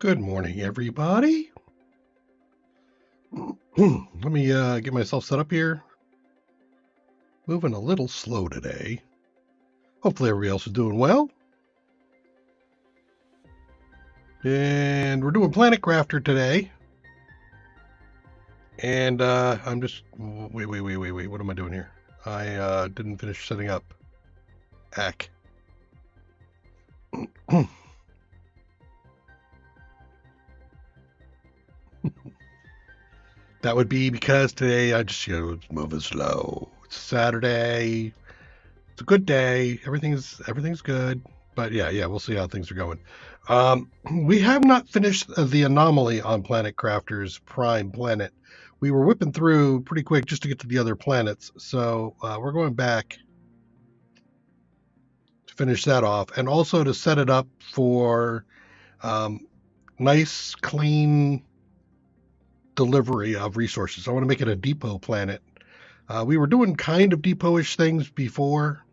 Good morning, everybody. Let me get myself set up here. Moving a little slow today. Hopefully everybody else is doing well. And we're doing Planet Crafter today. And I'm just... Wait. What am I doing here? I didn't finish setting up. Ack. That would be because today I just, it's moving slow. It's Saturday. It's a good day. Everything's good. But yeah, we'll see how things are going. We have not finished the Anomaly on Planet Crafter's prime planet. We were whipping through pretty quick just to get to the other planets. So we're going back to finish that off and also to set it up for nice, clean delivery of resources. I want to make it a depot planet. We were doing kind of depot-ish things before,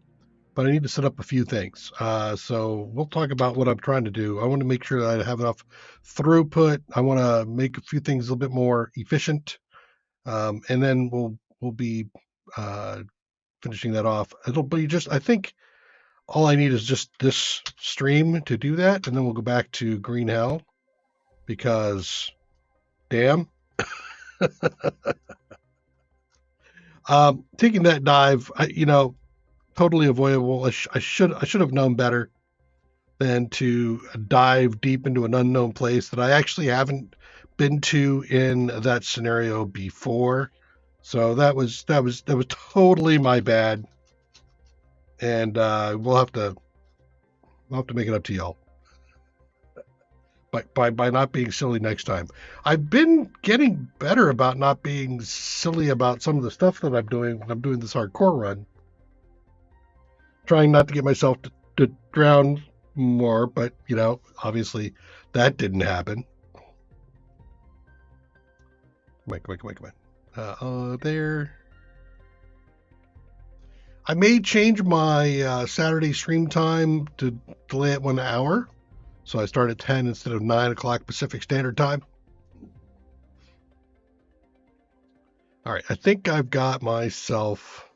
but I need to set up a few things. So we'll talk about what I'm trying to do. I want to make sure that I have enough throughput. I want to make a few things a little bit more efficient, and then we'll be finishing that off. It'll be just, I think all I need is just this stream to do that, and then we'll go back to green hell because damn. Taking that dive, totally avoidable. I should have known better than to dive deep into an unknown place that I actually haven't been to in that scenario before. So that was totally my bad, and we'll have to make it up to y'all by not being silly next time. I've been getting better about not being silly about some of the stuff that I'm doing when I'm doing this hardcore run. Trying not to get myself to drown more, but obviously that didn't happen. Come on. There. I may change my Saturday stream time to delay it 1 hour. So I start at 10 instead of 9 o'clock Pacific Standard Time. All right, I think I've got myself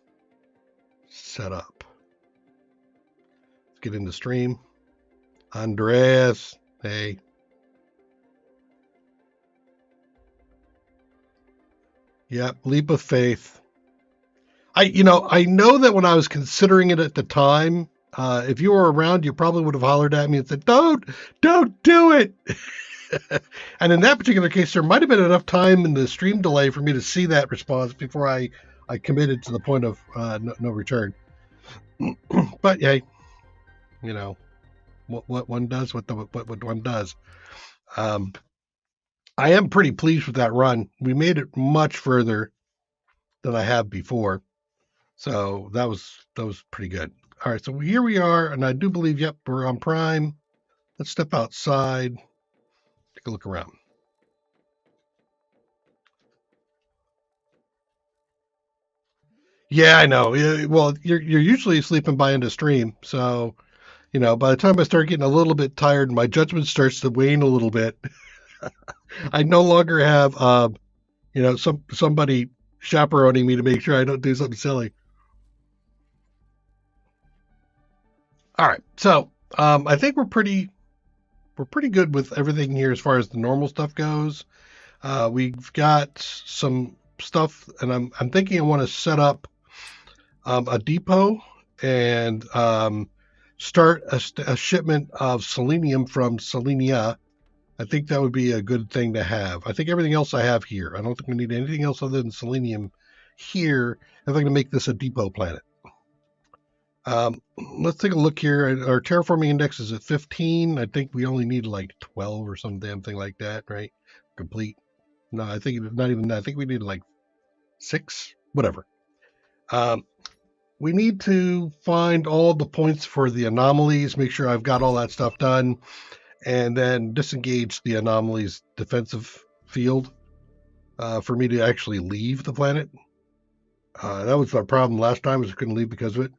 set up. Let's get into stream. Andreas, hey. Yep, leap of faith. I know that when I was considering it at the time, if you were around, you probably would have hollered at me and said, "Don't do it." And in that particular case, there might have been enough time in the stream delay for me to see that response before I committed to the point of no return. But hey, what one does, what one does. I am pretty pleased with that run. We made it much further than I have before. So that was pretty good. All right, so here we are, and I do believe, yep, we're on Prime. Let's step outside, take a look around. Yeah, I know. Well, you're usually sleeping by end of stream, so by the time I start getting a little bit tired, my judgment starts to wane a little bit. I no longer have, somebody chaperoning me to make sure I don't do something silly. All right, so I think we're pretty good with everything here as far as the normal stuff goes. We've got some stuff, and I'm thinking I want to set up a depot and start a shipment of selenium from Selenia. I think that would be a good thing to have. I think everything else I have here. I don't think we need anything else other than selenium here if I'm going to make this a depot planet. Let's take a look here. Our terraforming index is at 15. I think we only need like 12 or some damn thing like that, right? Complete. No, I think not even that. I think we need like 6, whatever. We need to find all the points for the anomalies, make sure I've got all that stuff done, and then disengage the anomalies defensive field for me to actually leave the planet. That was our problem last time, was I couldn't leave because of it.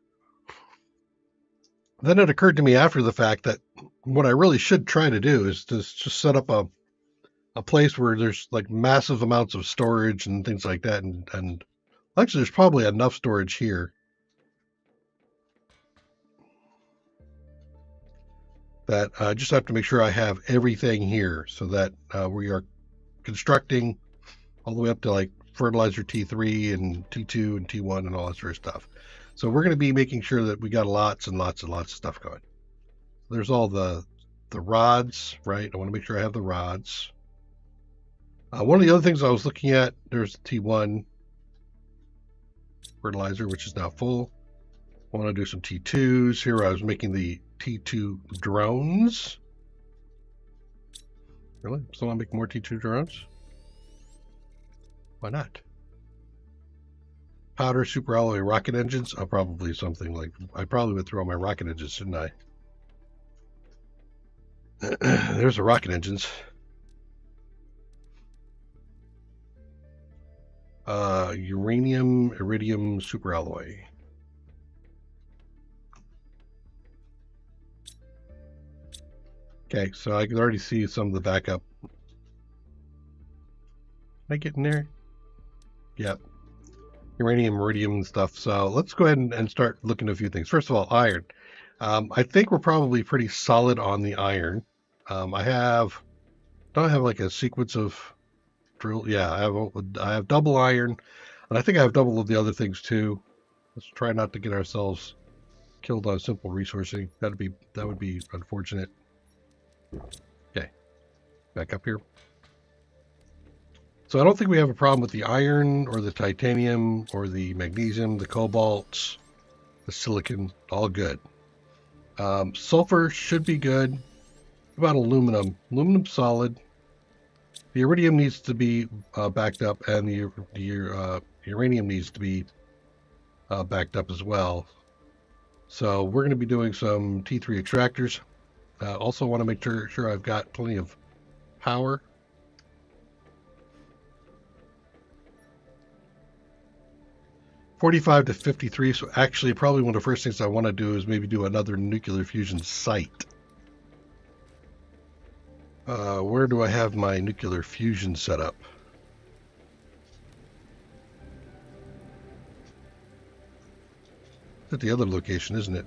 Then it occurred to me after the fact that what I really should try to do is to just set up a place where there's like massive amounts of storage and things like that. And actually, there's probably enough storage here that I just have to make sure I have everything here so that we are constructing all the way up to like fertilizer T3 and T2 and T1 and all that sort of stuff. So we're going to be making sure that we got lots and lots and lots of stuff going. There's all the rods, right? I want to make sure I have the rods. One of the other things I was looking at, there's T1 fertilizer, which is now full. I want to do some T2s. Here I was making the T2 drones. Really? Still want to make more T2 drones? Why not? Powder, super alloy rocket engines. I'll probably something like, I probably would throw my rocket engines, shouldn't I? There's the rocket engines. Uranium, iridium, superalloy. Okay, so I can already see some of the backup. Can I get in there? Yep. Uranium, iridium, and stuff. So let's go ahead and start looking at a few things. First of all, iron. I think we're probably pretty solid on the iron. Don't I have like a sequence of drill? Yeah, I have double iron, and I think I have double of the other things too. Let's try not to get ourselves killed on simple resourcing. That would be unfortunate. Okay, back up here. So I don't think we have a problem with the iron or the titanium or the magnesium, the cobalt, the silicon, all good. Sulfur should be good. What about aluminum? Aluminum solid. The iridium needs to be backed up, and the uranium needs to be backed up as well. So we're going to be doing some T3 extractors. Also want to make sure I've got plenty of power. $45 to $53. So actually, probably one of the first things I want to do is maybe do another nuclear fusion site. Where do I have my nuclear fusion set up? It's at the other location, isn't it?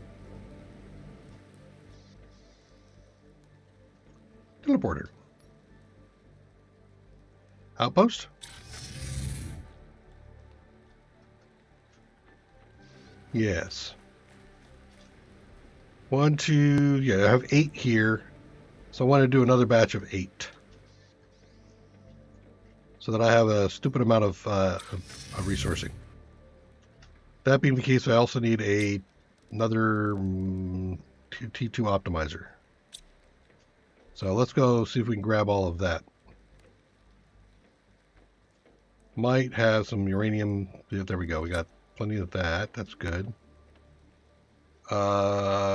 Teleporter. Outpost? Yes. 1, 2, yeah, I have 8 here. So I want to do another batch of 8. So that I have a stupid amount of resourcing. That being the case, I also need another T2 optimizer. So let's go see if we can grab all of that. Might have some uranium. There we go. We got plenty of that. That's good.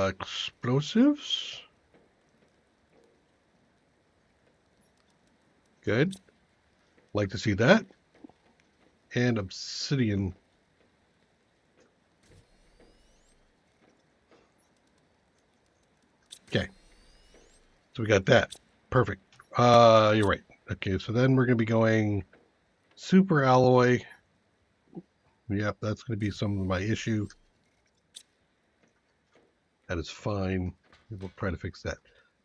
Explosives. Good. Like to see that. And obsidian. Okay. So we got that. Perfect. You're right. Okay, so then we're going to be going super alloy. Yep, that's going to be some of my issue. That is fine. We'll try to fix that.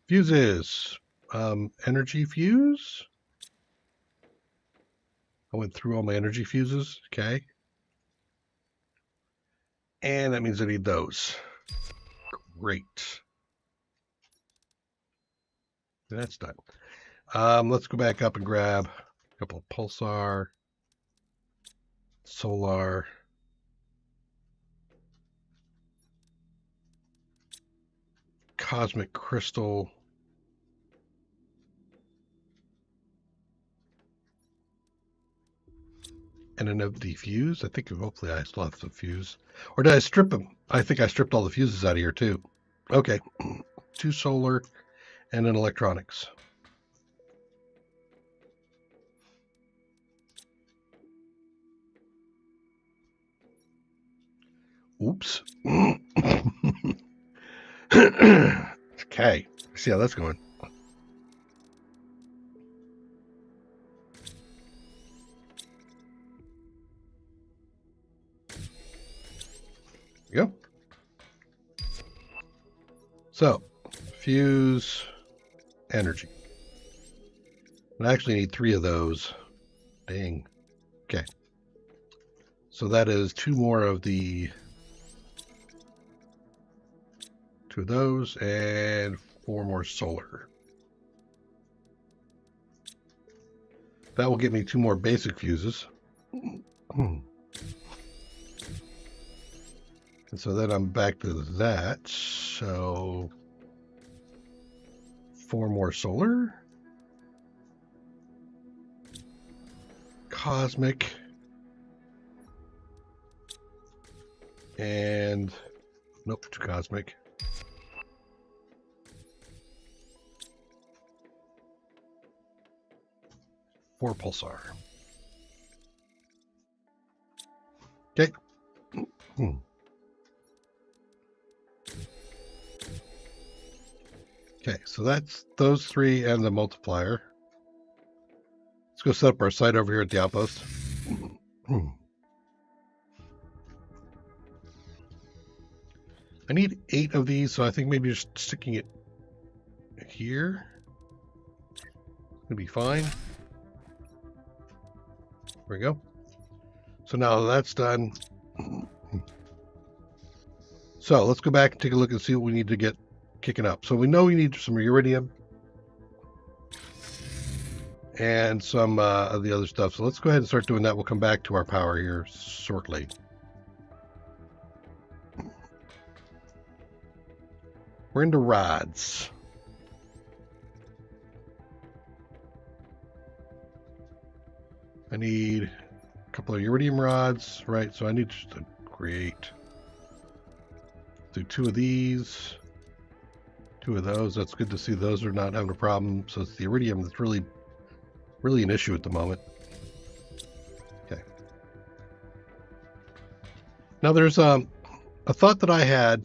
Fuses. Energy fuse. I went through all my energy fuses. Okay. And that means I need those. Great. That's done. Let's go back up and grab a couple of pulsar, solar, cosmic crystal, and an empty fuse. I think hopefully I still have some fuse. Or did I strip them? I think I stripped all the fuses out of here too. Okay. 2 solar and an electronics. Oops. Okay, see how that's going. Go. So, fuse energy. I actually need 3 of those. Dang. Okay. So that is 2 more of the 2 of those and 4 more solar. That will get me 2 more basic fuses. And so then I'm back to that. So 4 more solar. Cosmic. And nope, 2 cosmic. 4 pulsar. Okay. Okay, so that's those 3 and the multiplier. Let's go set up our site over here at the outpost. I need 8 of these, so I think maybe just sticking it here would be fine. There we go. So now that's done. So let's go back and take a look and see what we need to get kicking up. So we know we need some iridium and some of the other stuff. So let's go ahead and start doing that. We'll come back to our power here shortly. We're into rods. I need a couple of iridium rods, right? So I need just to create, do 2 of these, 2 of those. That's good to see those are not having a problem. So it's the iridium that's really an issue at the moment. Okay. Now there's a thought that I had,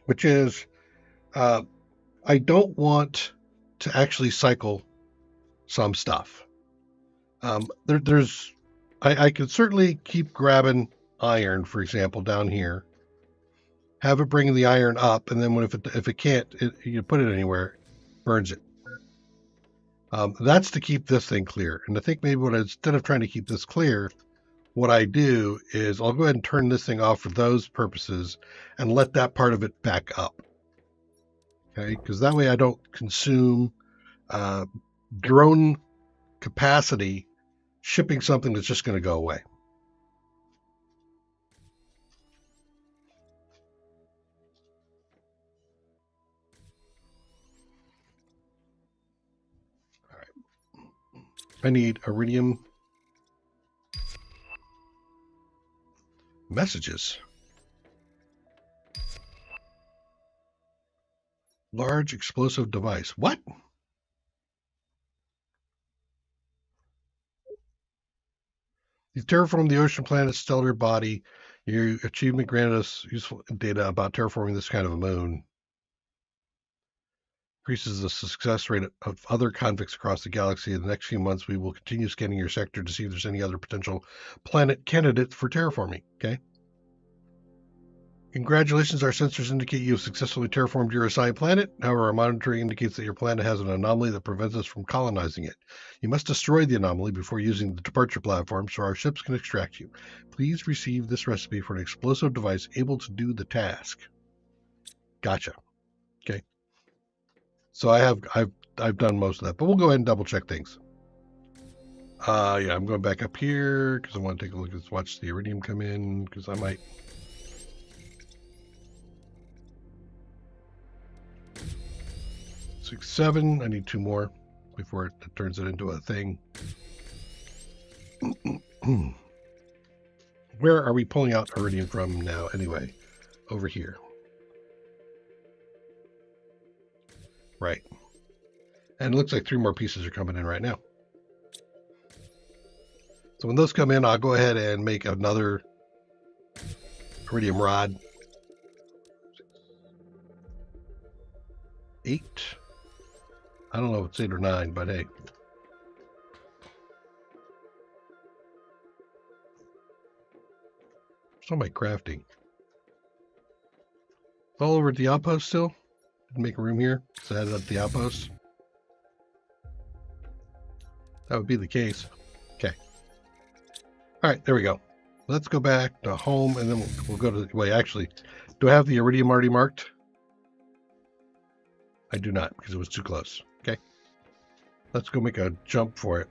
which is I don't want to actually cycle some stuff. I could certainly keep grabbing iron, for example, down here, have it bring the iron up, and then if it can't, you put it anywhere, burns it. That's to keep this thing clear. And I think maybe instead of trying to keep this clear, what I do is I'll go ahead and turn this thing off for those purposes and let that part of it back up. Okay, because that way I don't consume drone capacity shipping something that's just going to go away. All right. I need iridium messages. Large explosive device. What? You terraform the ocean planet's stellar body. Your achievement granted us useful data about terraforming this kind of a moon. Increases the success rate of other convicts across the galaxy. In the next few months, we will continue scanning your sector to see if there's any other potential planet candidates for terraforming. Okay. Congratulations, our sensors indicate you have successfully terraformed your assigned planet. However, our monitoring indicates that your planet has an anomaly that prevents us from colonizing it. You must destroy the anomaly before using the departure platform so our ships can extract you. Please receive this recipe for an explosive device able to do the task. Gotcha. Okay. So I've done most of that, but we'll go ahead and double check things. Yeah, I'm going back up here because I want to take a look at watch the iridium come in because I might. 6, 7. I need 2 more before it turns it into a thing. Where are we pulling out iridium from now anyway? Over here. Right. And it looks like 3 more pieces are coming in right now. So when those come in, I'll go ahead and make another iridium rod. 8. I don't know if it's 8 or 9, but hey. What's on my crafting? All over at the outpost still? Didn't make room here because I had it at the outpost. That would be the case. Okay. All right, there we go. Let's go back to home and then we'll go to the... Wait, actually, do I have the iridium already marked? I do not because it was too close. Okay. Let's go make a jump for it.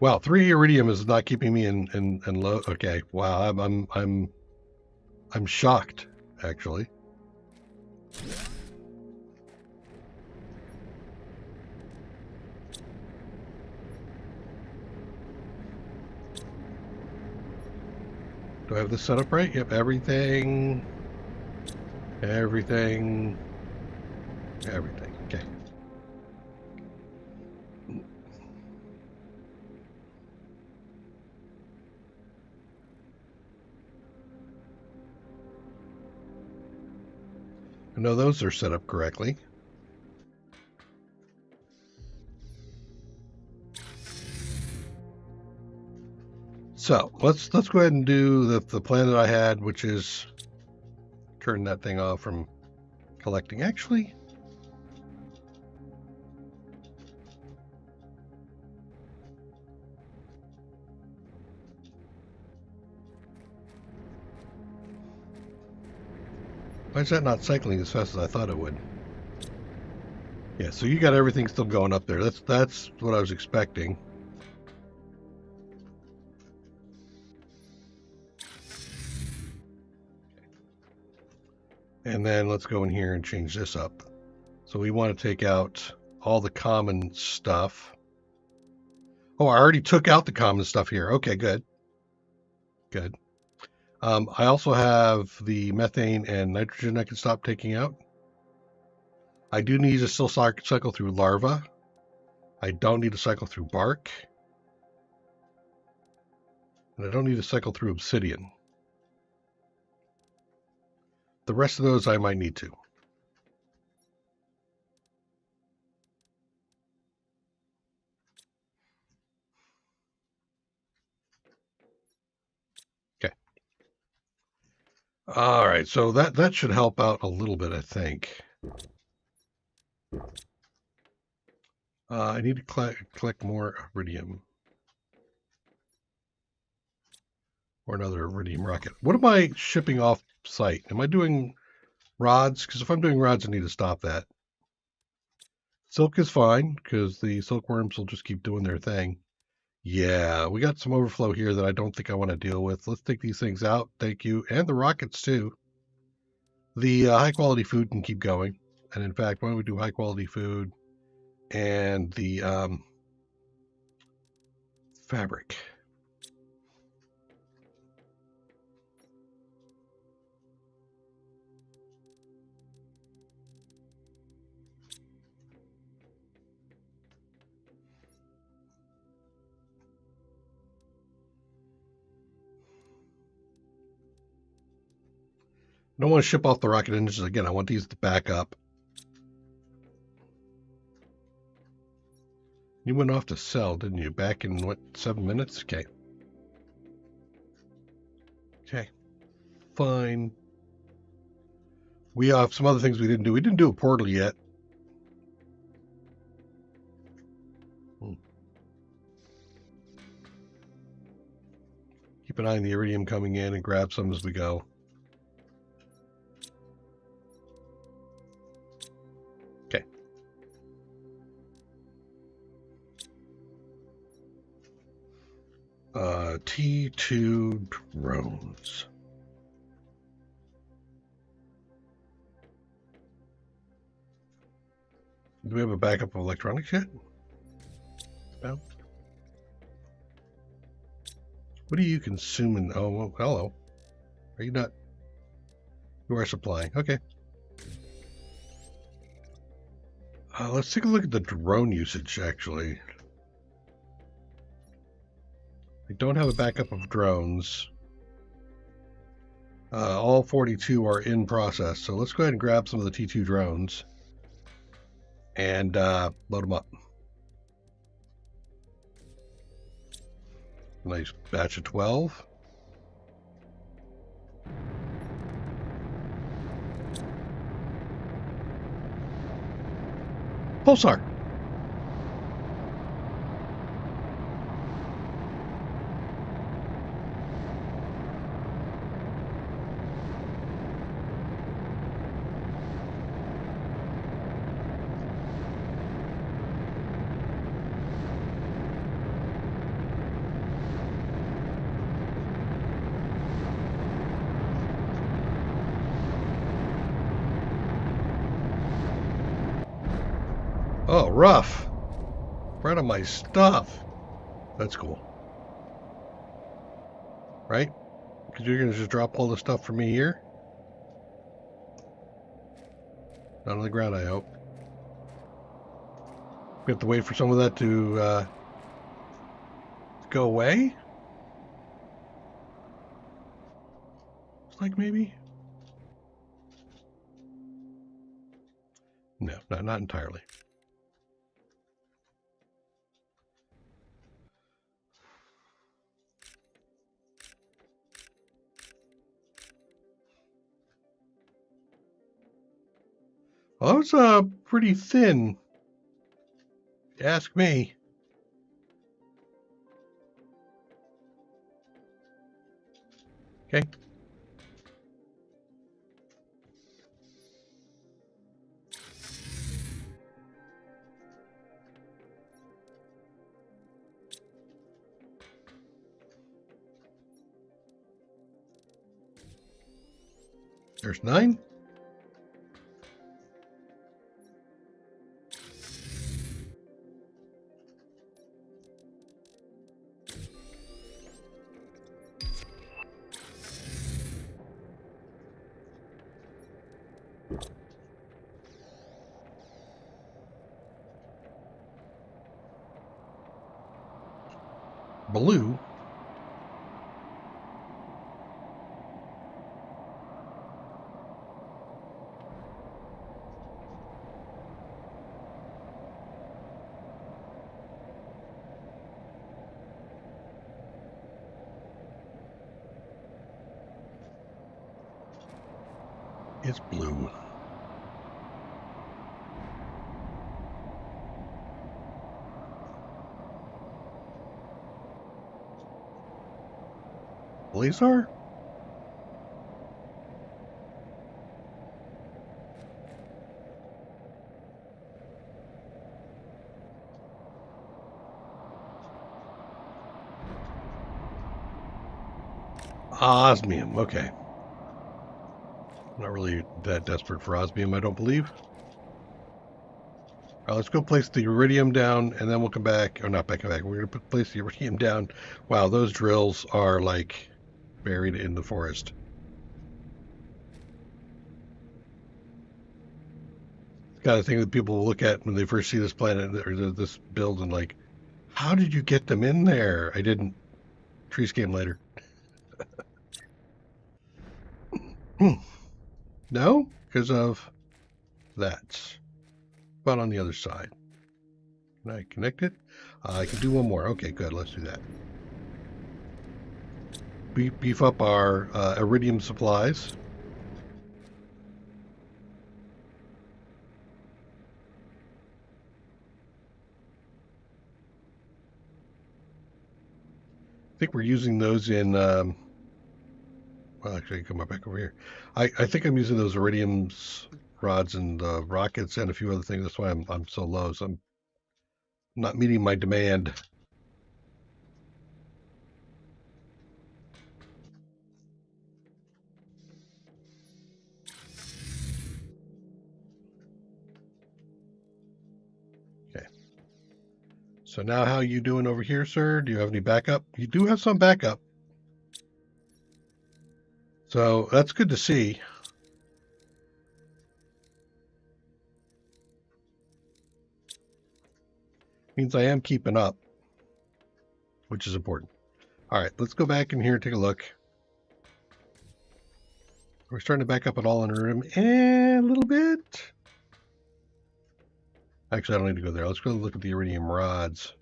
Wow, 3 iridium is not keeping me in low. Okay, wow, I'm shocked, actually. Do I have this set up right? Yep, everything. Okay. I know those are set up correctly. So let's go ahead and do the plan that I had, which is turn that thing off from collecting. Actually, why is that not cycling as fast as I thought it would? Yeah, so you got everything still going up there. That's what I was expecting. And then let's go in here and change this up. So we want to take out all the common stuff. Oh, I already took out the common stuff here. Okay, good. Good. I also have the methane and nitrogen I can stop taking out. I do need to still cycle through larva. I don't need to cycle through bark. And I don't need to cycle through obsidian. The rest of those I might need to. Okay. All right, so that should help out a little bit, I think. I need to collect more iridium. Or another iridium rocket. What am I shipping off site? Am I doing rods? Because if I'm doing rods, I need to stop that. Silk is fine, because the silkworms will just keep doing their thing. Yeah, we got some overflow here that I don't think I want to deal with. Let's take these things out. Thank you. And the rockets, too. The high-quality food can keep going. And in fact, why don't we do high-quality food and the fabric. I don't want to ship off the rocket engines again. I want these to back up. You went off to sell, didn't you? Back in, what, 7 minutes? Okay. Okay. Fine. We have some other things we didn't do. We didn't do a portal yet. Keep an eye on the iridium coming in and grab some as we go. Okay. T2 drones. Do we have a backup of electronics yet? No. What are you consuming? Oh, well, hello. Are you not? You are supplying. Okay. Let's take a look at the drone usage, actually. I don't have a backup of drones. All 42 are in process, so let's go ahead and grab some of the T2 drones and load them up. Nice batch of 12. Pulsar. Oh, rough. Right on my stuff. That's cool. Right? Because you're going to just drop all the stuff for me here? Not on the ground, I hope. We have to wait for some of that to go away? It's like maybe? No, not entirely. Well, it's pretty thin. Ask me. Okay. There's 9. Blue. It's blue. Blazar? Osmium, okay. Not really that desperate for osmium, I don't believe. All right, let's go place the iridium down, and then we'll come back. Or not back. We're going to place the iridium down. Wow, those drills are like buried in the forest. It's the kind of thing that people will look at when they first see this planet or this build and like, how did you get them in there? I didn't. Trees came later. No, because of that. But on the other side. Can I connect it? I can do one more. Okay, good. Let's do that. Beef up our iridium supplies. I think we're using those in. Well, actually, come back over here. I think I'm using those iridium rods and rockets and a few other things. That's why I'm so low. So I'm not meeting my demand. Okay. So now, how you doing over here, sir? Do you have any backup? You do have some backup. So that's good to see. Means I am keeping up, which is important. All right, let's go back in here and take a look. We're starting to back up at all in our room a little bit. Actually, I don't need to go there. Let's go look at the iridium rods.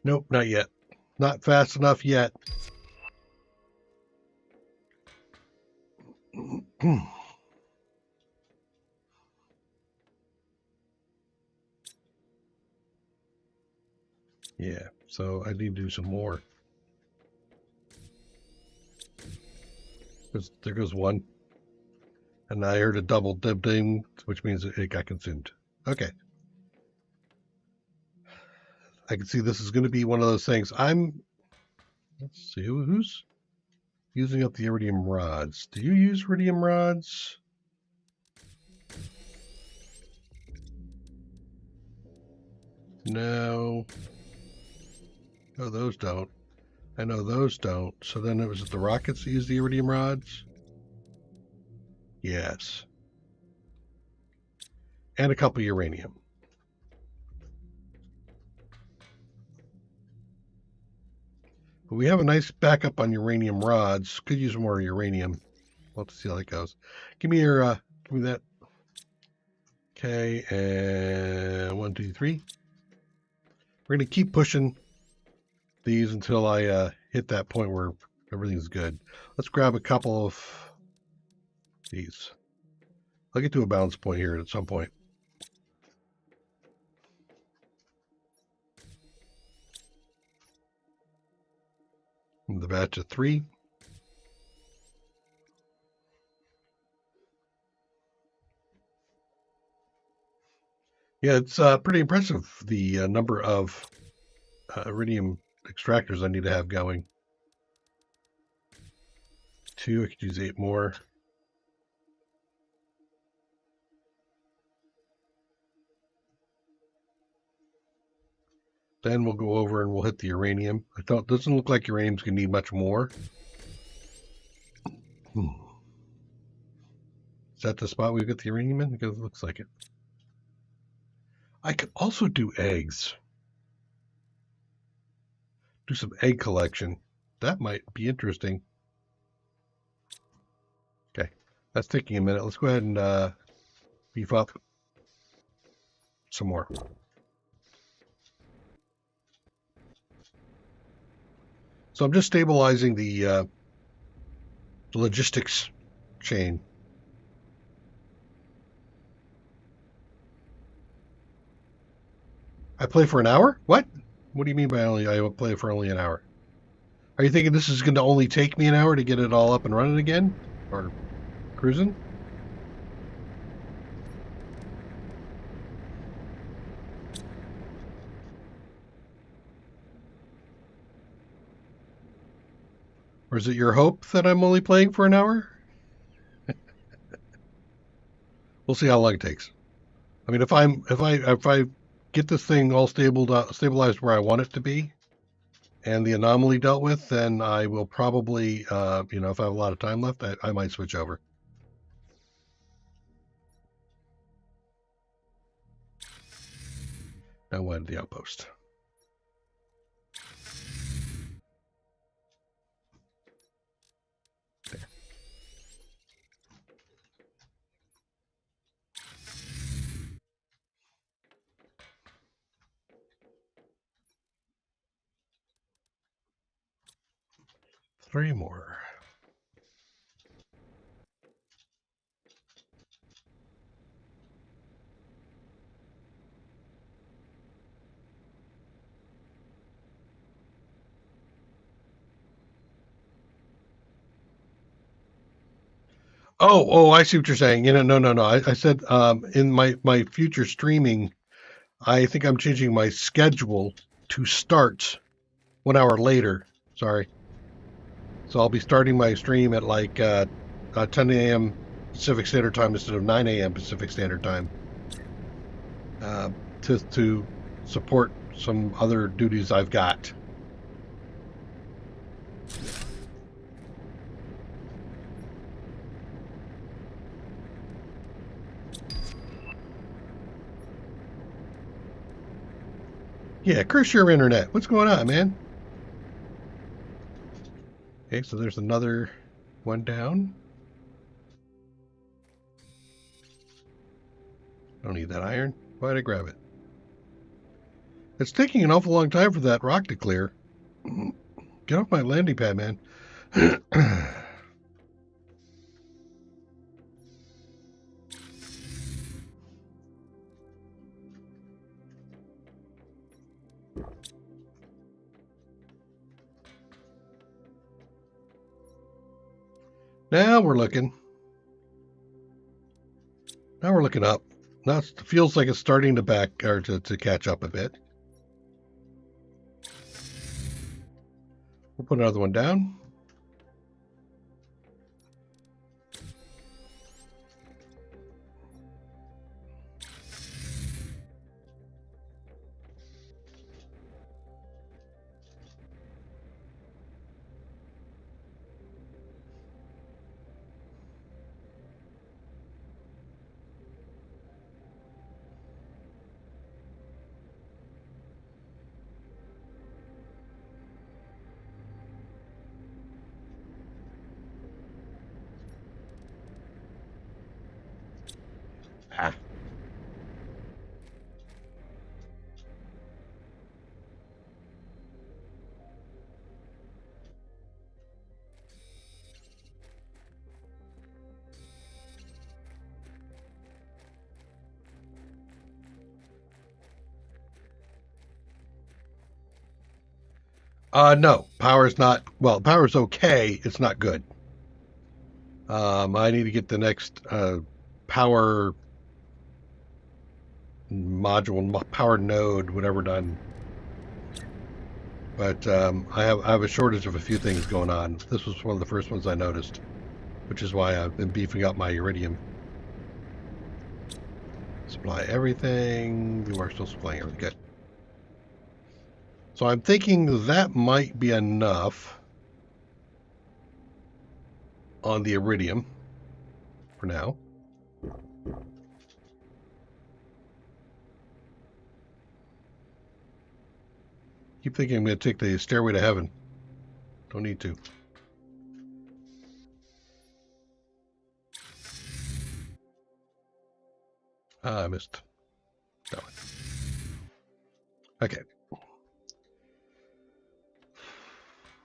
Nope, not yet. Not fast enough yet. Yeah, so I need to do some more. There goes one. And I heard a double ding, which means it got consumed. Okay. I can see this is going to be one of those things. Let's see, who's using up the iridium rods? Do you use iridium rods? No. No, those don't. I know those don't. So then it was the rockets that use the iridium rods? Yes. And a couple uranium. But we have a nice backup on uranium rods. Could use more uranium. We'll have to see how that goes. Give me that. Okay, and 1, 2, 3. We're going to keep pushing these until I hit that point where everything's good. Let's grab a couple of these. I'll get to a balance point here at some point. And the batch of 3. Yeah, it's pretty impressive, the number of iridium extractors I need to have going. 2, I could use 8 more. Then we'll go over and we'll hit the uranium. It doesn't look like uranium's going to need much more. Is that the spot we get the uranium in? Because it looks like it. I could also do eggs. Do some egg collection. That might be interesting. Okay, that's taking a minute. Let's go ahead and beef up some more. So I'm just stabilizing the logistics chain. I play for an hour? What? What do you mean by I play for only an hour? Are you thinking this is going to only take me an hour to get it all up and running again? Or cruising? Or is it your hope that I'm only playing for an hour? We'll see how long it takes. I mean, if I get this thing all stabilized where I want it to be, and the anomaly dealt with, then I will probably, if I have a lot of time left, I might switch over. Now we'll add the outpost. There. Three more. Oh, I see what you're saying. No. I said in my future streaming, I think I'm changing my schedule to start 1 hour later. Sorry. So I'll be starting my stream at like 10 a.m. Pacific Standard Time instead of 9 a.m. Pacific Standard Time to support some other duties I've got. Yeah, curse your internet. What's going on, man? Okay, so there's another one down. Don't need that iron. Why'd I grab it? It's taking an awful long time for that rock to clear. Get off my landing pad, man. Now we're looking. Now we're looking up. Now it feels like it's starting to back or to catch up a bit. We'll put another one down. Ah. No, power's not. Well, power's okay. It's not good. I need to get the next power module, power node, whatever done. But I have a shortage of a few things going on. This was one of the first ones I noticed, which is why I've been beefing up my iridium. Supply everything. We are still supplying everything. Good. So I'm thinking that might be enough on the iridium for now. Keep thinking I'm going to take the stairway to heaven. Don't need to. Ah, I missed that one. Okay.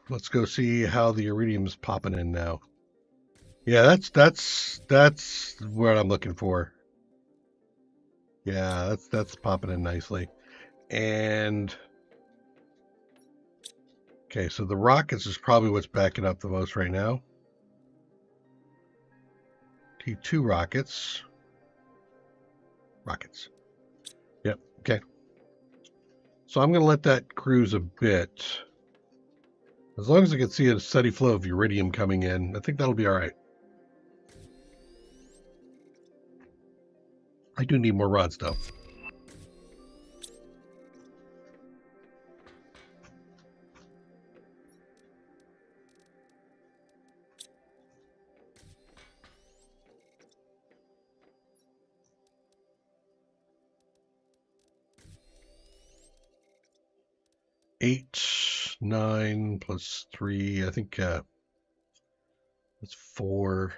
Let's go see how the iridium's popping in now. Yeah, that's what I'm looking for. Yeah, that's popping in nicely. And okay, so the rockets is probably what's backing up the most right now. T2 rockets. Rockets. Yep, okay. So I'm going to let that cruise a bit. As long as I can see a steady flow of iridium coming in, I think that'll be all right. I do need more rods, though. Eight, 9 plus 3. I think that's 4.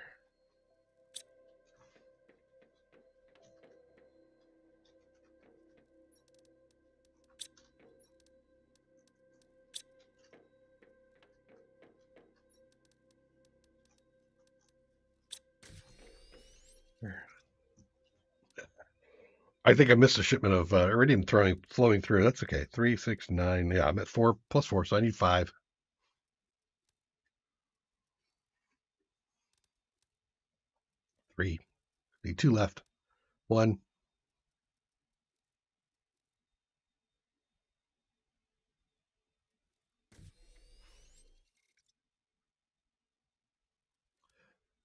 I think I missed a shipment of iridium flowing through. That's okay. 3, 6, 9. Yeah, I'm at 4 plus 4, so I need 5. 3. Need 2 left. 1.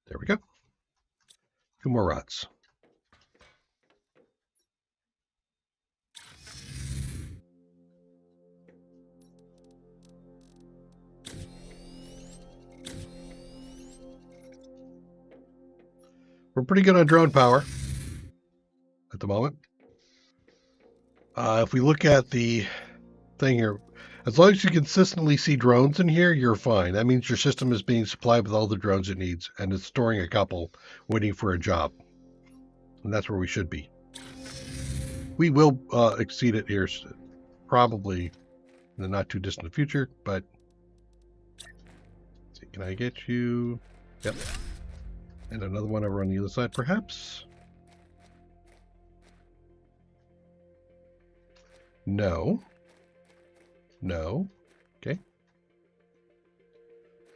There we go. 2 more rods. We're pretty good on drone power at the moment. If we look at the thing here. As long as you consistently see drones in here, you're fine. That means your system is being supplied with all the drones it needs, and it's storing a couple waiting for a job. And that's where we should be. We will exceed it here probably in the not too distant future, but let's see, can I get you? Yep. And another one over on the other side, perhaps? No. No. Okay.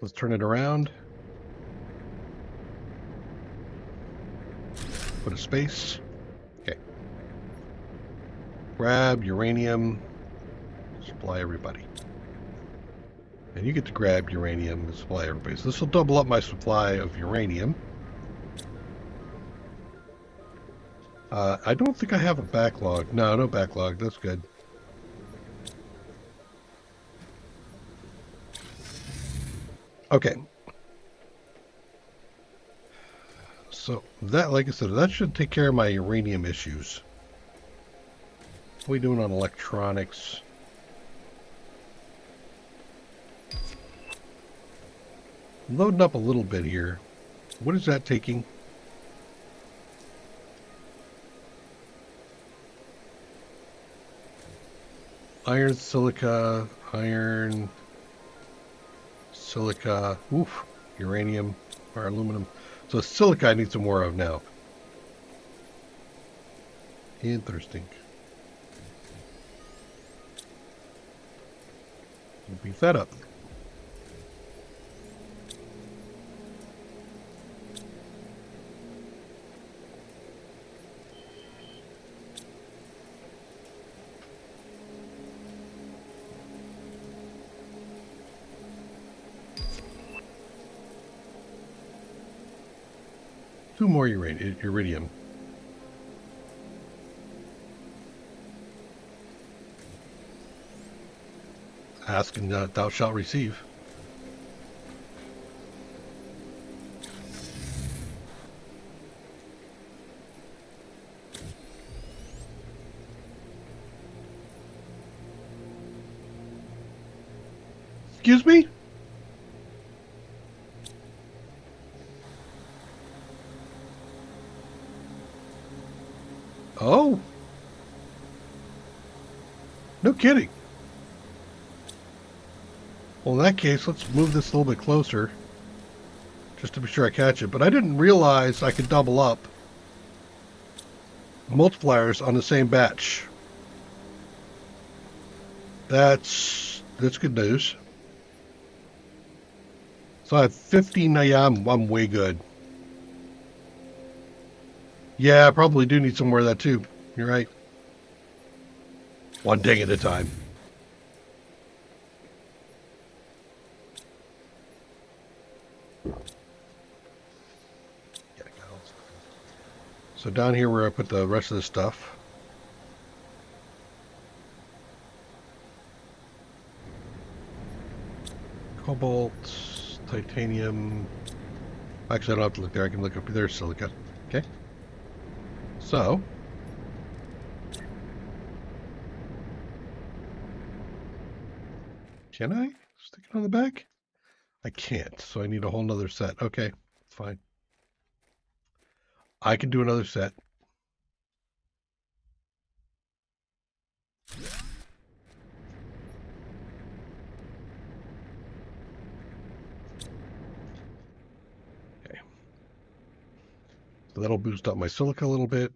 Let's turn it around. Put a space. Okay. Grab uranium. Supply everybody. And you get to grab uranium and supply everybody. So this will double up my supply of uranium. I don't think I have a backlog. No, no backlog. That's good. Okay. So that, like I said, that should take care of my uranium issues. What are we doing on electronics? I'm loading up a little bit here. What is that taking? Iron, silica, iron, silica, oof, uranium, or aluminum. So silica I need some more of now. Interesting. We'll beef that up. Two more iridium. Ask and thou shalt receive. Excuse me? Oh. No kidding. Well, in that case, let's move this a little bit closer. Just to be sure I catch it. But I didn't realize I could double up multipliers on the same batch. That's good news. So I have 15 now. Yeah, I'm way good. Yeah, I probably do need some more of that too. You're right. One day at a time. So down here where I put the rest of the stuff. Cobalt, titanium. Actually, I don't have to look there. I can look up there. Silica. Okay. So. Can I stick it on the back? I can't. So I need a whole nother set. Okay. Fine. I can do another set. Okay. So that'll boost up my silica a little bit.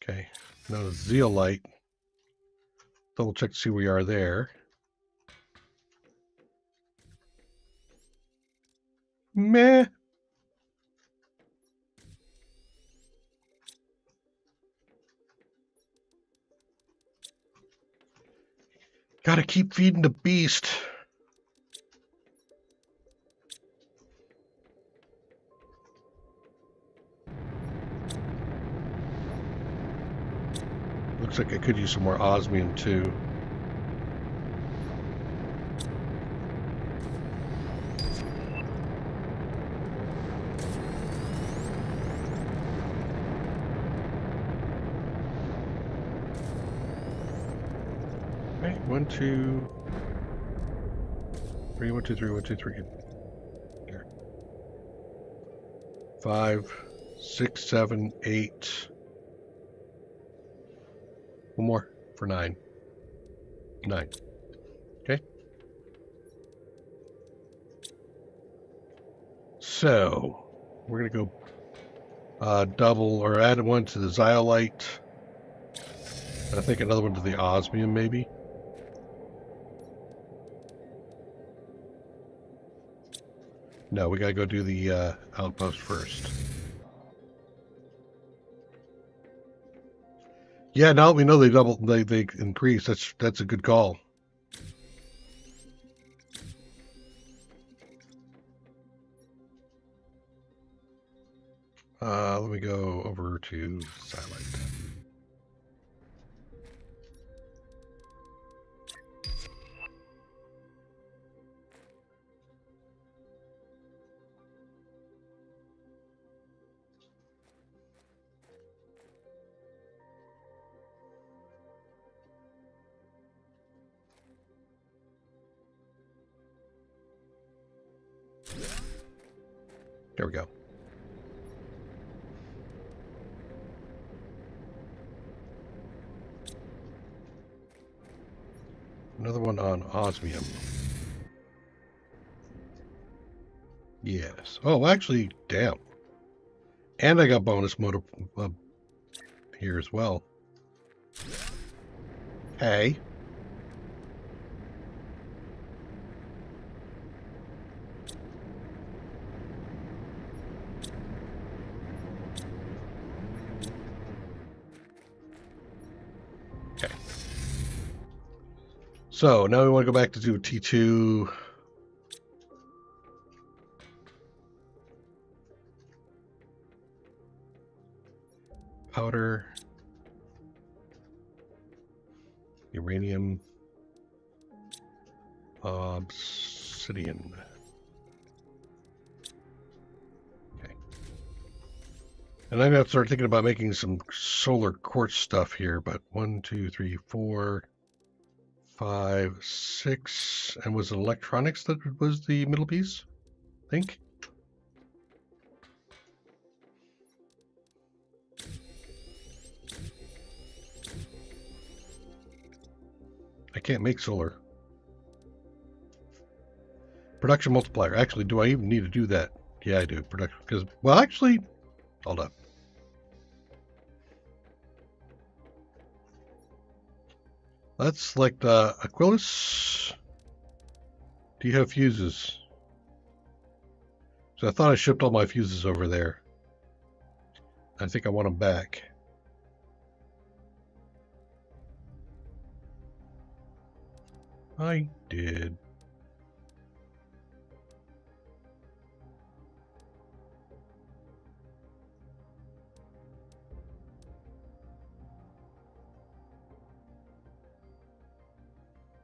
Okay. Now the zeolite. Double check to see where we are there. Meh. Gotta keep feeding the beast. Looks like I could use some more osmium too. 1, 2, 3, 1, 2, 3, 1, 2, 3. There. 5, 6, 7, 8. One more for 9. 9. Okay. So we're gonna go double or add one to the zeolite. And I think another one to the osmium, maybe. No, we gotta go do the outpost first. Yeah, now that we know they increase. That's a good call. Let me go over to Silent. There we go. Another one on osmium. Yes. Oh, actually, damn. And I got bonus motor here as well. Hey. Okay. So now we want to go back to do T2. Powder. Uranium. Obsidian. Okay. And I'm going to start thinking about making some solar quartz stuff here, but 1, 2, 3, 4, 5, 6. And was it electronics that was the middle piece? I think. I can't make solar. Production multiplier. Actually, do I even need to do that? Yeah, I do. Production, because, well, actually, hold up. Let's select Aqualis. Do you have fuses? So I thought I shipped all my fuses over there. I think I want them back. I did.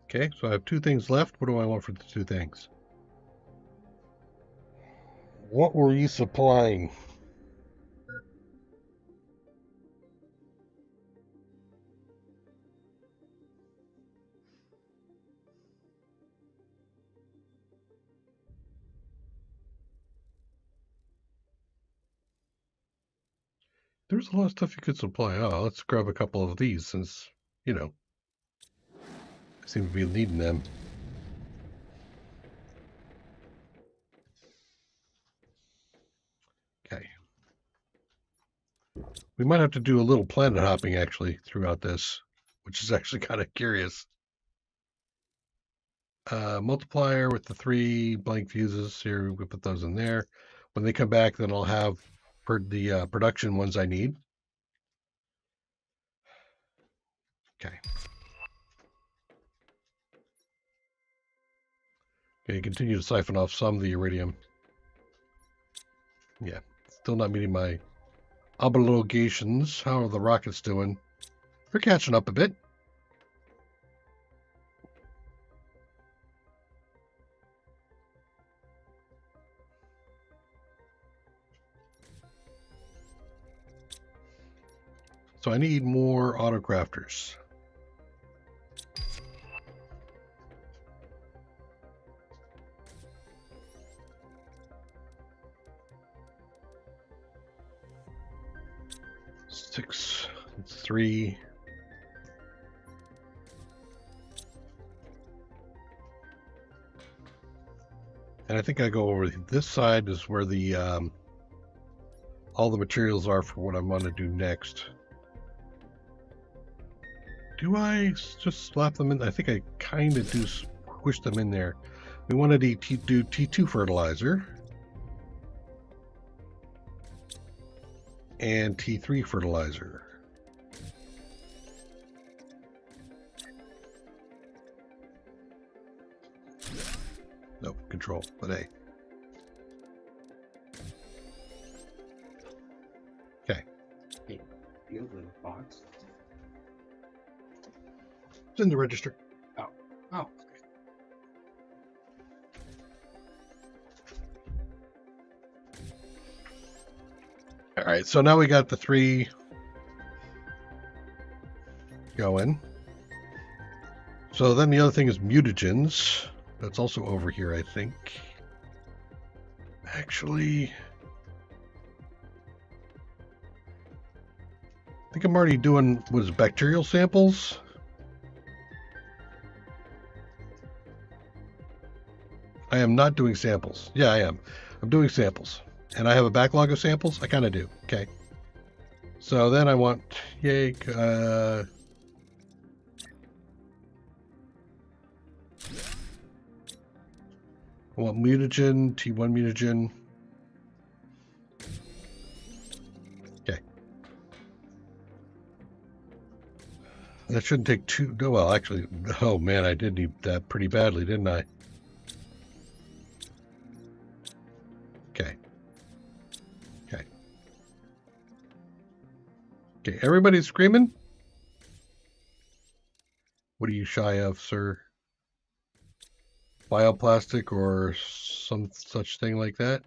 Okay, so I have 2 things left. What do I want for the 2 things? What were you supplying? There's a lot of stuff you could supply. Oh, let's grab a couple of these since, you know, I seem to be needing them. Okay. We might have to do a little planet hopping actually throughout this, which is actually kind of curious. Multiplier with the 3 blank fuses here. We put those in there. When they come back, then I'll have the production ones I need. Okay. Okay, continue to siphon off some of the iridium. Yeah, still not meeting my obligations. How are the rockets doing? They're catching up a bit. So I need more autocrafters. 6, it's 3. And I think I go over this side is where the all the materials are for what I'm going to do next. Do I just slap them in? I think I kind of do squish them in there. We want to do T2 fertilizer and T3 fertilizer. No, control, but A. Okay. Hey, you have a box? It's in the register. Oh. Oh. All right, so now we got the 3 going. So then the other thing is mutagens. That's also over here, I think. Actually, I think I'm already doing, what is it, bacterial samples? I am not doing samples. Yeah, I am. I'm doing samples. And I have a backlog of samples? I kind of do. Okay. So then I want, yay, I want mutagen, T1 mutagen. Okay. That shouldn't take too, no, well, actually, oh man, I did need that pretty badly, didn't I? Okay. Okay. Okay, everybody's screaming? What are you shy of, sir? Bioplastic or some such thing like that?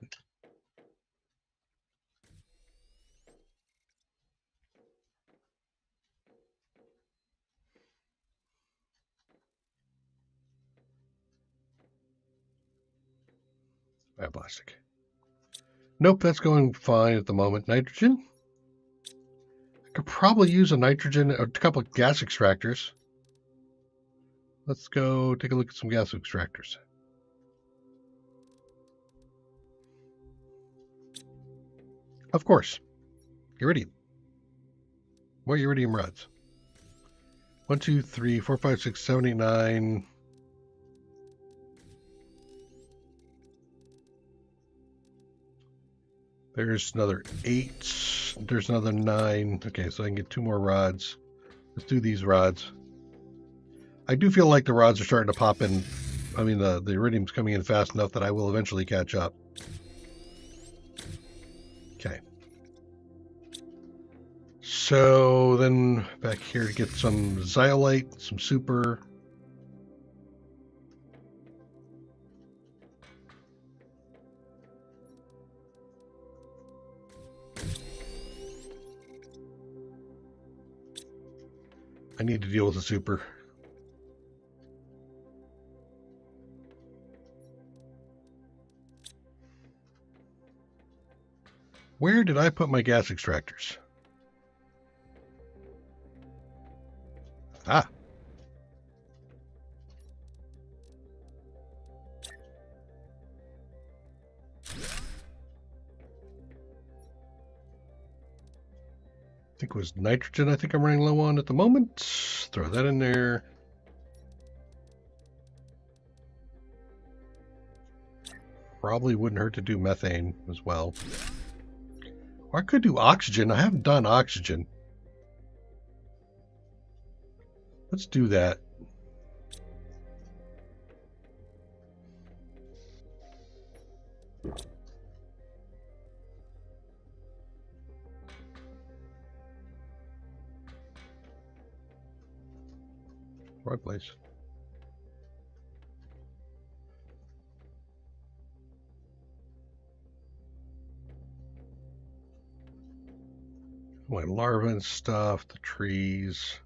Bioplastic. Nope, that's going fine at the moment. Nitrogen? I could probably use a nitrogen, a couple of gas extractors. Let's go take a look at some gas extractors. Of course. Iridium. More iridium rods. 1, 2, 3, 4, 5, 6, 7, 8, 9. There's another 8. There's another 9. Okay, so I can get 2 more rods. Let's do these rods. I do feel like the rods are starting to pop in. I mean, the iridium's coming in fast enough that I will eventually catch up. Okay. So then back here to get some zeolite, some super. I need to deal with the super. Where did I put my gas extractors? Ah. I think it was nitrogen I think I'm running low on at the moment. Throw that in there. Probably wouldn't hurt to do methane as well. Or I could do oxygen. I haven't done oxygen. Let's do that. Right place. My larvae and stuff, the trees.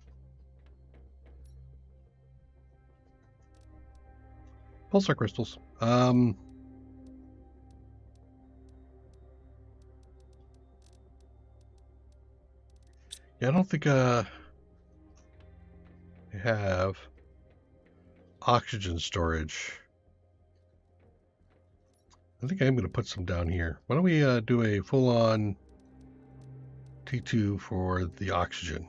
Pulsar crystals. Yeah, I don't think I have oxygen storage. I think I'm going to put some down here. Why don't we do a full-on T2 for the oxygen?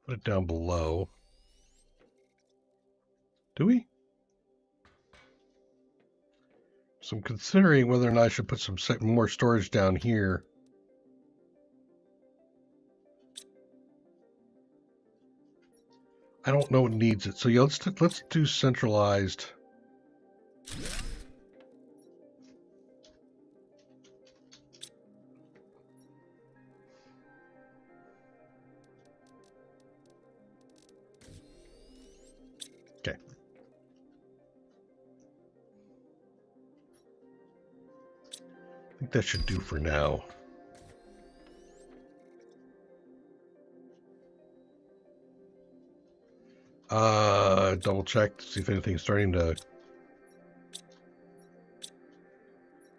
Put it down below. Do we? So I'm considering whether or not I should put some more storage down here. I don't know what needs it. So yeah, let's do centralized. Okay. I think that should do for now. Double check to see if anything's starting to.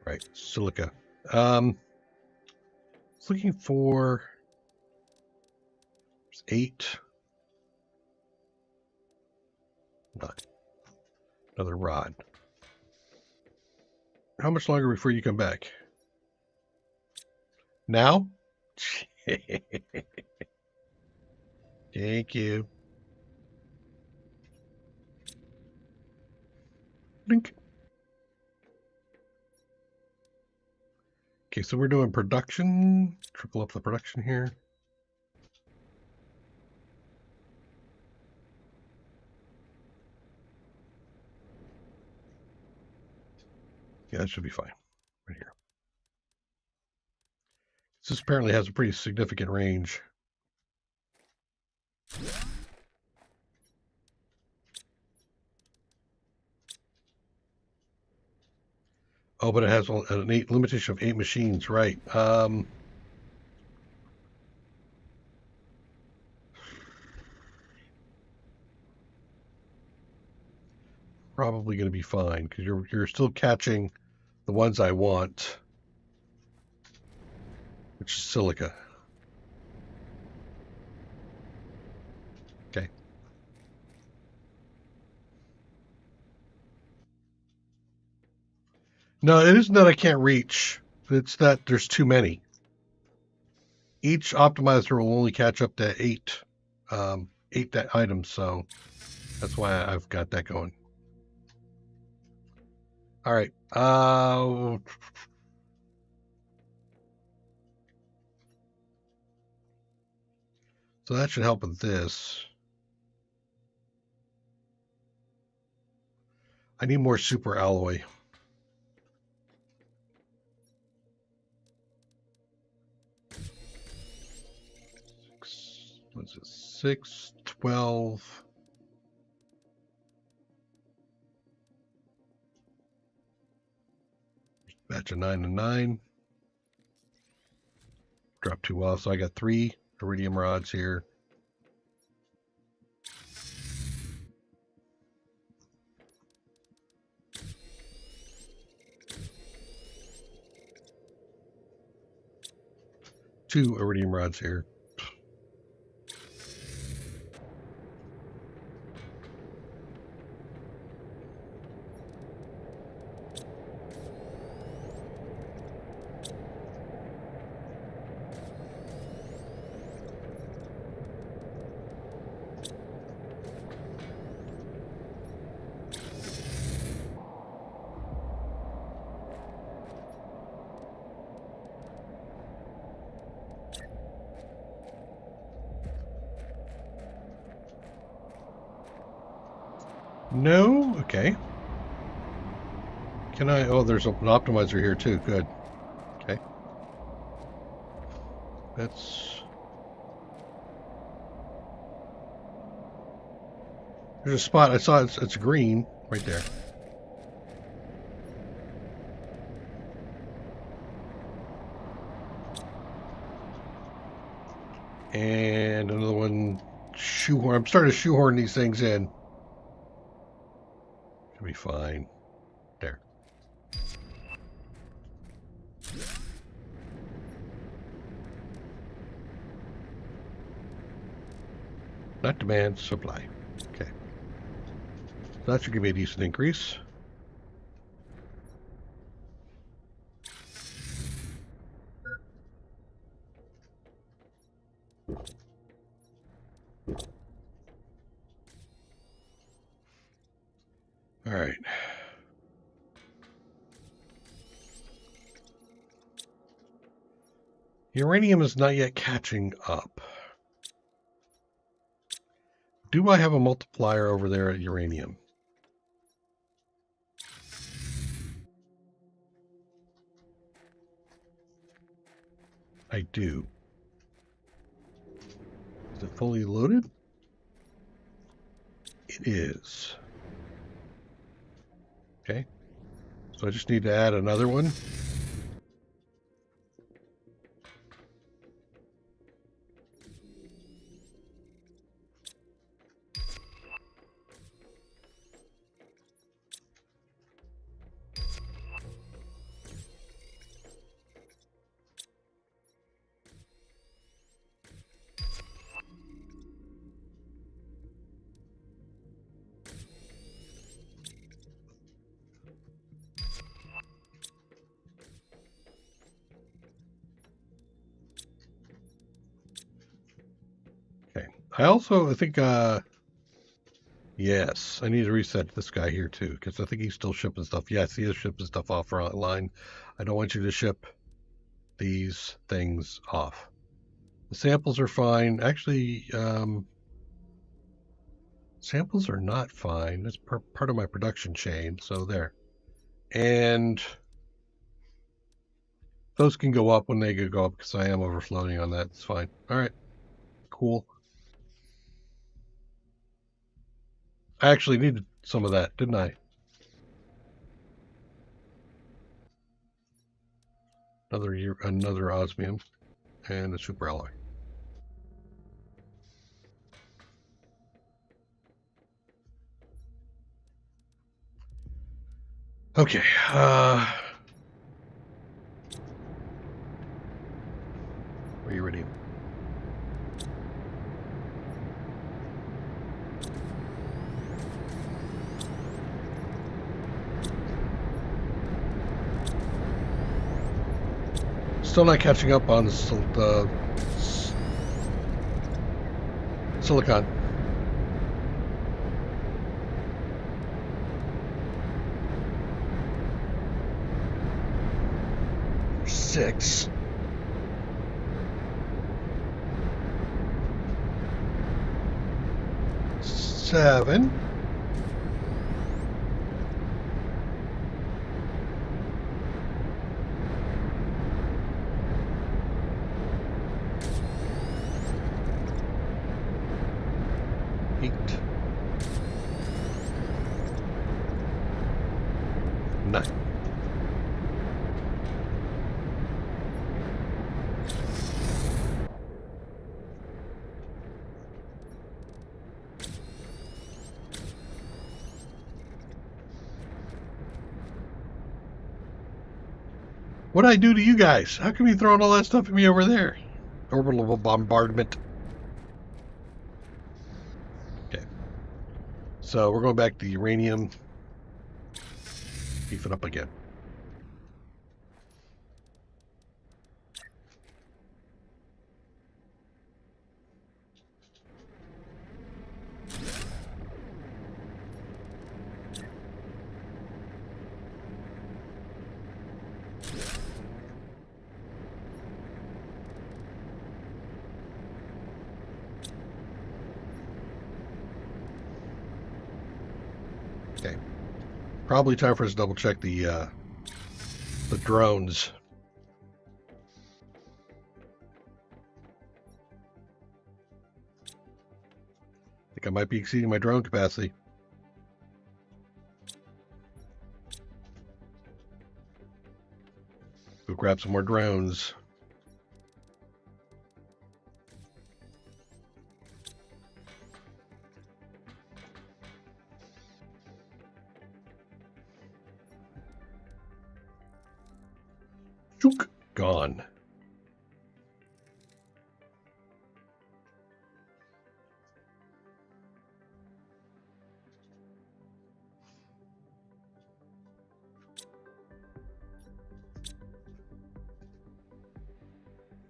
Right, silica. I was looking for 8. 9. Another rod. How much longer before you come back? Now? Thank you. Blink. Okay, so we're doing production. Triple up the production here. Yeah, that should be fine. Right here. This apparently has a pretty significant range. Oh, but it has an limitation of 8 machines, right? Probably going to be fine because you're still catching the ones I want, which is silica. Okay. No, it isn't that I can't reach. It's that there's too many. Each optimizer will only catch up to 8, 8 items, so that's why I've got that going. All right. So that should help with this. I need more super alloy. What's it? 6, 12. Batch of 9 and 9. Drop 2 off, so I got 3 iridium rods here. Two iridium rods here. No? Okay. Can I? Oh, there's an optimizer here too. Good. Okay. That's. There's a spot. I saw it's green right there. And another one, shoehorn. I'm starting to shoehorn these things in. Should be fine. There. Not demand, supply. Okay. So that should give me a decent increase. All right. Uranium is not yet catching up. Do I have a multiplier over there at uranium? I do. Is it fully loaded? It is. Okay. So I just need to add another one. Okay. I think, yes, I need to reset this guy here too, because I think he's still shipping stuff. Yes, he is shipping stuff off online. I don't want you to ship these things off. The samples are fine. Actually, samples are not fine. That's part of my production chain. So there. And those can go up when they go up because I am overflowing on that. It's fine. All right. Cool. I actually needed some of that, didn't I? Another osmium and a super alloy. Okay. Are you ready? Still not catching up on the silicon. Six. Seven. Eight. Nine. What did I do to you guys? How come you throwing all that stuff at me over there? Orbital bombardment. Okay. So we're going back to uranium. Beef it up again. Okay. Probably time for us to double check the drones. I think I might be exceeding my drone capacity. Go grab some more drones. Chook. Gone.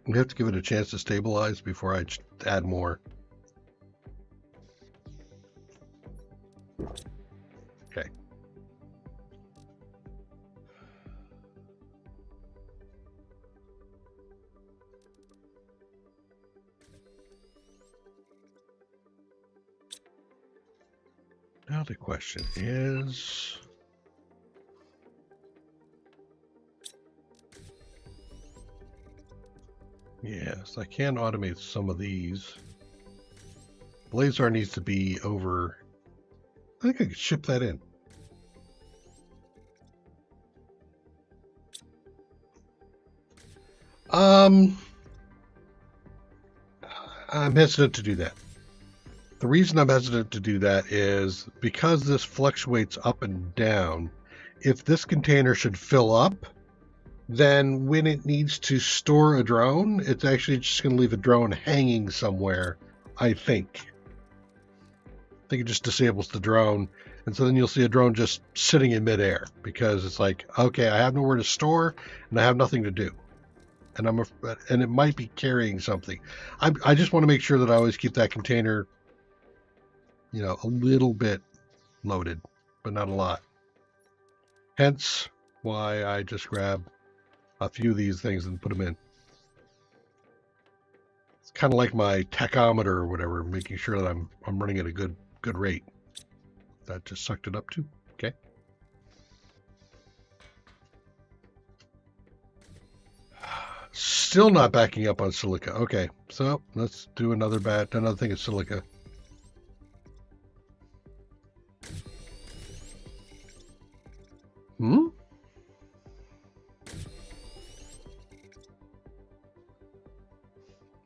We have to give it a chance to stabilize before I add more. Okay. Now the question is... Yes, I can automate some of these. Blazar needs to be over... I think I could ship that in. I'm hesitant to do that. The reason I'm hesitant to do that is because this fluctuates up and down. If this container should fill up, then when it needs to store a drone, it's actually just going to leave a drone hanging somewhere, I think. I think it just disables the drone. And so then you'll see a drone just sitting in midair because it's like, okay, I have nowhere to store and I have nothing to do. And it might be carrying something. I just want to make sure that I always keep that container, you know, a little bit loaded, but not a lot. Hence why I just grab a few of these things and put them in. It's kind of like my tachometer or whatever, making sure that I'm running at a good rate. That just sucked it up too. Okay. Still not backing up on silica. Okay, so let's do another thing of silica.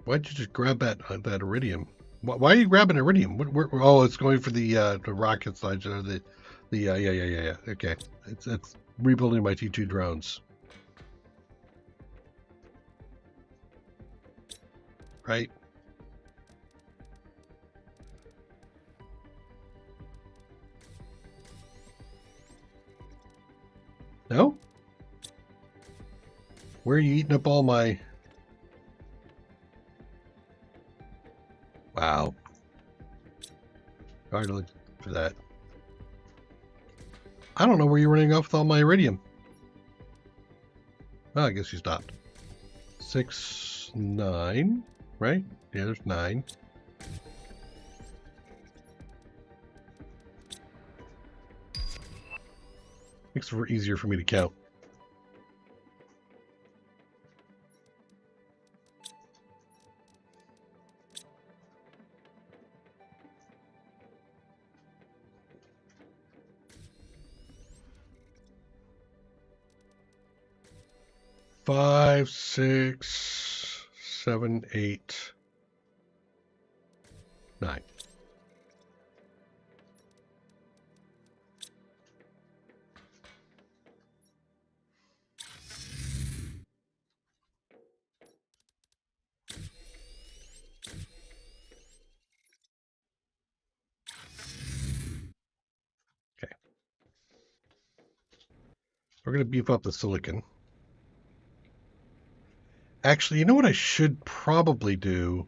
Why'd you just grab that iridium? Why are you grabbing iridium? Oh, it's going for the rocket side or the yeah. Okay, it's rebuilding my T2 drones. Right. No? Where are you eating up all my... Wow. Hard to look for that. I don't know where you're running off with all my iridium. Oh, I guess you stopped. 6, 9, right? Yeah, there's 9. Makes it easier for me to count. Five, 6, 7, 8, 9. Okay. We're going to beef up the silicon. Actually, you know what I should probably do?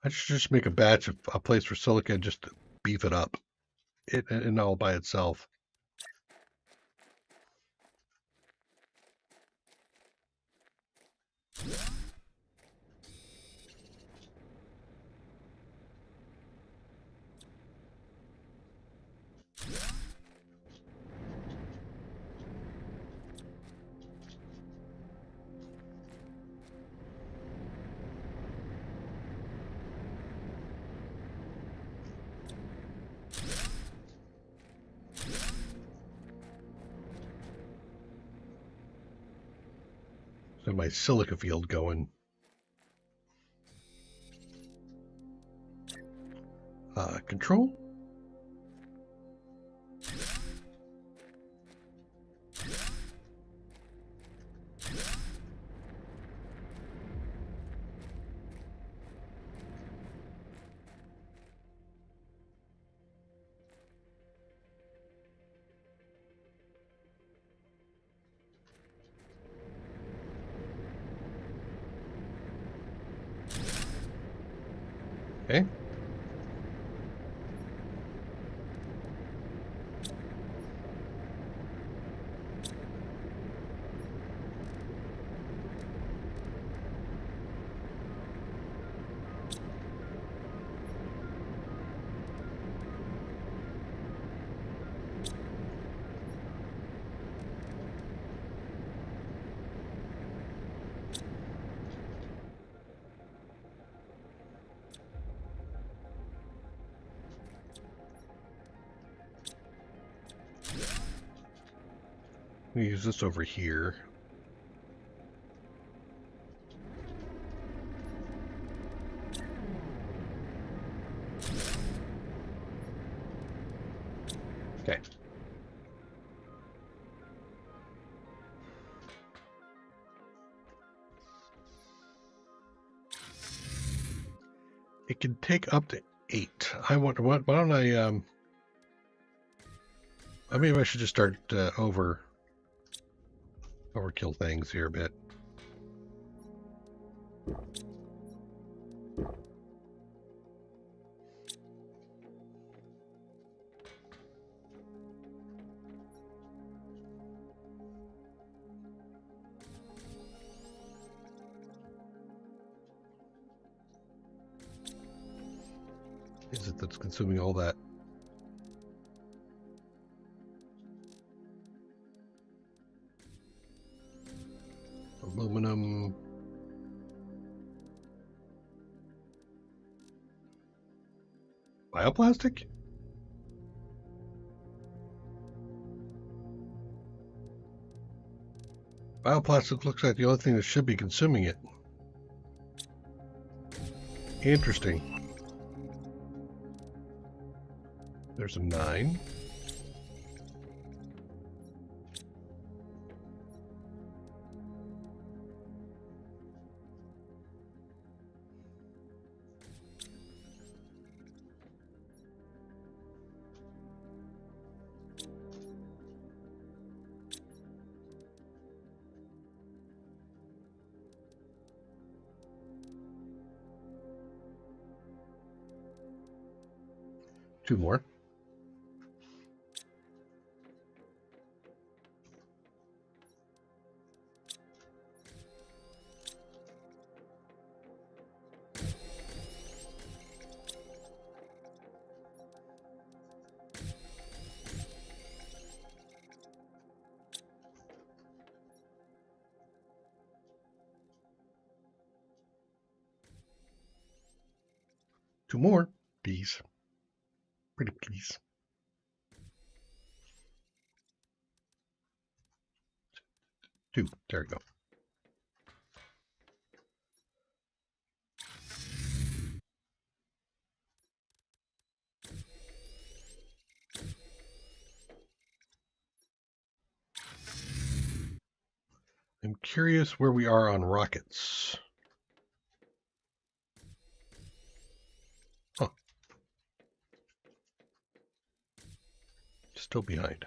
I should just make a batch of a place for silicon just to beef it up. And all by itself. So my silica field going. Control. Okay. We use this over here. Okay. It can take up to 8. I wonder why don't I maybe I should just start overkill things here a bit. Is it that's consuming all that? Aluminum. Bioplastic? Bioplastic looks like the only thing that should be consuming it. Interesting. There's a 9. Two more. Two more, please. Pretty please. Two. There we go. I'm curious where we are on rockets. Huh. Still behind.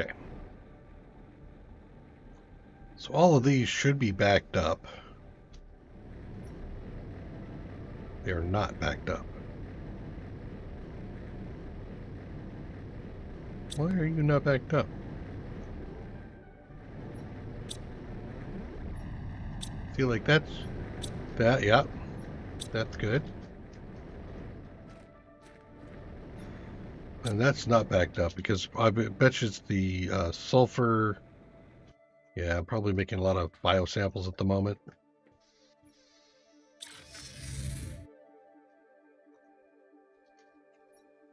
Okay. So all of these should be backed up. They are not backed up. Why are you not backed up? Feel like that's that, yeah. That's good. And that's not backed up because I bet you it's the sulfur. Yeah, I'm probably making a lot of biosamples at the moment.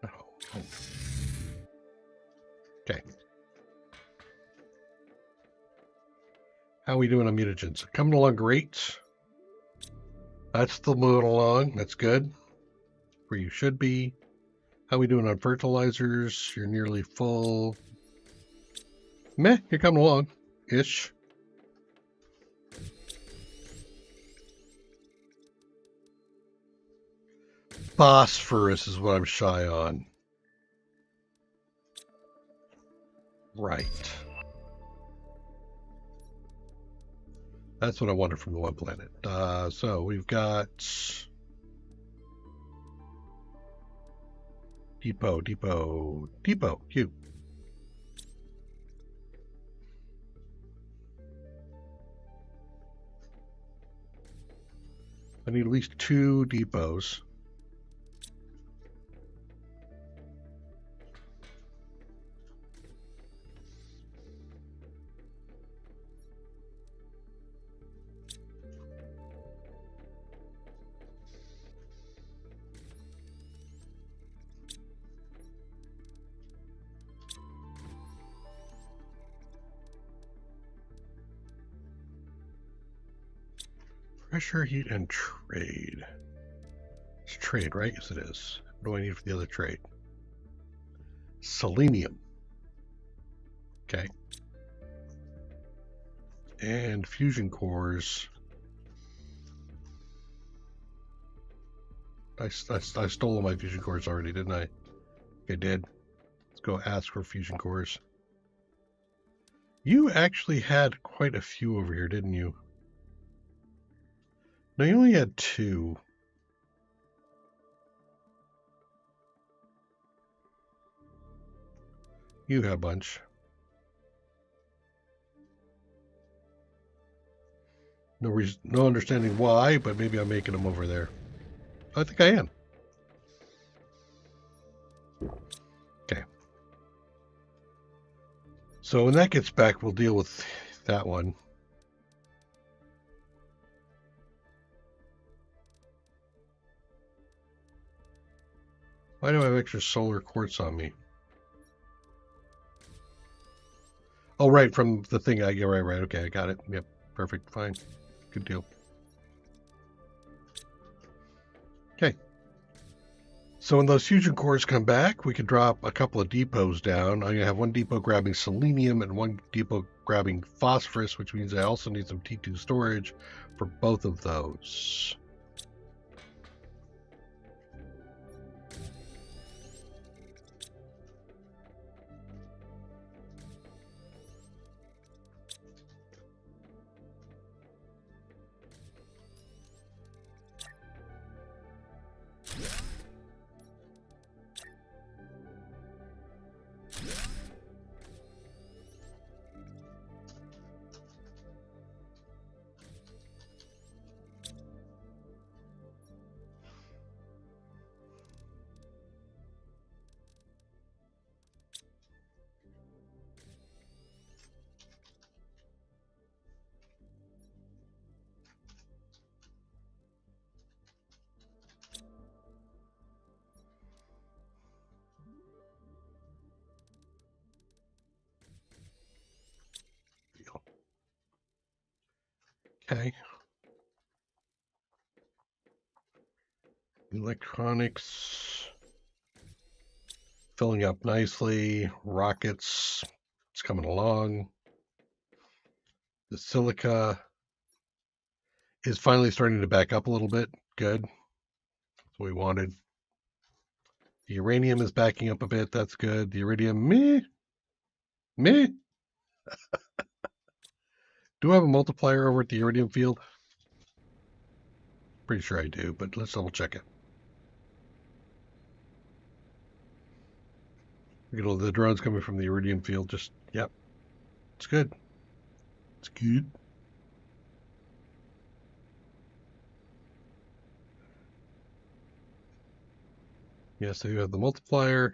Oh. Okay. How are we doing on mutagens? Coming along great. That's still moving along. That's good. Where you should be. How we doing on fertilizers? You're nearly full. Meh, you're coming along. Ish. Phosphorus is what I'm shy on. Right. That's what I wanted from the one planet. So we've got depot. Q. I need at least 2 depots. Pressure, heat, and trade. It's trade, right? Yes, it is. What do I need for the other trade? Selenium. Okay. And fusion cores. I stole all my fusion cores already, didn't I? I did. Let's go ask for fusion cores. You actually had quite a few over here, didn't you? No, you only had 2. You have a bunch. No reason, no understanding why, but maybe I'm making them over there. I think I am. Okay. So when that gets back, we'll deal with that one. Why do I have extra solar quartz on me? Oh, right, from the thing. Yeah, right. Okay, I got it. Yep, perfect, fine. Good deal. Okay. So when those fusion cores come back, we can drop a couple of depots down. I'm going to have one depot grabbing selenium and one depot grabbing phosphorus, which means I also need some T2 storage for both of those. Okay. Electronics filling up nicely. Rockets, it's coming along. The silica is finally starting to back up a little bit. Good. That's what we wanted. The uranium is backing up a bit. That's good. The iridium, meh. Meh. Do I have a multiplier over at the iridium field? Pretty sure I do, but let's double check it. You know, the drones coming from the iridium field, just, yep. It's good. It's good. Yes, so you have the multiplier.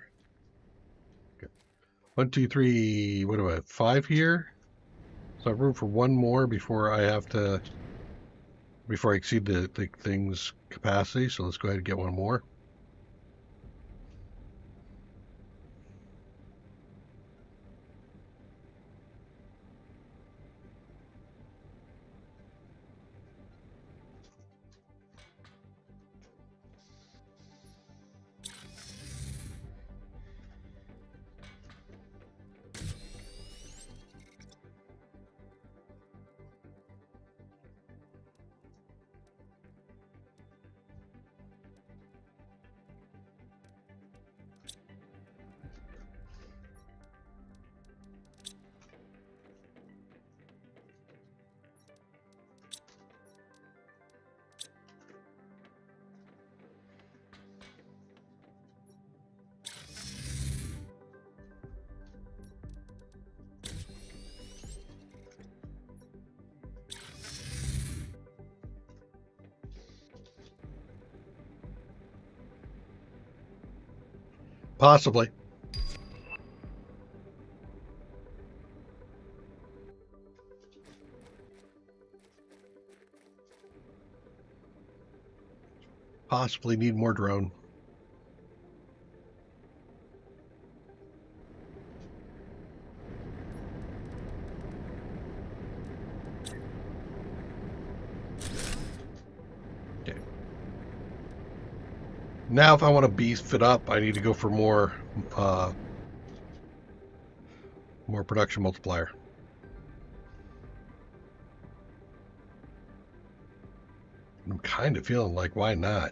Okay. 1, 2, 3, what do I have? 5 here? So I have room for one more before I exceed the thing's capacity. So let's go ahead and get one more. Possibly. Possibly need more drone. Okay. Now, if I want to beef it up, I need to go for more production multiplier. I'm kind of feeling like, why not?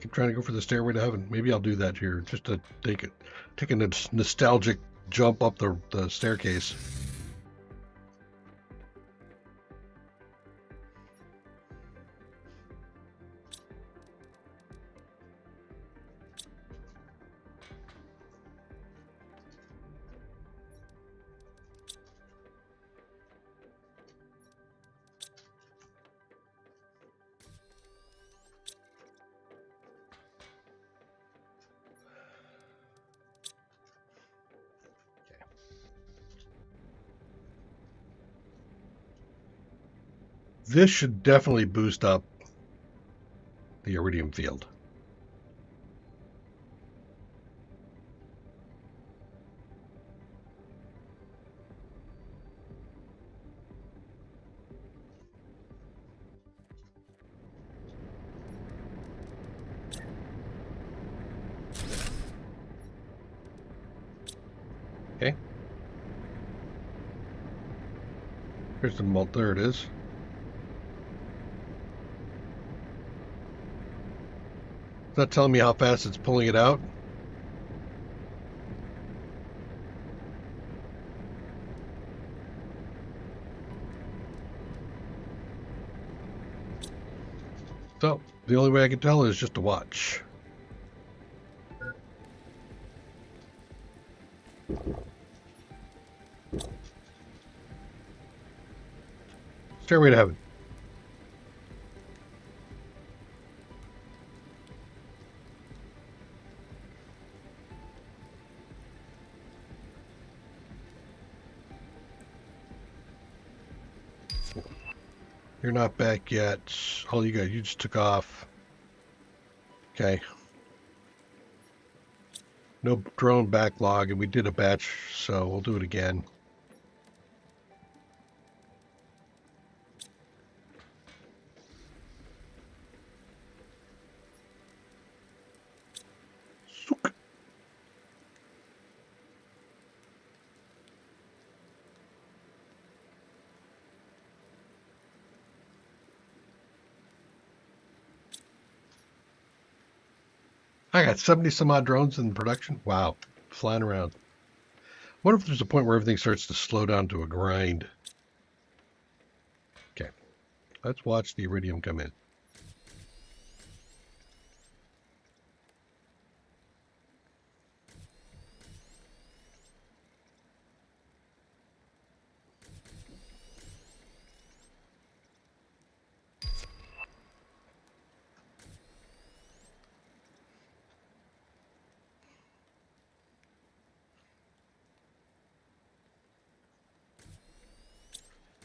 Keep trying to go for the stairway to heaven. Maybe I'll do that here, just to take a nostalgic jump up the staircase. This should definitely boost up the iridium field. Okay. Here's the mult. There it is. Is that telling me how fast it's pulling it out? So, the only way I can tell is just to watch. Stairway to heaven. You're not back yet. Oh, you just took off. Okay. No drone backlog, and we did a batch, so we'll do it again. Sook. I got 70 some odd drones in production. Wow. Flying around. What if there's a point where everything starts to slow down to a grind? Okay. Let's watch the iridium come in.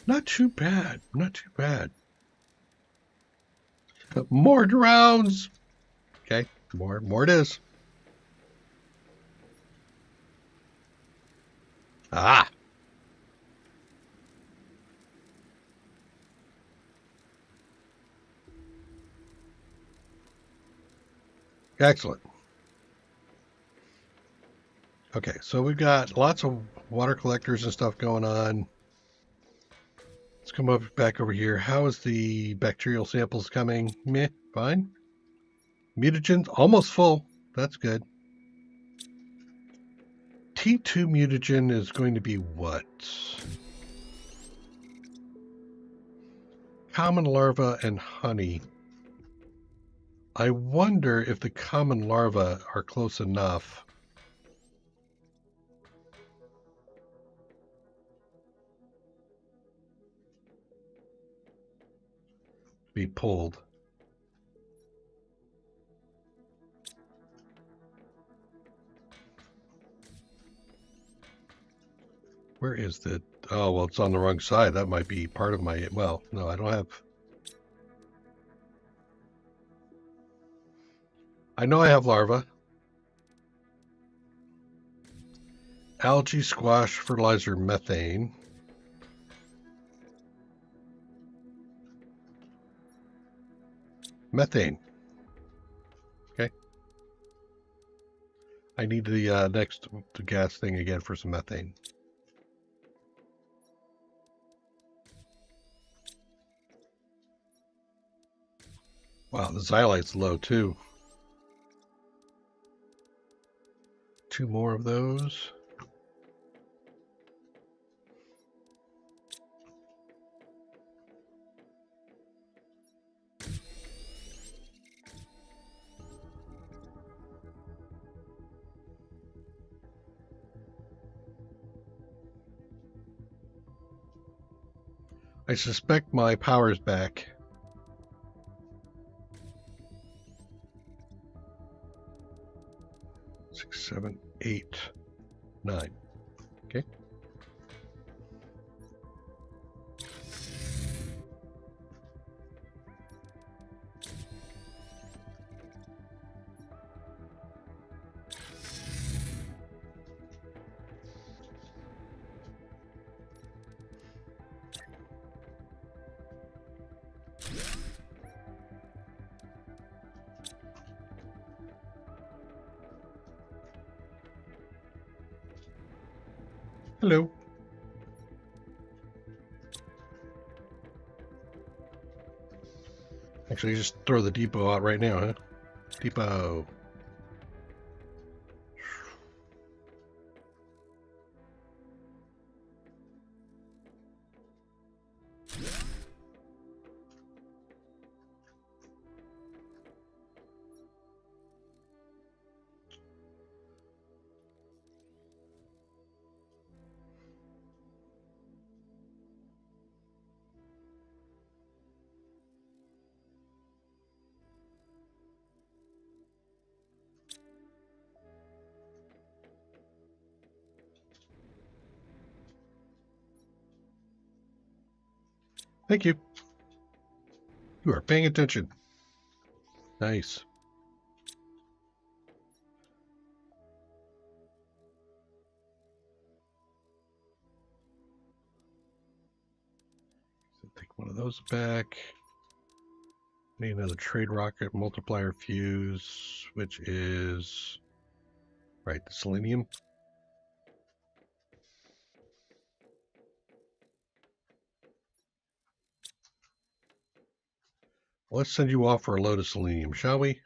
Not too bad. Not too bad. More drones. Okay. More it is. Ah. Excellent. Okay, so we've got lots of water collectors and stuff going on. Let's come back over here. How is the bacterial samples coming? Meh, fine. Mutagens, almost full. That's good. T2 mutagen is going to be what? Common larva and honey. I wonder if the common larvae are close enough to be pulled. Where is the... Oh, well, it's on the wrong side. That might be part of my... Well, no, I don't have... I know I have larvae. Algae, squash, fertilizer, methane. Methane. Okay. I need the next gas thing again for some methane. Wow, the xylite's low too. 2 more of those. I suspect my power's back. 6, 7, 8, 9. Okay. Hello. Actually, just throw the depot out right now, huh? Depot. Thank you. You are paying attention. Nice. So take one of those back. Need another trade rocket multiplier fuse, which is right, the selenium. Let's send you off for a load of selenium, shall we?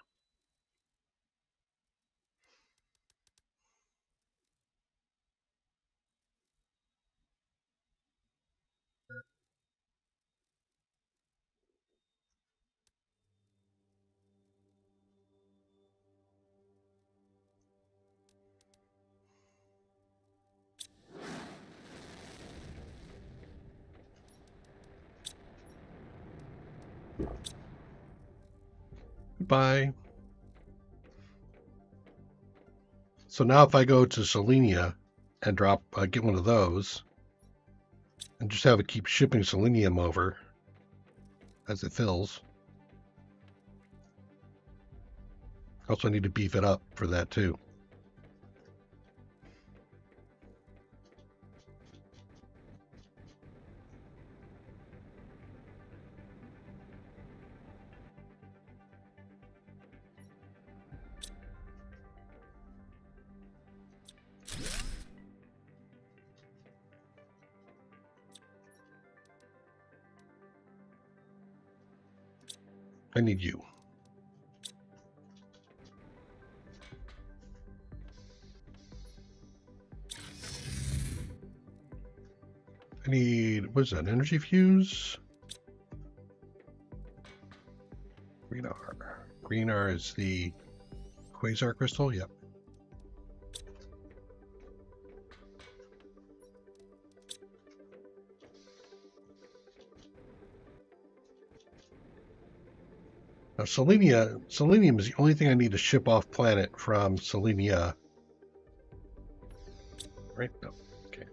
Goodbye. So now if I go to Selenia and drop, get one of those, and just have it keep shipping selenium over as it fills. Also, I need to beef it up for that too. I need you. I need, what is that, energy fuse? Green R. Green R is the quasar crystal? Yep. Now, selenium is the only thing I need to ship off planet from Selenia. Right? No. Okay.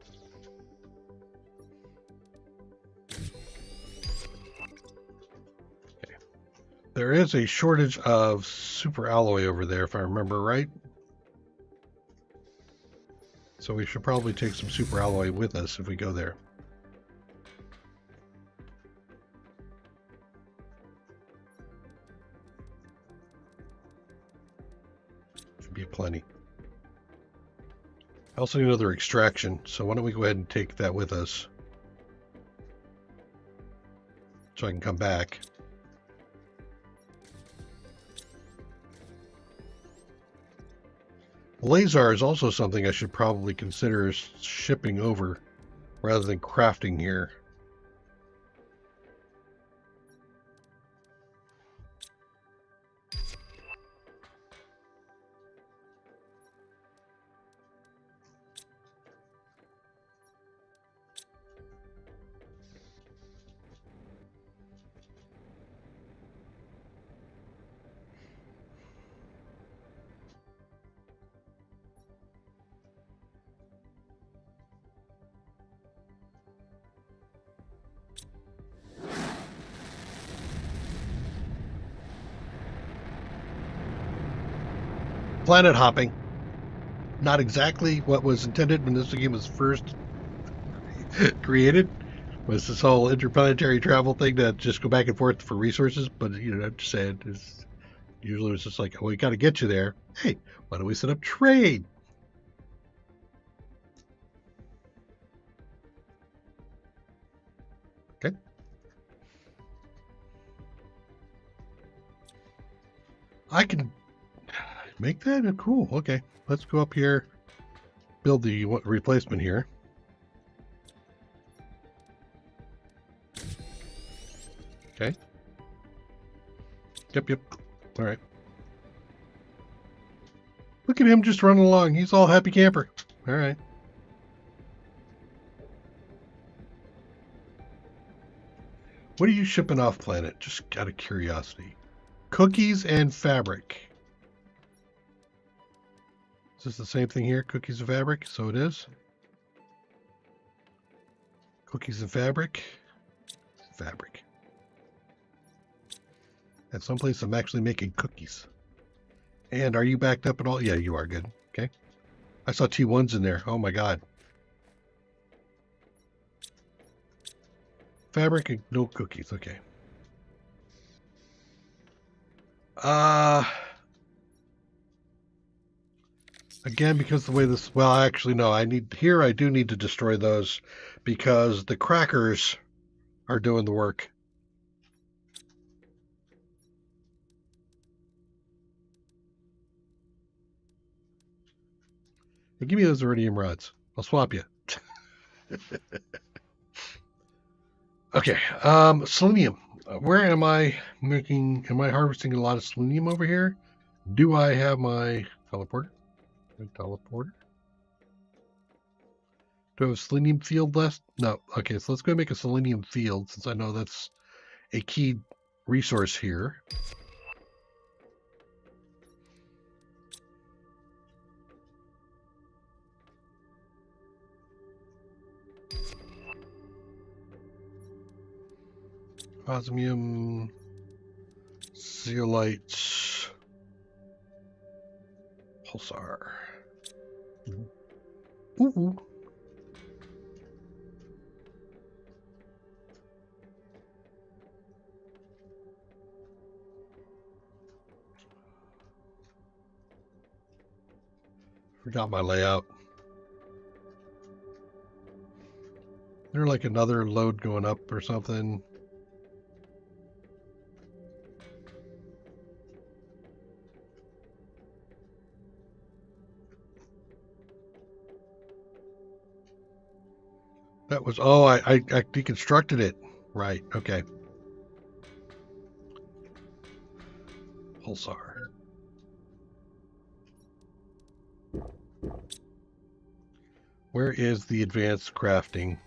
There is a shortage of super alloy over there, if I remember right. So we should probably take some super alloy with us if we go there. Should be plenty. I also need another extraction, so why don't we go ahead and take that with us so I can come back. Lazar is also something I should probably consider shipping over rather than crafting here. Planet hopping. Not exactly what was intended when this game was first created. Was this whole interplanetary travel thing to just go back and forth for resources? But I'm just saying, usually it's just like, oh, we got to get you there. Hey, why don't we set up trade? Okay. I can make that cool. Okay, let's go up here, build the replacement here. Okay. Yep. All right. Look at him just running along. He's all happy camper. All right. What are you shipping off planet? Just out of curiosity. Cookies and fabric. Is this the same thing here? Cookies and fabric? So it is. Cookies and fabric. Fabric. At some place I'm actually making cookies. And are you backed up at all? Yeah, you are. Good. Okay. I saw T1s in there. Oh my god. Fabric and no cookies. Okay. Again, because the way this, well, actually, no, I do need to destroy those because the crackers are doing the work. Hey, give me those iridium rods. I'll swap you. Okay, selenium. Where am I am I harvesting a lot of selenium over here? Do I have my teleporter? Teleporter? Do I have a selenium field left? No. Okay, so let's go make a selenium field since I know that's a key resource here. Osmium, zeolite, pulsar. Ooh. Forgot my layout. There's like another load going up or something. That was, oh, I deconstructed it. Right, okay. Pulsar. Where is the advanced crafting?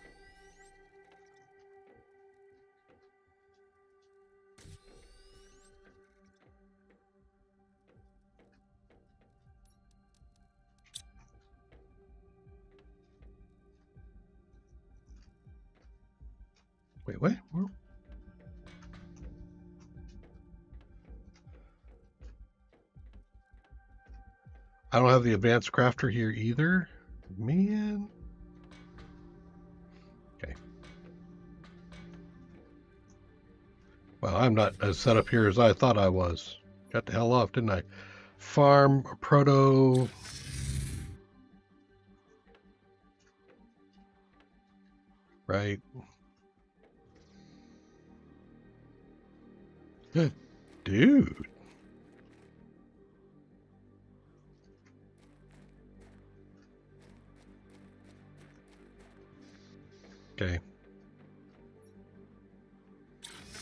Wait, what? I don't have the advanced crafter here either. Man. Okay. Well, I'm not as set up here as I thought I was. Got the hell off, didn't I? Farm, proto. Right. Dude. Okay.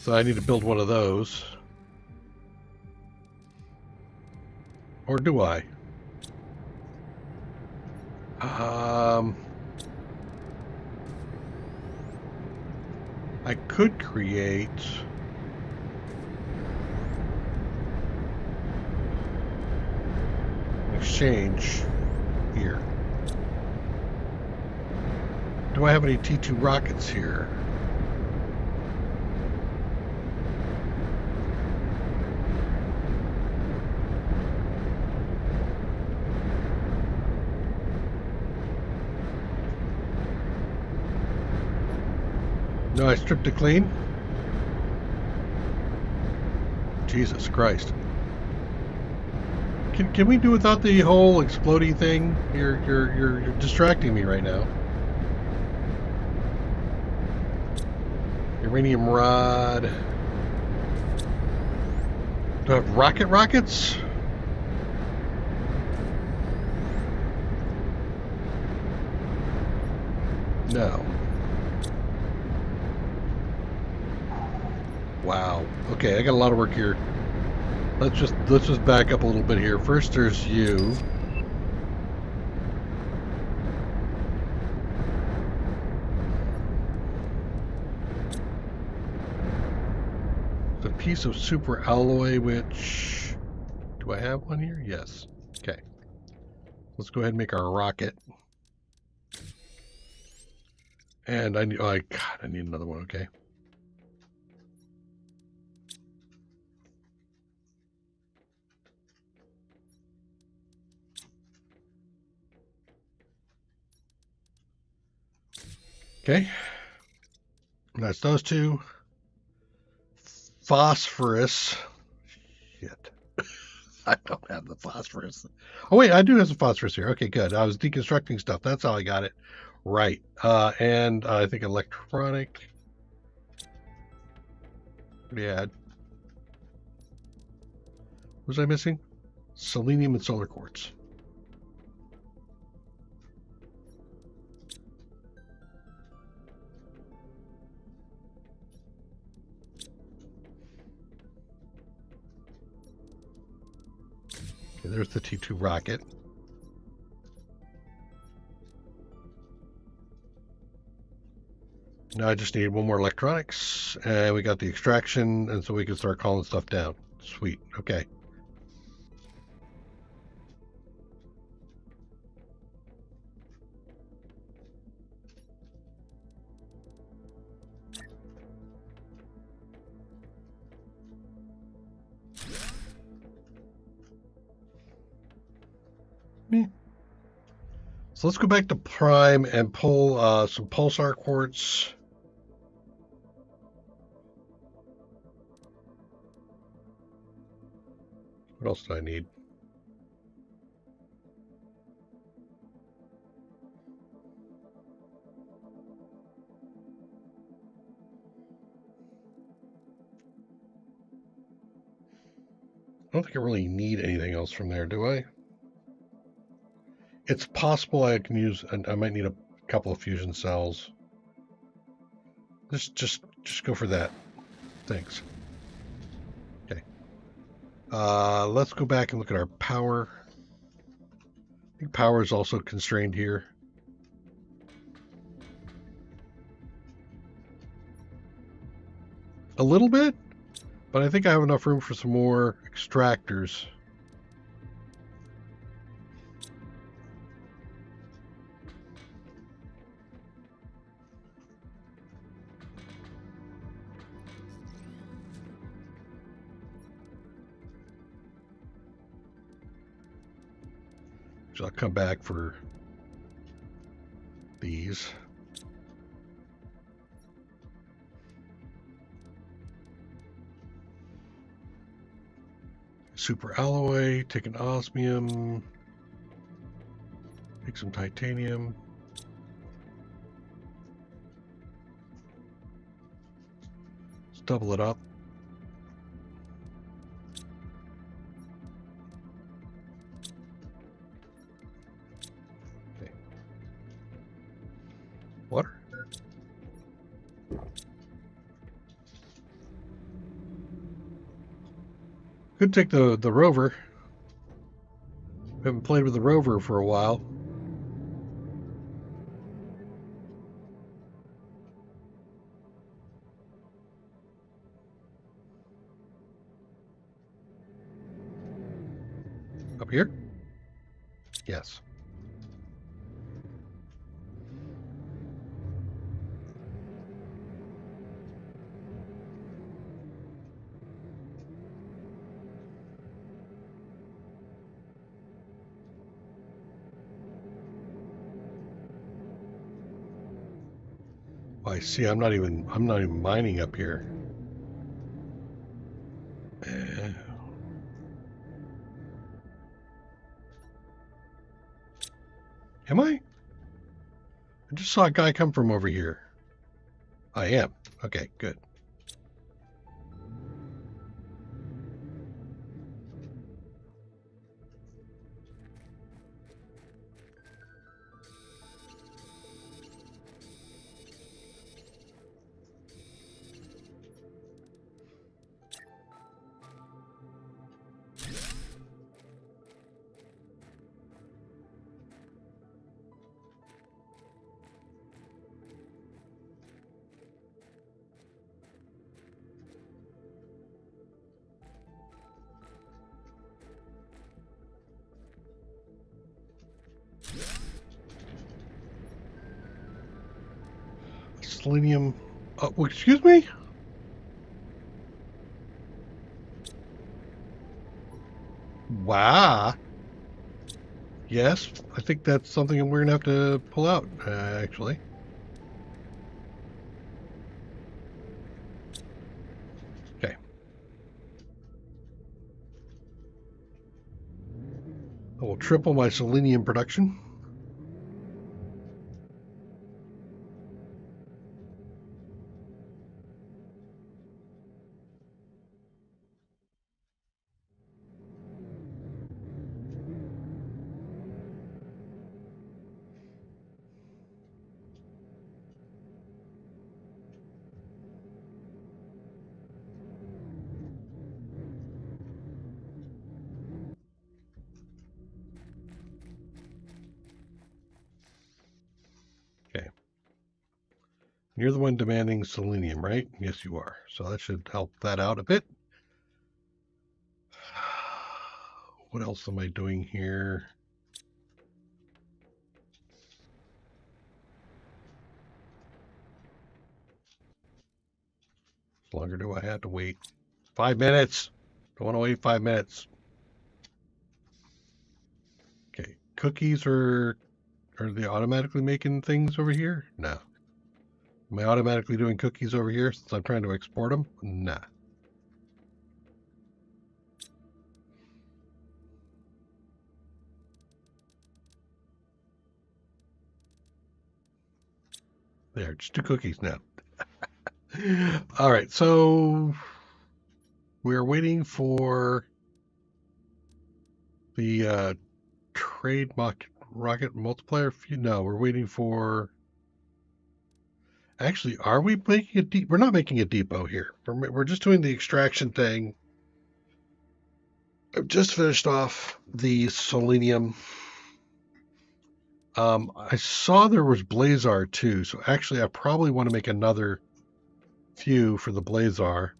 So I need to build one of those. Or do I? I could create an exchange here. Do I have any T2 rockets here? No, I stripped it clean. Jesus Christ. Can we do without the whole exploding thing? You're distracting me right now. Uranium rod. Do I have rockets? No. Wow. Okay, I got a lot of work here. Let's just back up a little bit here. First, there's you. The piece of super alloy, which do I have one here? Yes. Okay. Let's go ahead and make our rocket. And I need. Oh, God, I need another one. Okay. Okay. That's those two. Phosphorus. Shit. I don't have the phosphorus. Oh, wait, I do have some phosphorus here. Okay, good. I was deconstructing stuff. That's how I got it. Right. And I think electronic. Yeah. What was I missing? Selenium and solar quartz. Okay, there's the T2 rocket. Now I just need one more electronics, and we got the extraction, and so we can start calling stuff down. Sweet. Okay. So let's go back to Prime and pull some pulsar quartz. What else do I need? I don't think I really need anything else from there, do I? It's possible I can use, and I might need a couple of fusion cells. Just go for that. Thanks. Okay. Let's go back and look at our power. I think power is also constrained here. A little bit, but I think I have enough room for some more extractors. So I'll come back for these. Super alloy, take an osmium, take some titanium. Let's double it up. Okay. Water. Could take the rover. Haven't played with the rover for a while. Up here? Yes. I see. I'm not even mining up here. Am I? I just saw a guy come from over here. I am. Okay, good. Selenium. Oh, excuse me? Wow. Yes, I think that's something we're going to have to pull out, actually. Okay. I will triple my selenium production. Okay. You're the one demanding selenium, right? Yes, you are. So that should help that out a bit. What else am I doing here? How longer do I have to wait? 5 minutes. Don't want to wait 5 minutes. Okay. Cookies are they automatically making things over here? No. Am I automatically doing cookies over here since I'm trying to export them? Nah. There, just 2 cookies now. All right, so we're waiting for the trade rocket multiplier. No, we're waiting for. Actually, are we making a deep? We're not making a depot here. We're just doing the extraction thing. I've just finished off the selenium. I saw there was blazar too, so actually I probably want to make another few for the blazar.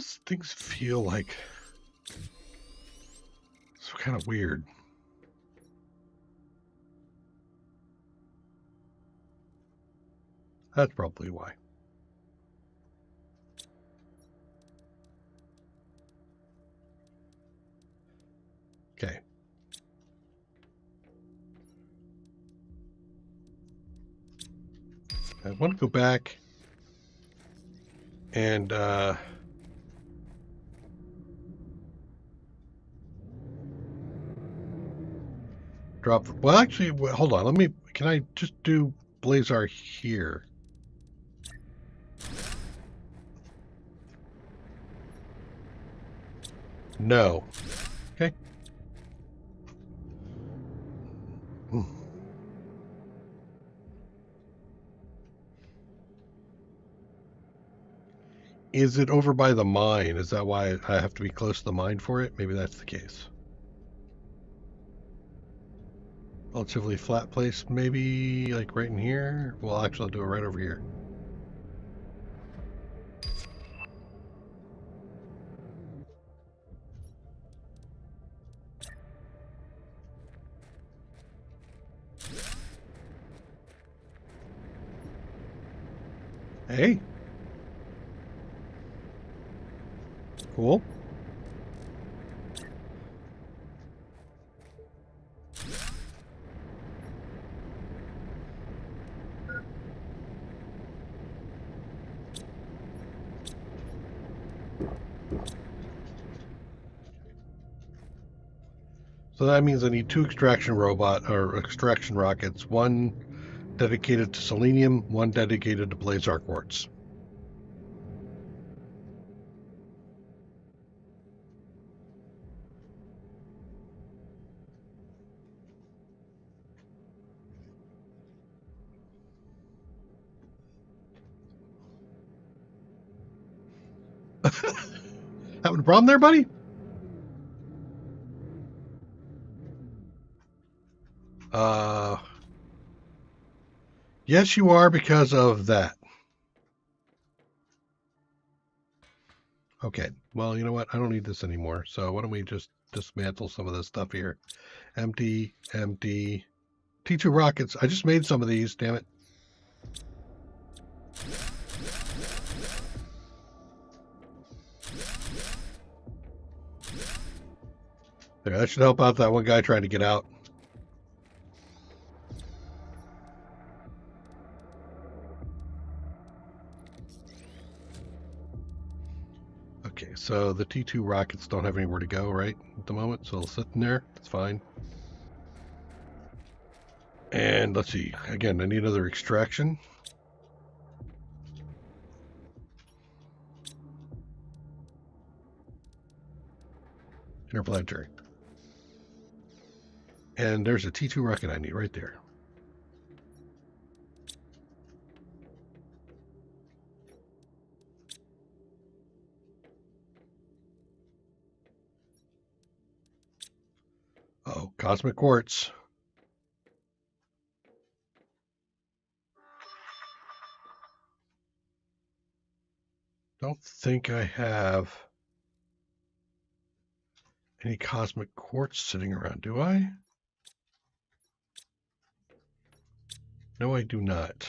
does things feel like? It's kind of weird. That's probably why. Okay. I want to go back and drop. Well, actually, hold on. Can I just do Blazar here? No. Okay. Is it over by the mine? Is that why I have to be close to the mine for it? Maybe that's the case. Relatively flat place, maybe like right in here. Well, actually, I'll do it right over here. Hey. Cool. So that means I need 2 extraction rockets, one dedicated to selenium, one dedicated to blazar quartz. Having a problem there, buddy? Yes, you are because of that. Okay. Well, you know what? I don't need this anymore. So why don't we just dismantle some of this stuff here? Empty, empty. T2 rockets. I just made some of these, damn it. There, that should help out that one guy trying to get out. Okay, so the T2 rockets don't have anywhere to go, right, at the moment, so they'll sit in there. That's fine. And let's see. Again, I need another extraction. Interplanetary. And there's a T2 rocket I need right there. Oh, cosmic quartz. Don't think I have any cosmic quartz sitting around, do I? No, I do not.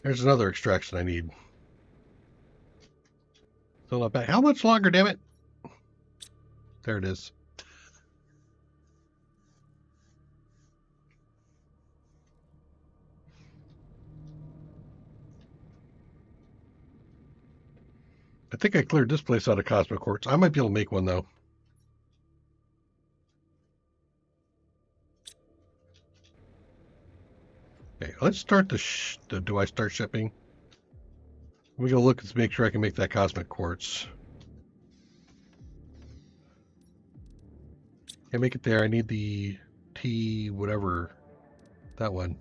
There's another extraction I need. Still not back. How much longer, damn it? There it is. I think I cleared this place out of cosmic quartz. I might be able to make one, though. Okay, let's start do I start shipping? We go look and make sure I can make that cosmic quartz. Can't make it there. I need the T whatever, that one.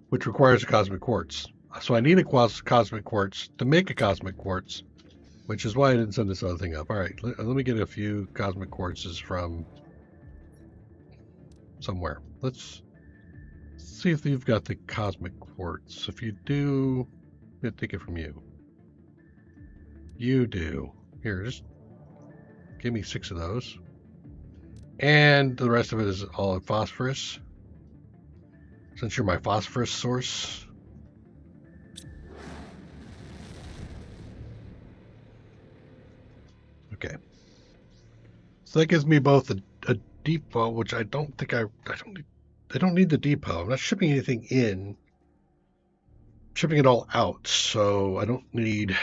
which requires a cosmic quartz. So I need a cosmic quartz to make a cosmic quartz, which is why I didn't send this other thing up. All right, let me get a few cosmic quartzes from somewhere. Let's see if you've got the cosmic quartz. If you do, I'm gonna take it from you. You do. Here, just give me 6 of those. And the rest of it is all phosphorus. Since you're my phosphorus source. Okay. So that gives me both a depot, which I don't think I don't need the depot. I'm not shipping anything in. I'm shipping it all out, so I don't need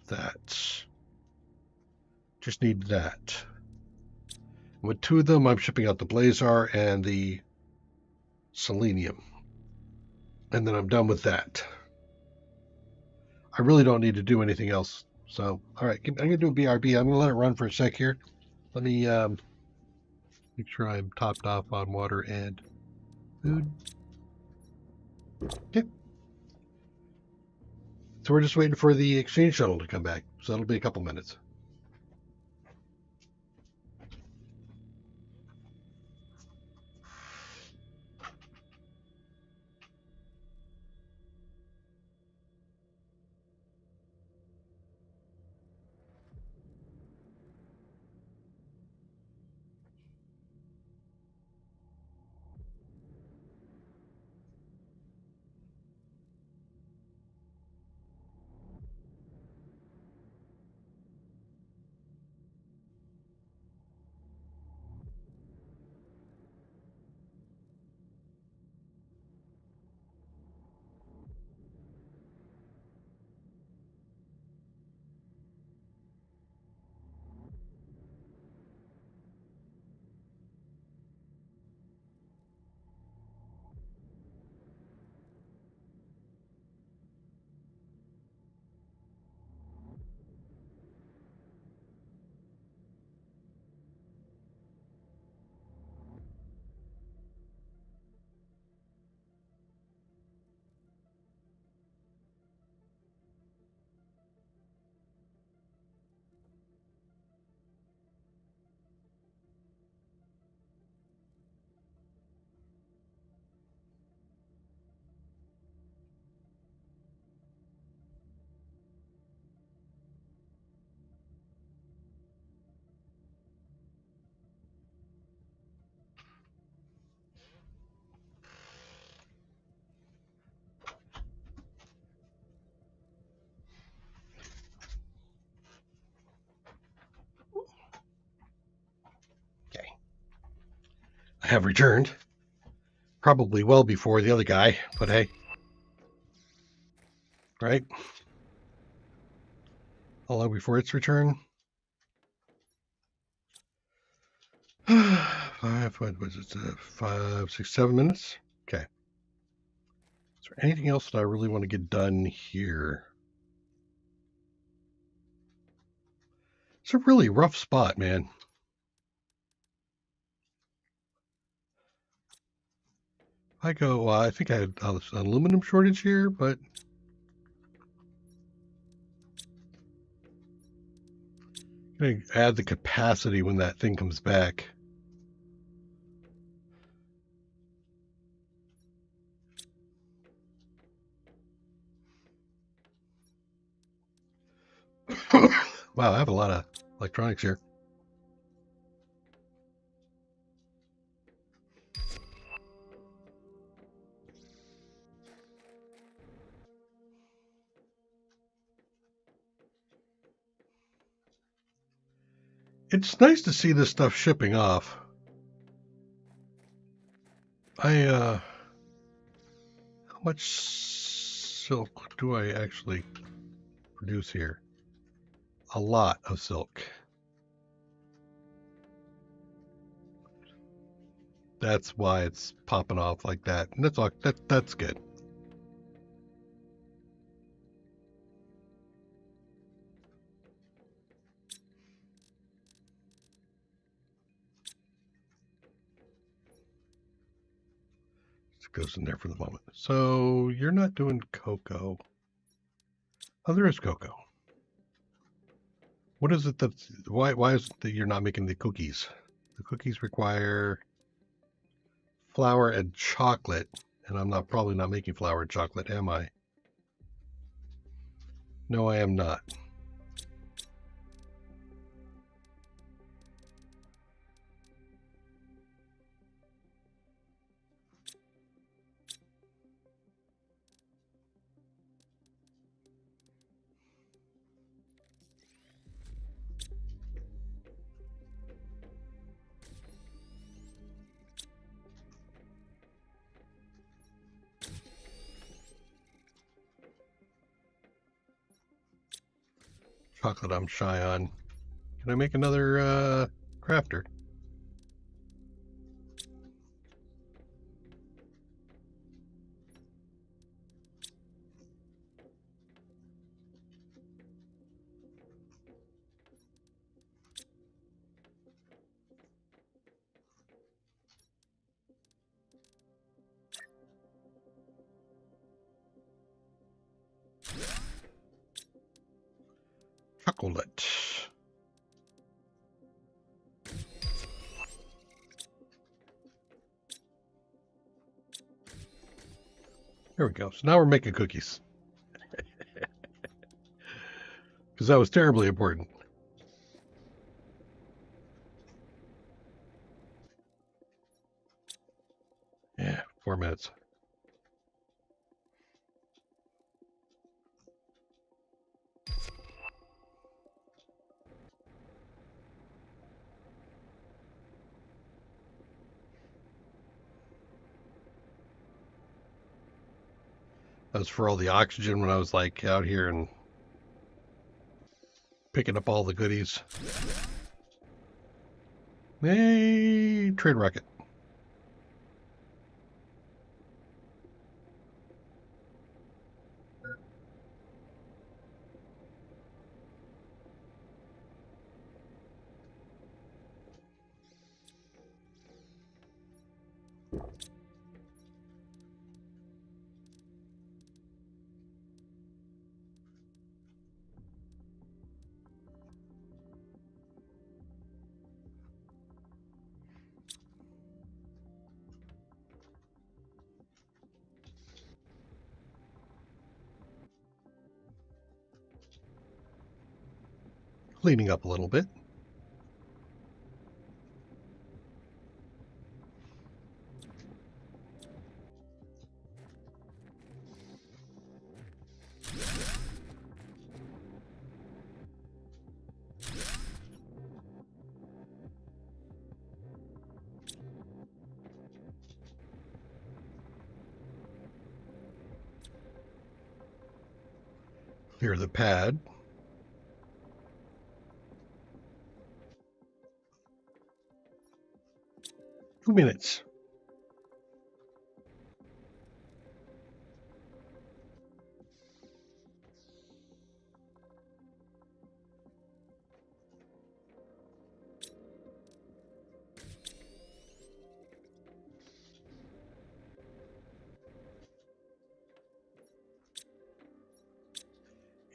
that. Just need that. With 2 of them, I'm shipping out the Blazar and the Selenium. And then I'm done with that. I really don't need to do anything else. So, all right, I'm going to do a BRB. I'm going to let it run for a sec here. Let me make sure I'm topped off on water and food. Okay. So we're just waiting for the exchange shuttle to come back. So that'll be a couple minutes. Okay. I have returned. Probably well before the other guy, but hey. Right? How long before its return? what was it? 5, 6, 7 minutes? Okay. Is there anything else that I really want to get done here? It's a really rough spot, man. I go, I think I had an aluminum shortage here, but I'm going to add the capacity when that thing comes back. Wow, I have a lot of electronics here. It's nice to see this stuff shipping off. How much silk do I actually produce here? A lot of silk. That's why it's popping off like that. And that's all, that's good. goes in there for the moment. So you're not doing cocoa. Oh, there is cocoa. What is it that's why is it that you're not making the cookies? The cookies require flour and chocolate, and I'm probably not making flour and chocolate, am I? No, I am not. Chocolate I'm shy on. Can I make another crafter? Chocolate. There we go. So now we're making cookies. Because that was terribly important. Yeah, 4 minutes. That was for all the oxygen when I was like out here and picking up all the goodies. Hey, trade rocket. Cleaning up a little bit. Clear the pad. Two minutes.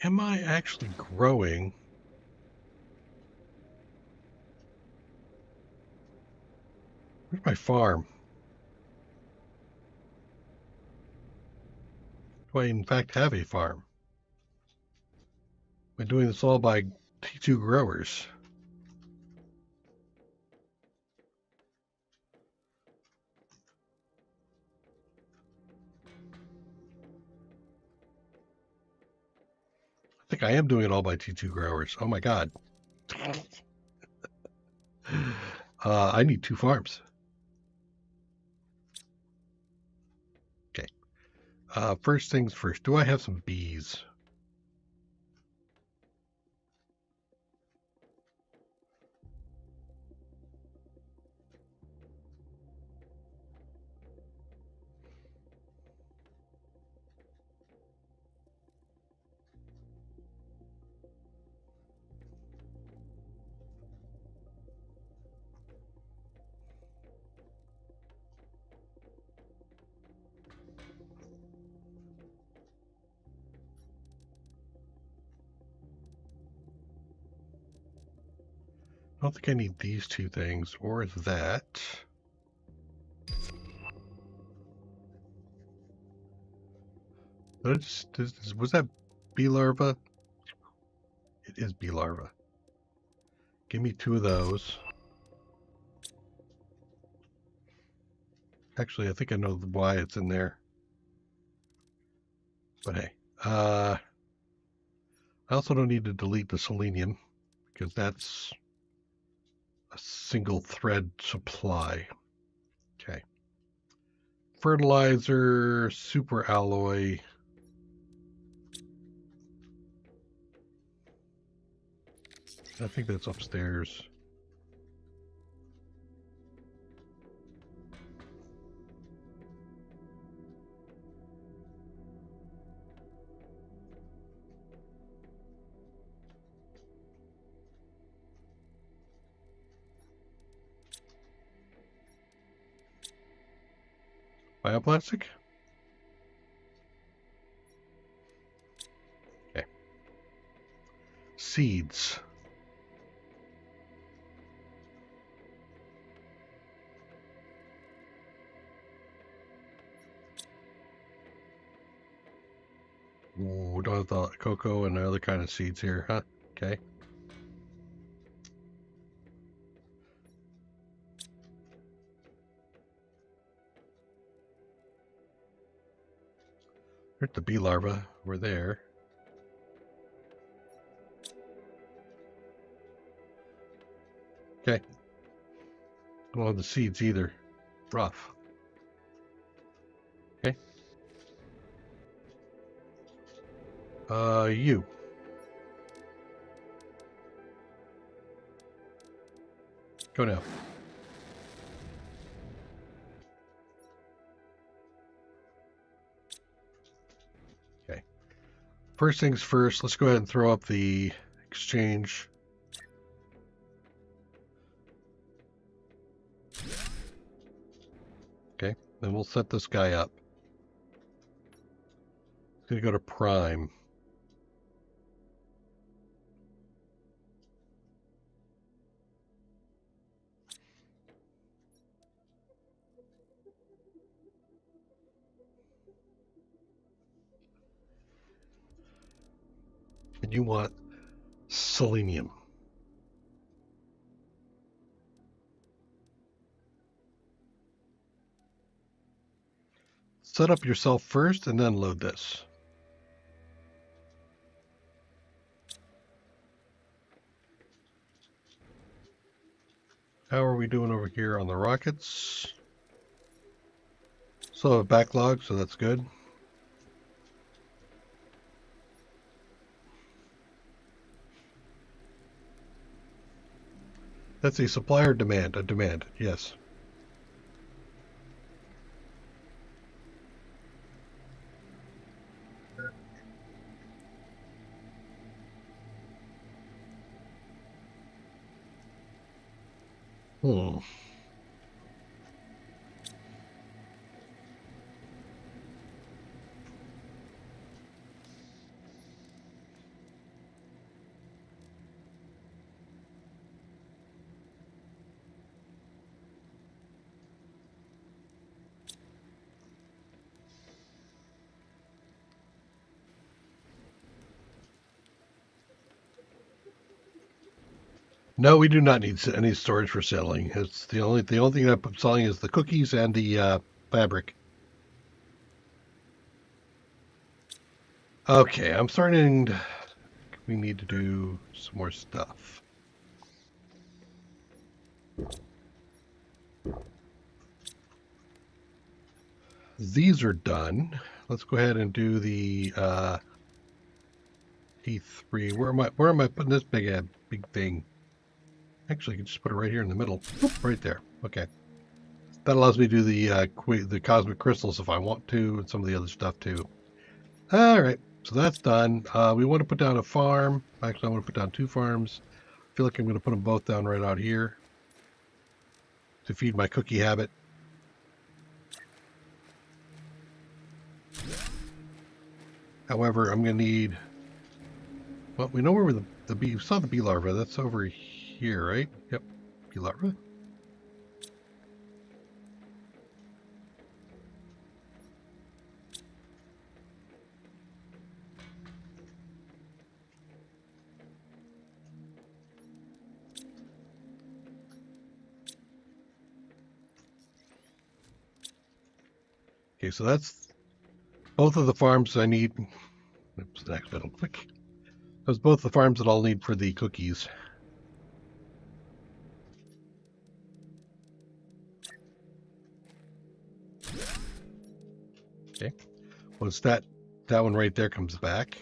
Am I actually growing? Where's my farm? Do I in fact have a farm? Am I doing this all by T2 growers? I think I am doing it all by T2 growers. Oh my god. I need 2 farms. Okay. First things first. Do I have some bees? don't think I need these two things or that. Was that bee larva? It is bee larva. Give me 2 of those. Actually, I think I know why it's in there. But hey, I also don't need to delete the selenium because that's a single thread supply. Okay. Fertilizer, super alloy. I think that's upstairs. Bioplastic? Okay. Seeds. Ooh, we don't have the cocoa and other kind of seeds here, huh? Okay. There's the bee larva. We're there. Okay. I don't have the seeds either. Rough. Okay. You. Go now. Okay. First things first, let's go ahead and throw up the exchange. Okay. Then we'll set this guy up. It's going to go to prime. And you want selenium. Set up yourself first and then load this. How are we doing over here on the rockets? So a backlog, so that's good. That's a supplier demand, a demand, yes. Hmm. No, we do not need any storage for selling. It's the only thing I'm selling is the cookies and the fabric. Okay, I'm starting. We need to do some more stuff. These are done. Let's go ahead and do the T3. Where am I putting this big thing? Actually, I can just put it right here in the middle. Oop, right there. Okay. That allows me to do the cosmic crystals if I want to, and some of the other stuff too. All right, so that's done. We want to put down a farm. Actually, I want to put down 2 farms. I feel like I'm going to put them both down right out here to feed my cookie habit. However, I'm going to need. Well, we know where the bee. We saw the bee larva. That's over here, right? Yep. Larva. Okay, so that's both of the farms I need. Oops, an accidental click. Those both the farms that I'll need for the cookies. Okay. Once that one right there comes back.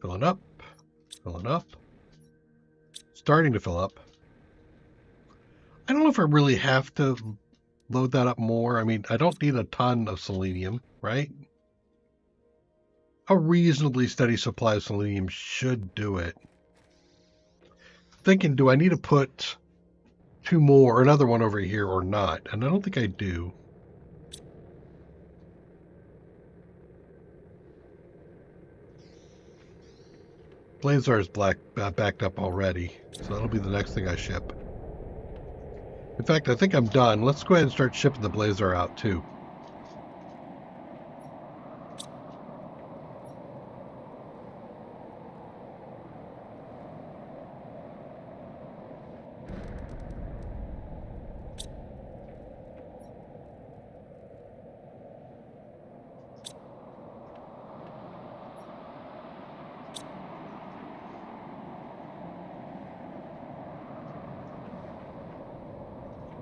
Filling up. Filling up. Starting to fill up. I don't know if I really have to load that up more. I mean, I don't need a ton of selenium, right? A reasonably steady supply of selenium should do it. Thinking, do I need to put two more, or another one over here or not? And I don't think I do. Blazar is backed up already, so that'll be the next thing I ship. In fact, I think I'm done. Let's go ahead and start shipping the Blazar out too.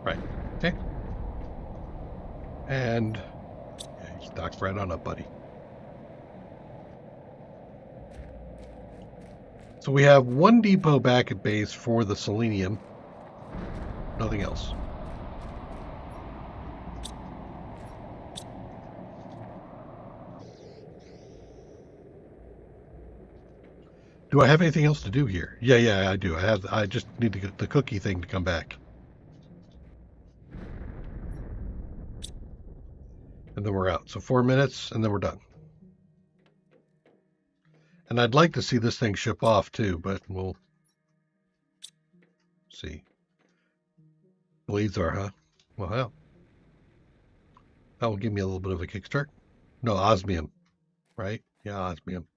Right. Okay. And yeah, you stocked right on up, buddy. So we have one depot back at base for the selenium. Nothing else. Do I have anything else to do here? Yeah, I do. I just need to get the cookie thing to come back. And then we're out. So 4 minutes and then we're done. And I'd like to see this thing ship off too, but we'll see. Blades are, huh? Well, hell. That will give me a little bit of a kickstart. No, osmium, right? Yeah, osmium.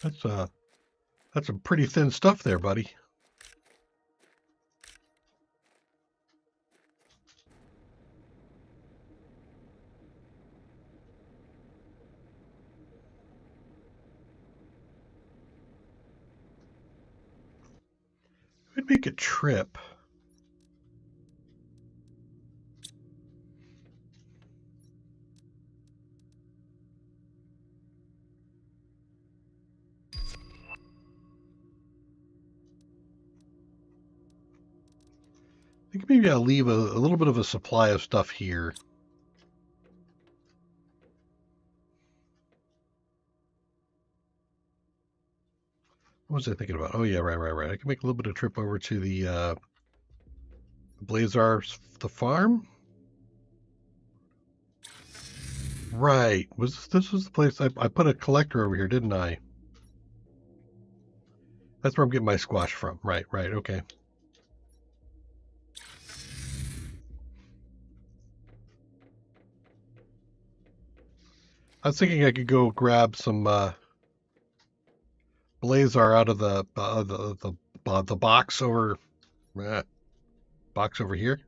That's some pretty thin stuff there, buddy. Could make a trip. I think maybe I'll leave a little bit of a supply of stuff here. What was I thinking about? Oh yeah, right. I can make a little bit of trip over to the Blazar, the farm. Right. This was the place I put a collector over here, didn't I? That's where I'm getting my squash from. Right. Okay. I was thinking I could go grab some Blazar out of the box over here.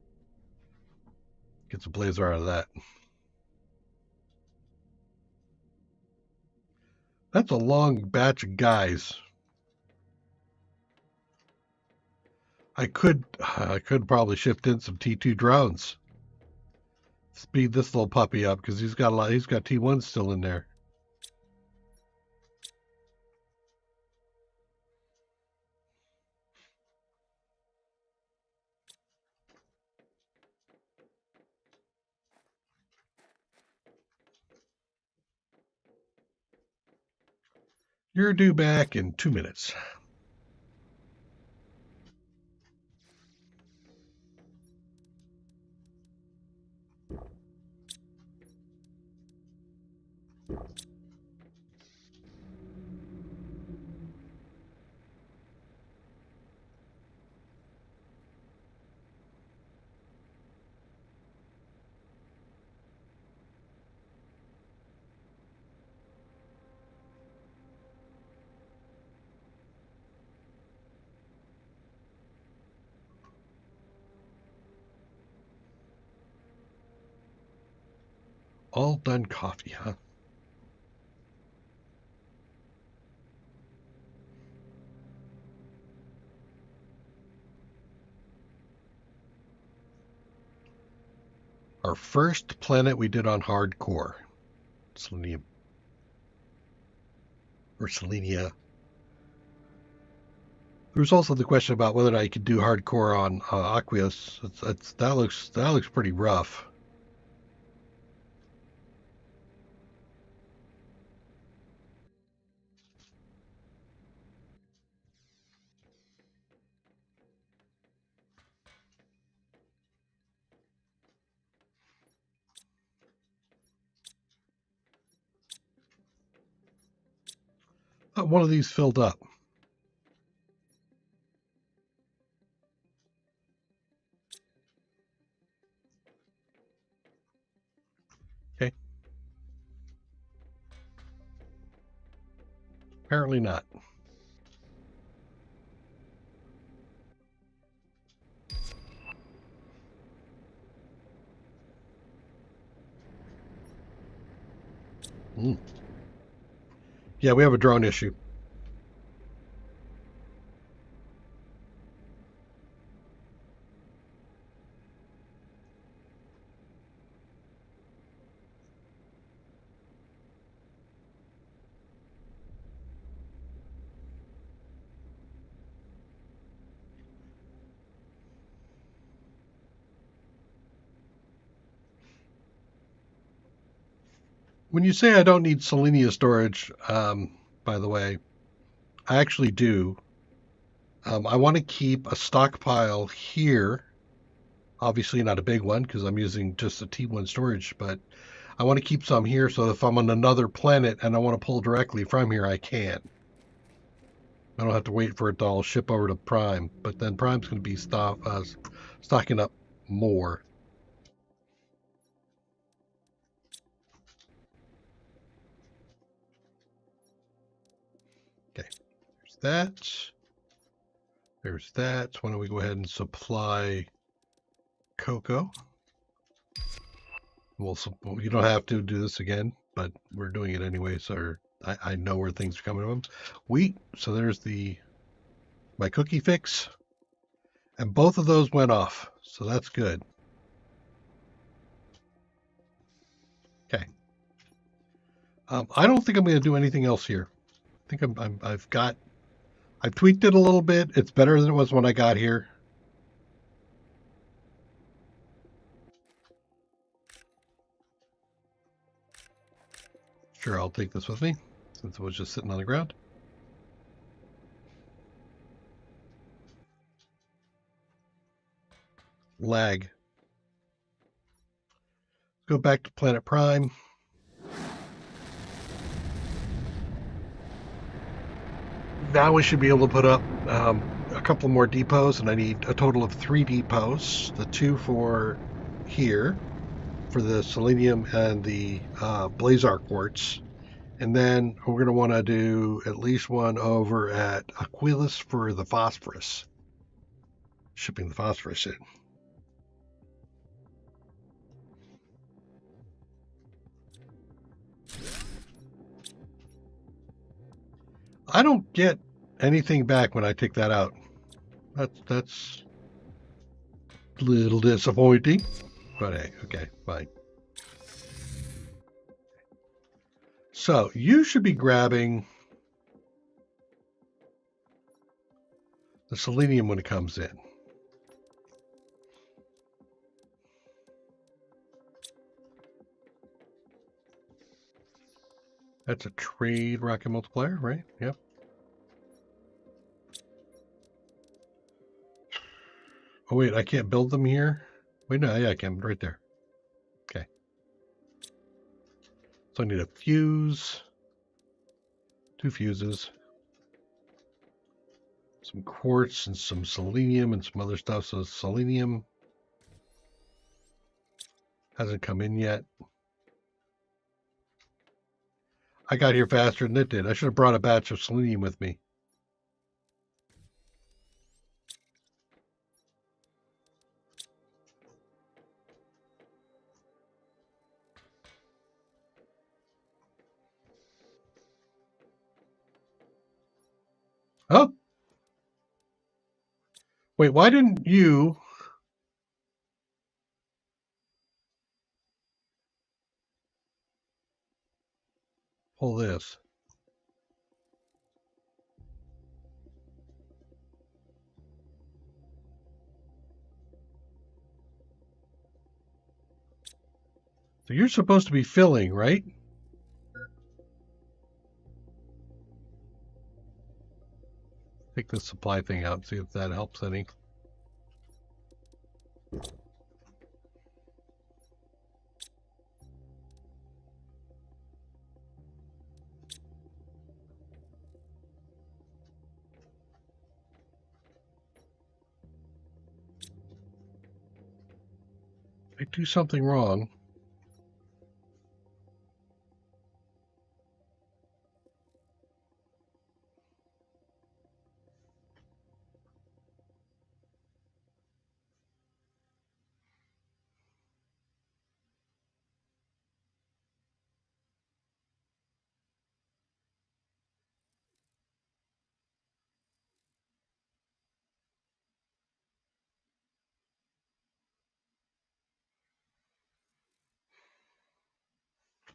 Get some Blazar out of that. That's a long batch of guys. I could probably shift in some T2 drones. Speed this little puppy up because he's got T1 still in there. You're due back in 2 minutes. All done coffee, huh? Our first planet we did on hardcore. Selenium. Or Selenia. There was also the question about whether or not you could do hardcore on Aqualis. That looks pretty rough. One of these filled up. Okay. Apparently not. Mm. Yeah, we have a drone issue. When you say I don't need Selenia storage, by the way, I actually do. I want to keep a stockpile here. Obviously, not a big one because I'm using just a T1 storage, but I want to keep some here so if I'm on another planet and I want to pull directly from here, I can. I don't have to wait for it to all ship over to Prime, but then Prime's going to be stocking up more. Okay, there's that. There's that. So why don't we go ahead and supply cocoa? Well, you don't have to do this again, but we're doing it anyway, so I know where things are coming from. Wheat. So there's my cookie fix, and both of those went off, so that's good. Okay. I don't think I'm going to do anything else here. I think I've tweaked it a little bit. It's better than it was when I got here. Sure, I'll take this with me since it was just sitting on the ground. Lag. Go back to Planet Prime. Now we should be able to put up a couple more depots, and I need a total of 3 depots. The 2 for here, for the selenium and the blazar quartz. And then we're going to want to do at least one over at Aqualis for the phosphorus. Shipping the phosphorus in. I don't get anything back when I take that out. That's a little disappointing. But hey, okay, fine. So you should be grabbing the selenium when it comes in. That's a trade rocket multiplier, right? Yep. Oh, wait, I can't build them here? Wait, no, yeah, I can. Right there. Okay. So I need a fuse, 2 fuses, some quartz and some selenium and some other stuff. So selenium hasn't come in yet. I got here faster than it did. I should have brought a batch of selenium with me. Oh, wait, why didn't you pull this? So you're supposed to be filling, right? Take the supply thing out and see if that helps any. I do something wrong.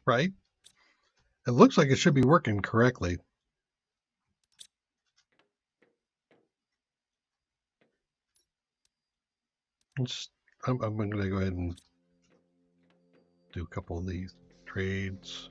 Right? It looks like it should be working correctly. I'm going to go ahead and do a couple of these trades.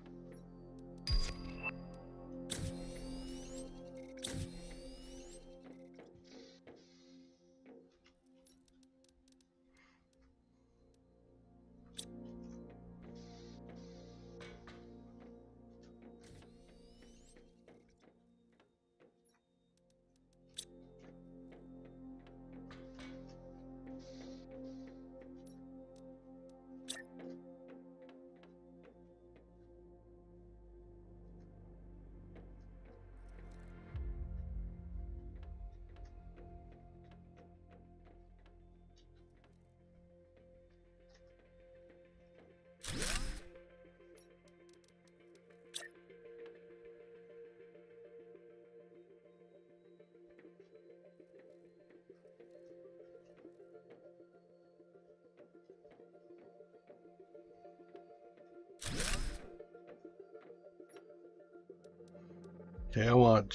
Okay, I want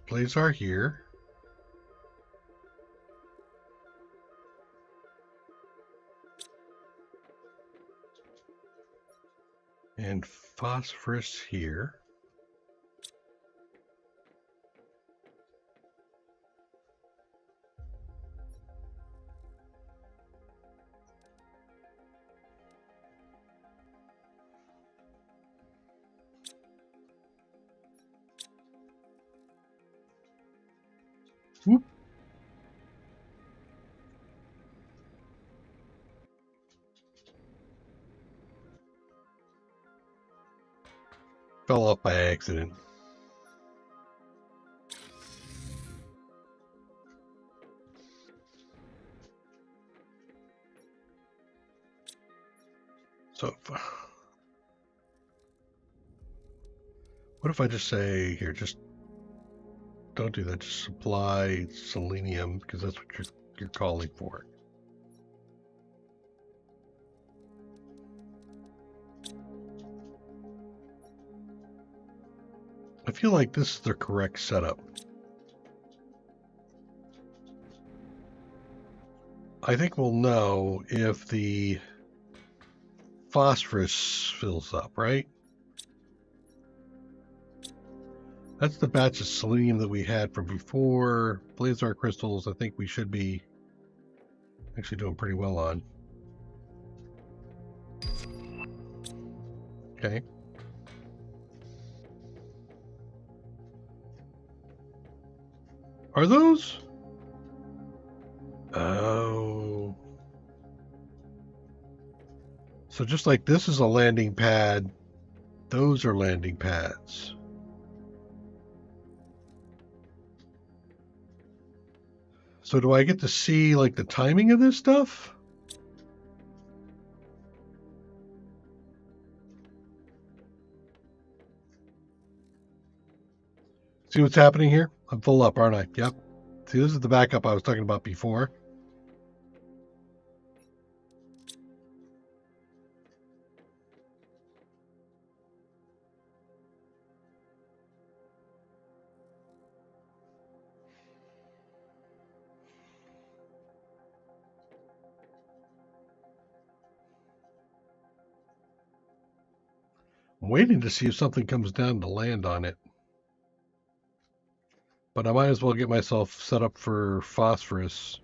Blazar here. And phosphorus here. Whoop. Fell off by accident. So, what if I just say, here, just don't do that. Just supply selenium, because that's what you're calling for. I feel like this is the correct setup. I think we'll know if the phosphorus fills up, right? That's the batch of selenium that we had from before. Blazar crystals, I think we should be actually doing pretty well on. Okay. Are those? Oh. So just like this is a landing pad, those are landing pads. So do I get to see like the timing of this stuff? See what's happening here? I'm full up, aren't I? Yep. See, this is the backup I was talking about before. I'm waiting to see if something comes down to land on it. But I might as well get myself set up for phosphorus.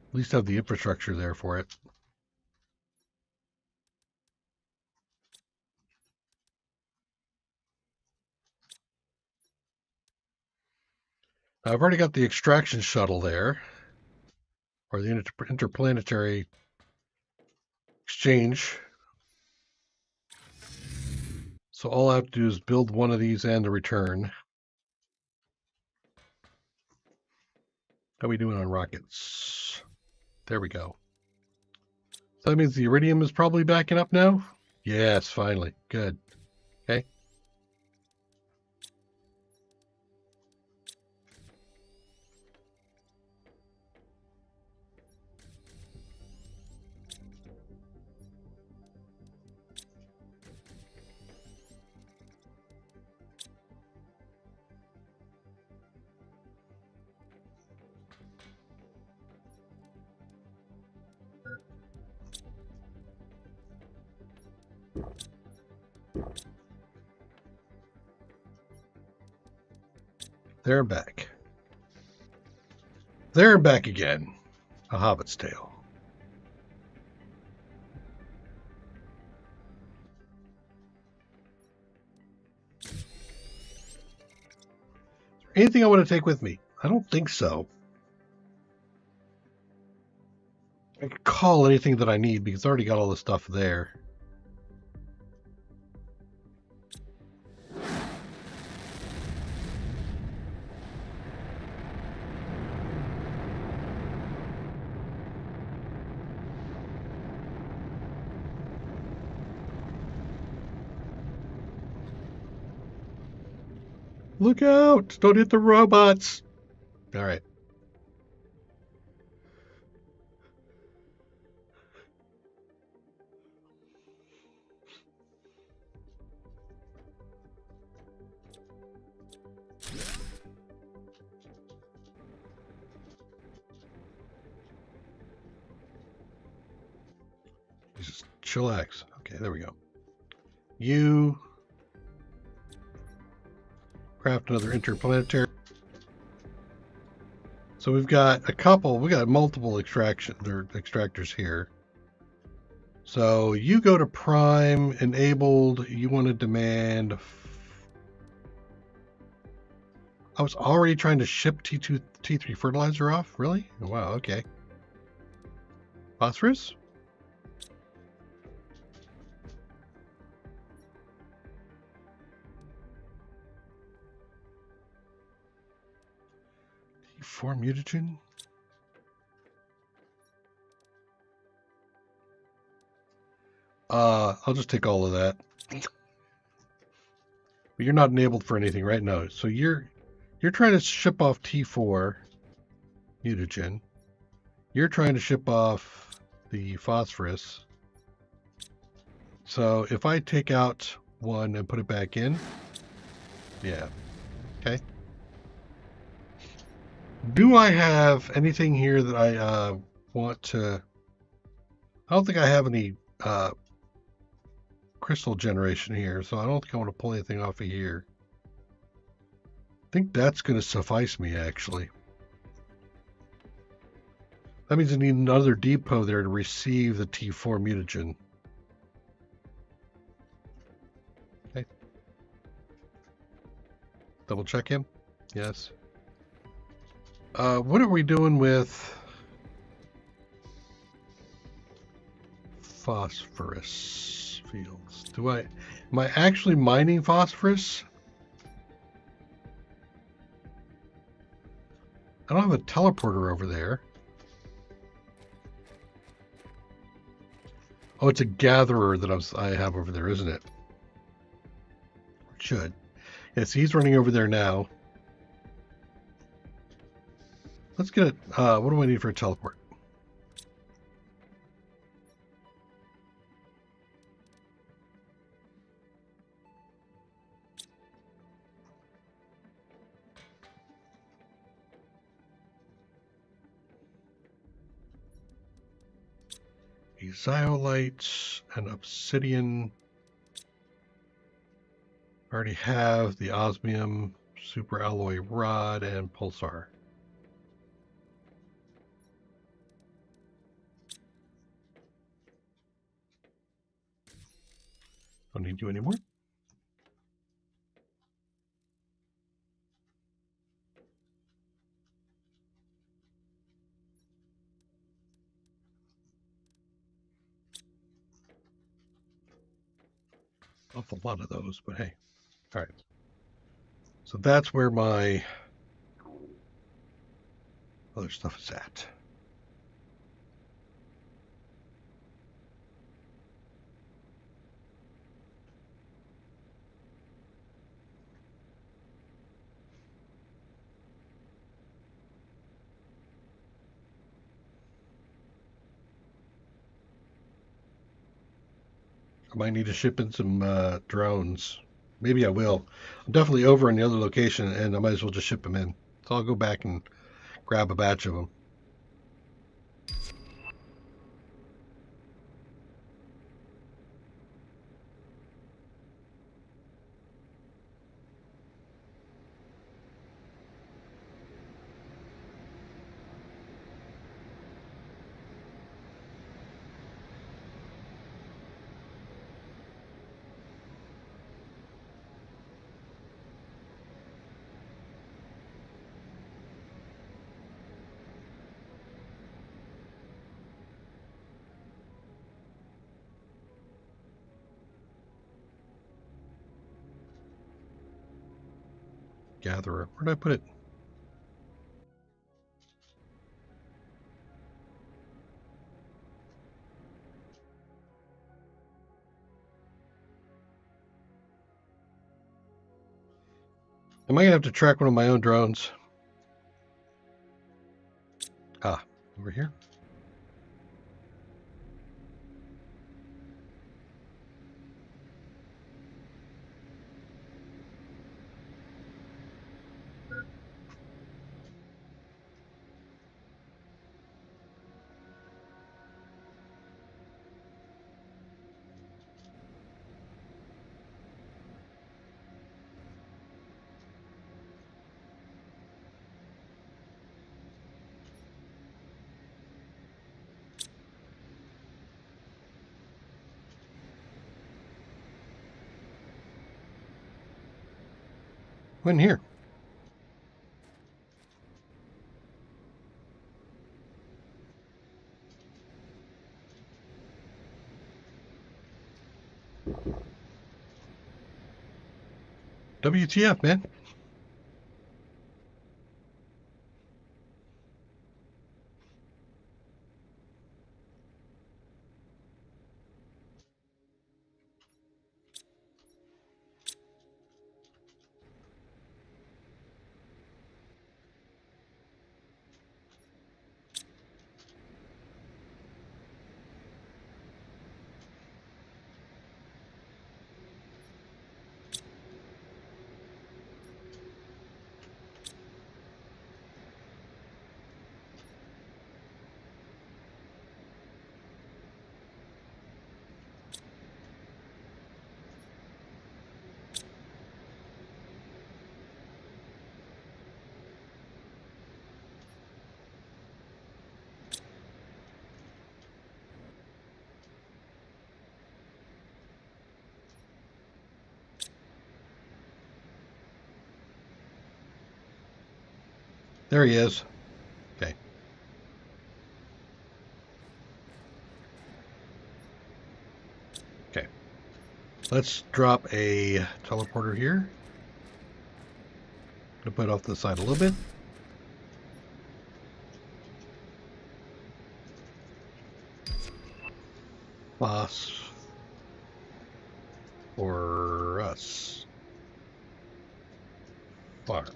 At least have the infrastructure there for it. I've already got the extraction shuttle there, or the interplanetary exchange. So all I have to do is build one of these and the return. How are we doing on rockets? There we go. So that means the iridium is probably backing up now? Yes, finally. Good. Okay. There and back. There and back again. A hobbit's tale. Anything I want to take with me? I don't think so. I could call anything that I need because I already got all the stuff there. Look out! Don't hit the robots! All right. Just chillax. Okay, there we go. You craft another interplanetary. So we've got a couple. We got multiple extractors here. So you go to prime enabled. You want to demand. I was already trying to ship T2 T3 fertilizer off. Really? Wow. Okay. Phosphorus. T4 mutagen. I'll just take all of that. But you're not enabled for anything right now. So you're trying to ship off T4 mutagen. You're trying to ship off the phosphorus. So if I take out one and put it back in, yeah, okay. Do I have anything here that I want to? I don't think I have any crystal generation here, so I don't think I want to pull anything off of here. I think that's going to suffice me, actually. That means I need another depot there to receive the T4 mutagen. Okay. Double check him. Yes. What are we doing with phosphorus fields? Am I actually mining phosphorus? I don't have a teleporter over there. Oh, it's a gatherer that I have over there, isn't it? Should. Yes, he's running over there now. Let's get it. What do I need for a teleport? Zeolites and obsidian. I already have the osmium, super alloy rod, and pulsar. Don't need you anymore. Awful lot of those, but hey. All right. So that's where my other stuff is at. I might need to ship in some drones. Maybe I will. I'm definitely over in the other location, and I might as well just ship them in. So I'll go back and grab a batch of them. Gatherer. Where did I put it? Am I going to have to track one of my own drones? Ah, over here. In here. WTF, man? There he is. Okay. Okay. Let's drop a teleporter here. Gonna put it off to the side a little bit. Boss for us. Farm.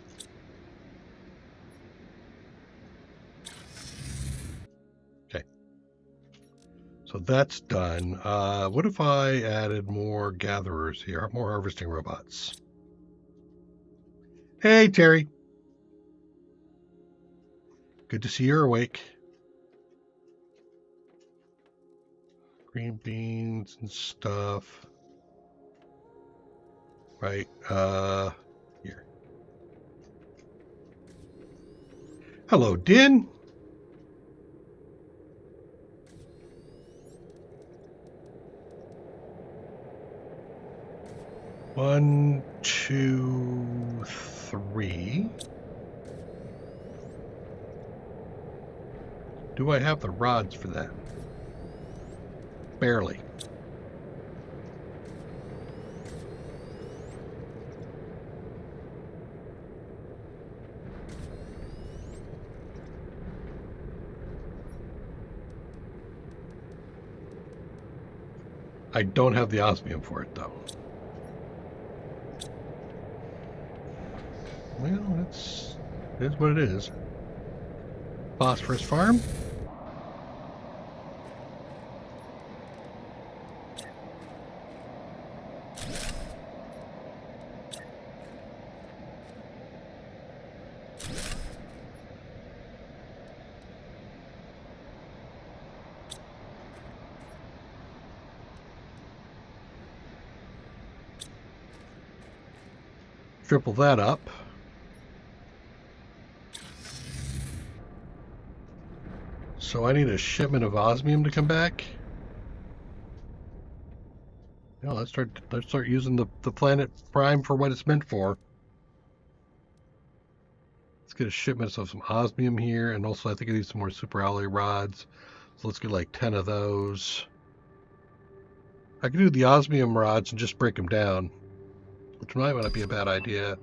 Okay. So that's done. What if I added more gatherers here, more harvesting robots? Hey, Terry. Good to see you're awake. Green beans and stuff. Right, here. Hello, Din. One, two, three. Do I have the rods for that? Barely. I don't have the osmium for it, though. Well, it is what it is. Phosphorus farm. Triple that up. So I need a shipment of osmium to come back. Yeah, let's start using the planet Prime for what it's meant for. Let's get a shipment of some osmium here, and also I think I need some more super alloy rods. So let's get like 10 of those. I can do the osmium rods and just break them down, which might not be a bad idea.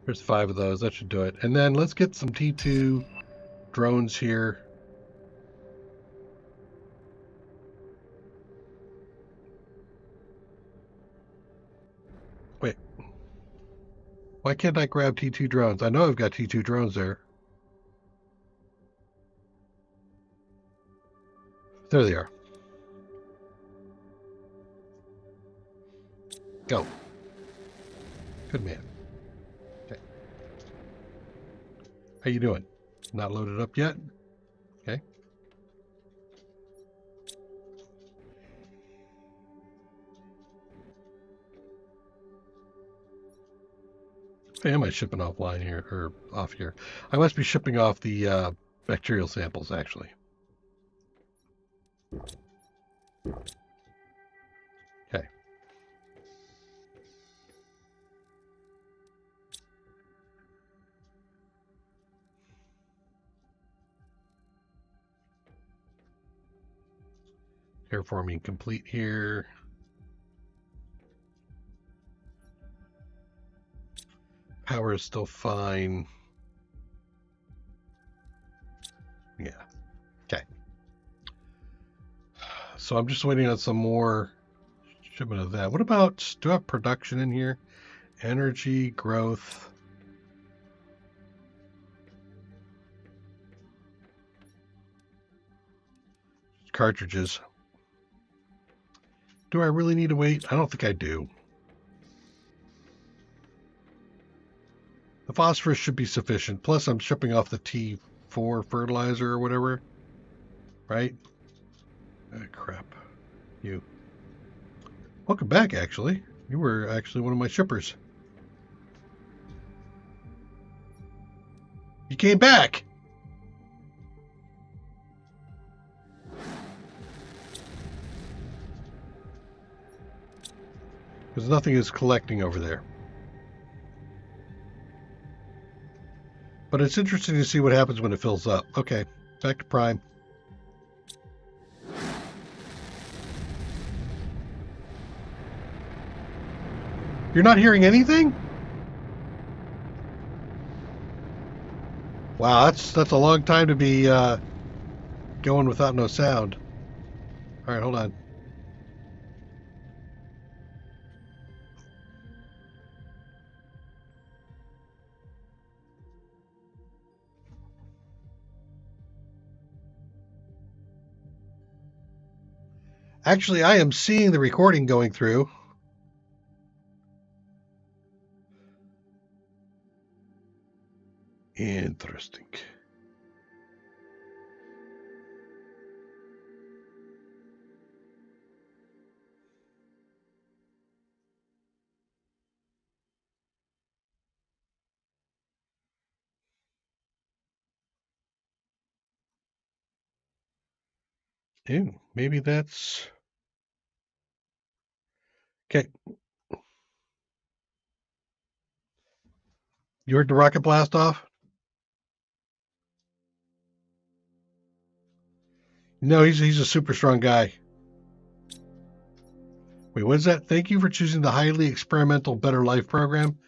There's 5 of those. That should do it. And then let's get some T2 drones here. Wait. Why can't I grab T2 drones? I know I've got T2 drones there. There they are. Go. Good man. Okay. How you doing? Not loaded up yet? Okay. Why am I shipping offline here, or off here? I must be shipping off the bacterial samples, actually. Okay. Terraforming complete here. Power is still fine. Yeah. Okay. So I'm just waiting on some more shipment of that. What about, do I have production in here? Energy, growth. Cartridges. Do I really need to wait? I don't think I do. The phosphorus should be sufficient. Plus, I'm shipping off the T4 fertilizer or whatever. Right? Oh, crap. You. Welcome back, actually. You were actually one of my shippers. You came back! Because nothing is collecting over there. But it's interesting to see what happens when it fills up. Okay, back to Prime. You're not hearing anything? Wow, that's a long time to be going without no sound. All right, hold on. Actually, I am seeing the recording going through. Interesting. Ew, maybe that's okay. You heard the rocket blast off? No, he's a super strong guy. Wait, what is that? Thank you for choosing the highly experimental Better Life program.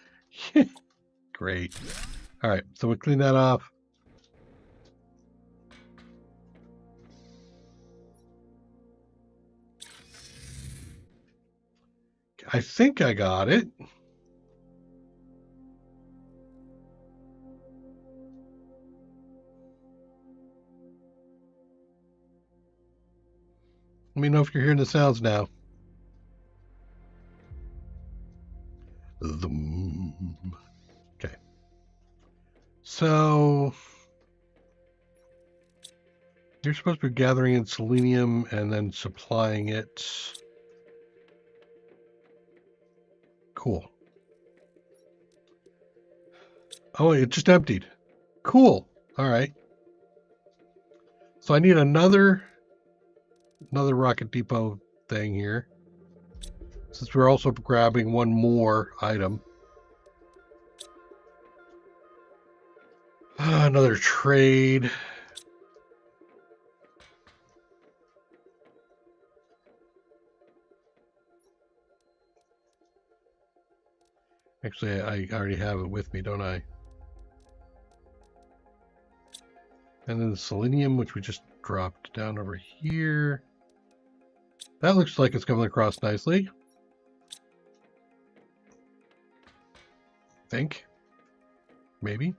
Great. All right, so we clean that off. I think I got it. Let me know if you're hearing the sounds now. Okay. So you're supposed to be gathering in selenium and then supplying it. Cool. Oh, it just emptied. Cool. All right. So I need another rocket depot thing here. Since we're also grabbing one more item. Another trade. Actually, I already have it with me, don't I? And then the selenium, which we just dropped down over here. That looks like it's coming across nicely. Think. Maybe.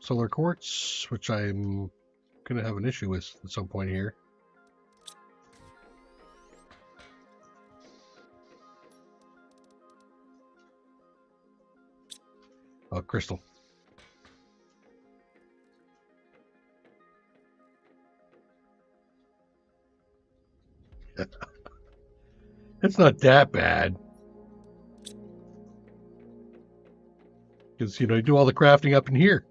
Solar quartz, which I'm going to have an issue with at some point here. Oh, crystal. It's not that bad. Because, you do all the crafting up in here.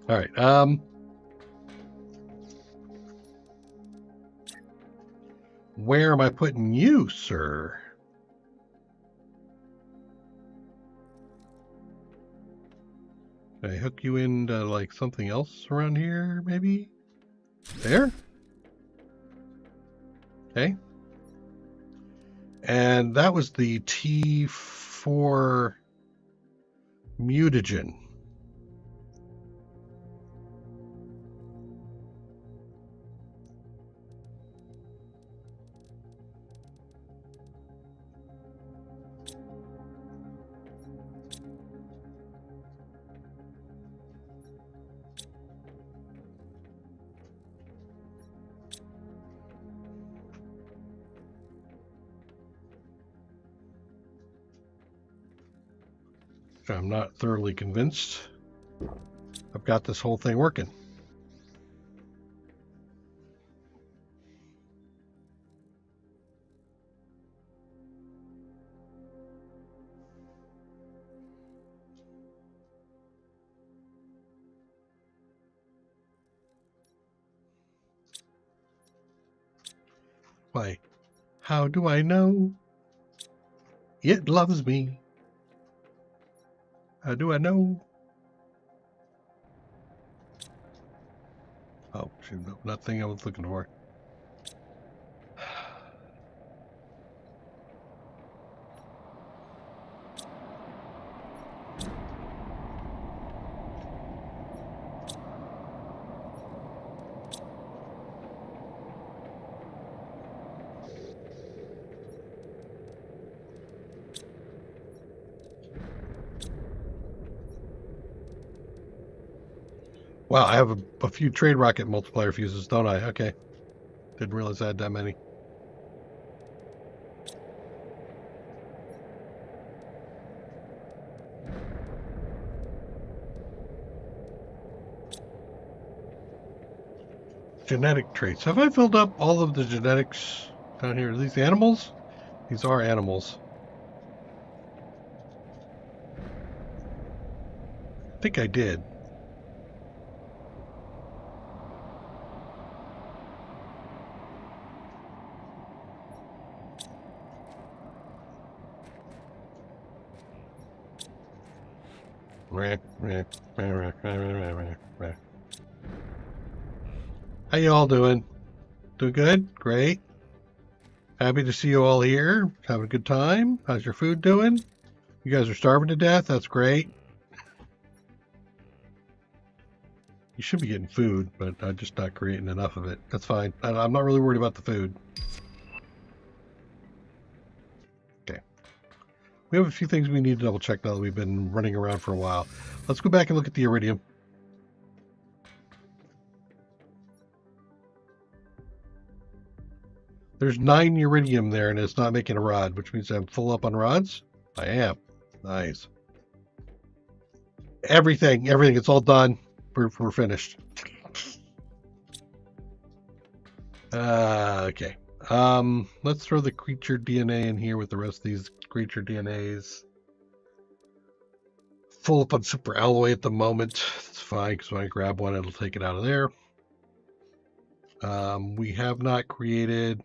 All right. Where am I putting you, sir? Can I hook you into, like, something else around here, maybe? There? Okay. And that was the T4 mutagen. I'm not thoroughly convinced I've got this whole thing working. Why, how do I know it loves me? How do I know Oh, nothing I was looking for. Wow, I have a few trade rocket multiplier fuses, don't I? Okay. Didn't realize I had that many. Genetic traits. Have I filled up all of the genetics down here? Are these animals? These are animals. I think I did. How you all doing? Doing good? Great. Happy to see you all here. Having a good time. How's your food doing? You guys are starving to death? That's great. You should be getting food, but I'm just not creating enough of it. That's fine. I'm not really worried about the food. Okay. We have a few things we need to double check now that we've been running around for a while. Let's go back and look at the iridium. There's 9 iridium there, and it's not making a rod, which means I'm full up on rods. I am. Nice. Everything. It's all done. We're finished. Okay. Let's throw the creature DNA in here with the rest of these creature DNAs. Full up on super alloy at the moment. That's fine, because when I grab one, it'll take it out of there. We have not created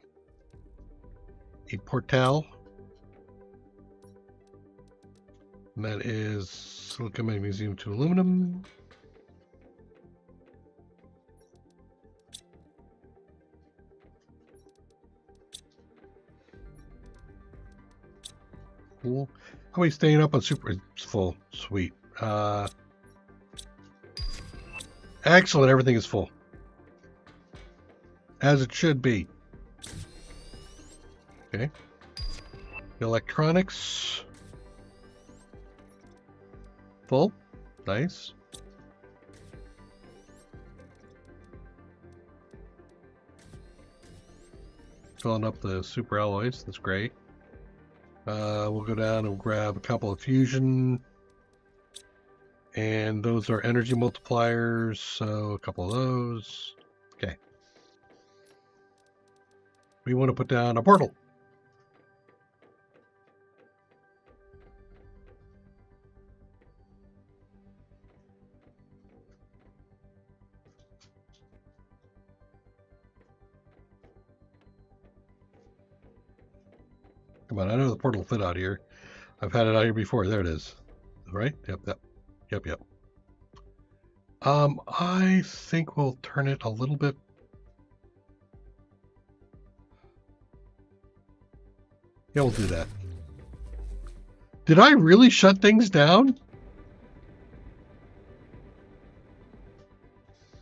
a portal. And that is silicon, magnesium to aluminum. Cool. How are we staying up on super? It's full. Sweet. Excellent. Everything is full. As it should be. Okay. Electronics. Full. Nice. Filling up the super alloys. That's great. We'll go down and grab a couple of fusion. And those are energy multipliers. So a couple of those. Okay. We want to put down a portal. Come on, I know the portal will fit out here. I've had it out here before. There it is. Right? Yep. I think we'll turn it a little bit. Yeah, we'll do that. Did I really shut things down?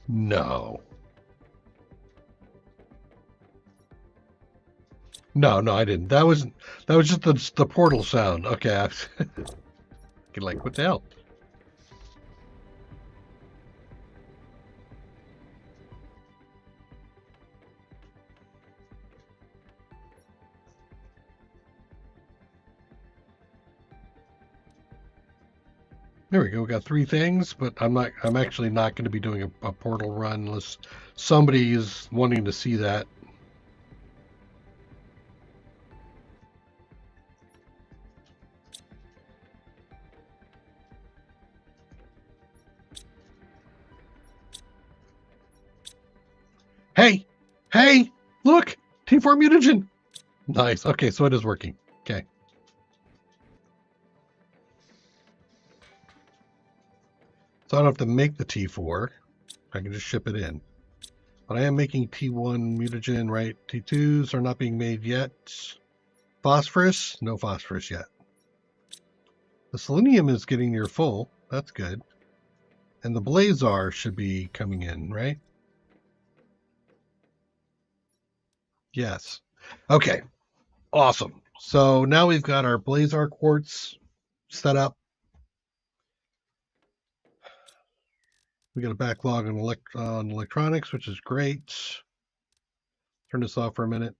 No. No, I didn't. That was just the portal sound. Okay. Like, what the hell? There we go. We got 3 things, but I'm actually not going to be doing a portal run unless somebody is wanting to see that. Hey, look, T4 mutagen. Nice. Okay, so it is working. Okay. So I don't have to make the T4. I can just ship it in. But I am making T1 mutagen, right? T2s are not being made yet. Phosphorus? No phosphorus yet. The selenium is getting near full. That's good. And the blazar should be coming in, right? Yes. Okay. Awesome. So now we've got our blazar quartz set up. We got a backlog on electronics, which is great. Turn this off for a minute.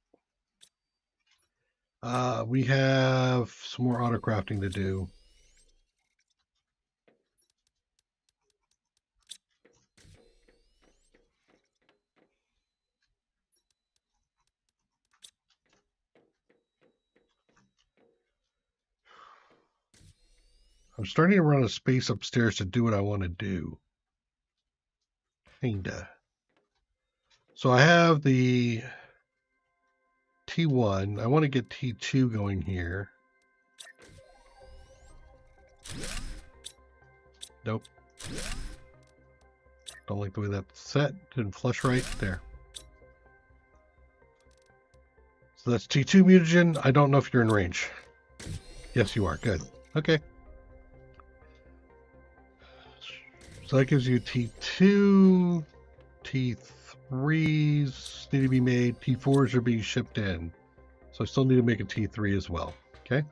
We have some more auto crafting to do. I'm starting to run out of space upstairs to do what I want to do. Kinda. So I have the T1. I want to get T2 going here. Nope. Don't like the way that's set. Didn't flush right there. So that's T2 mutagen. I don't know if you're in range. Yes, you are. Good. Okay. So that gives you T2, T3s need to be made, T4s are being shipped in. So I still need to make a T3 as well. Okay.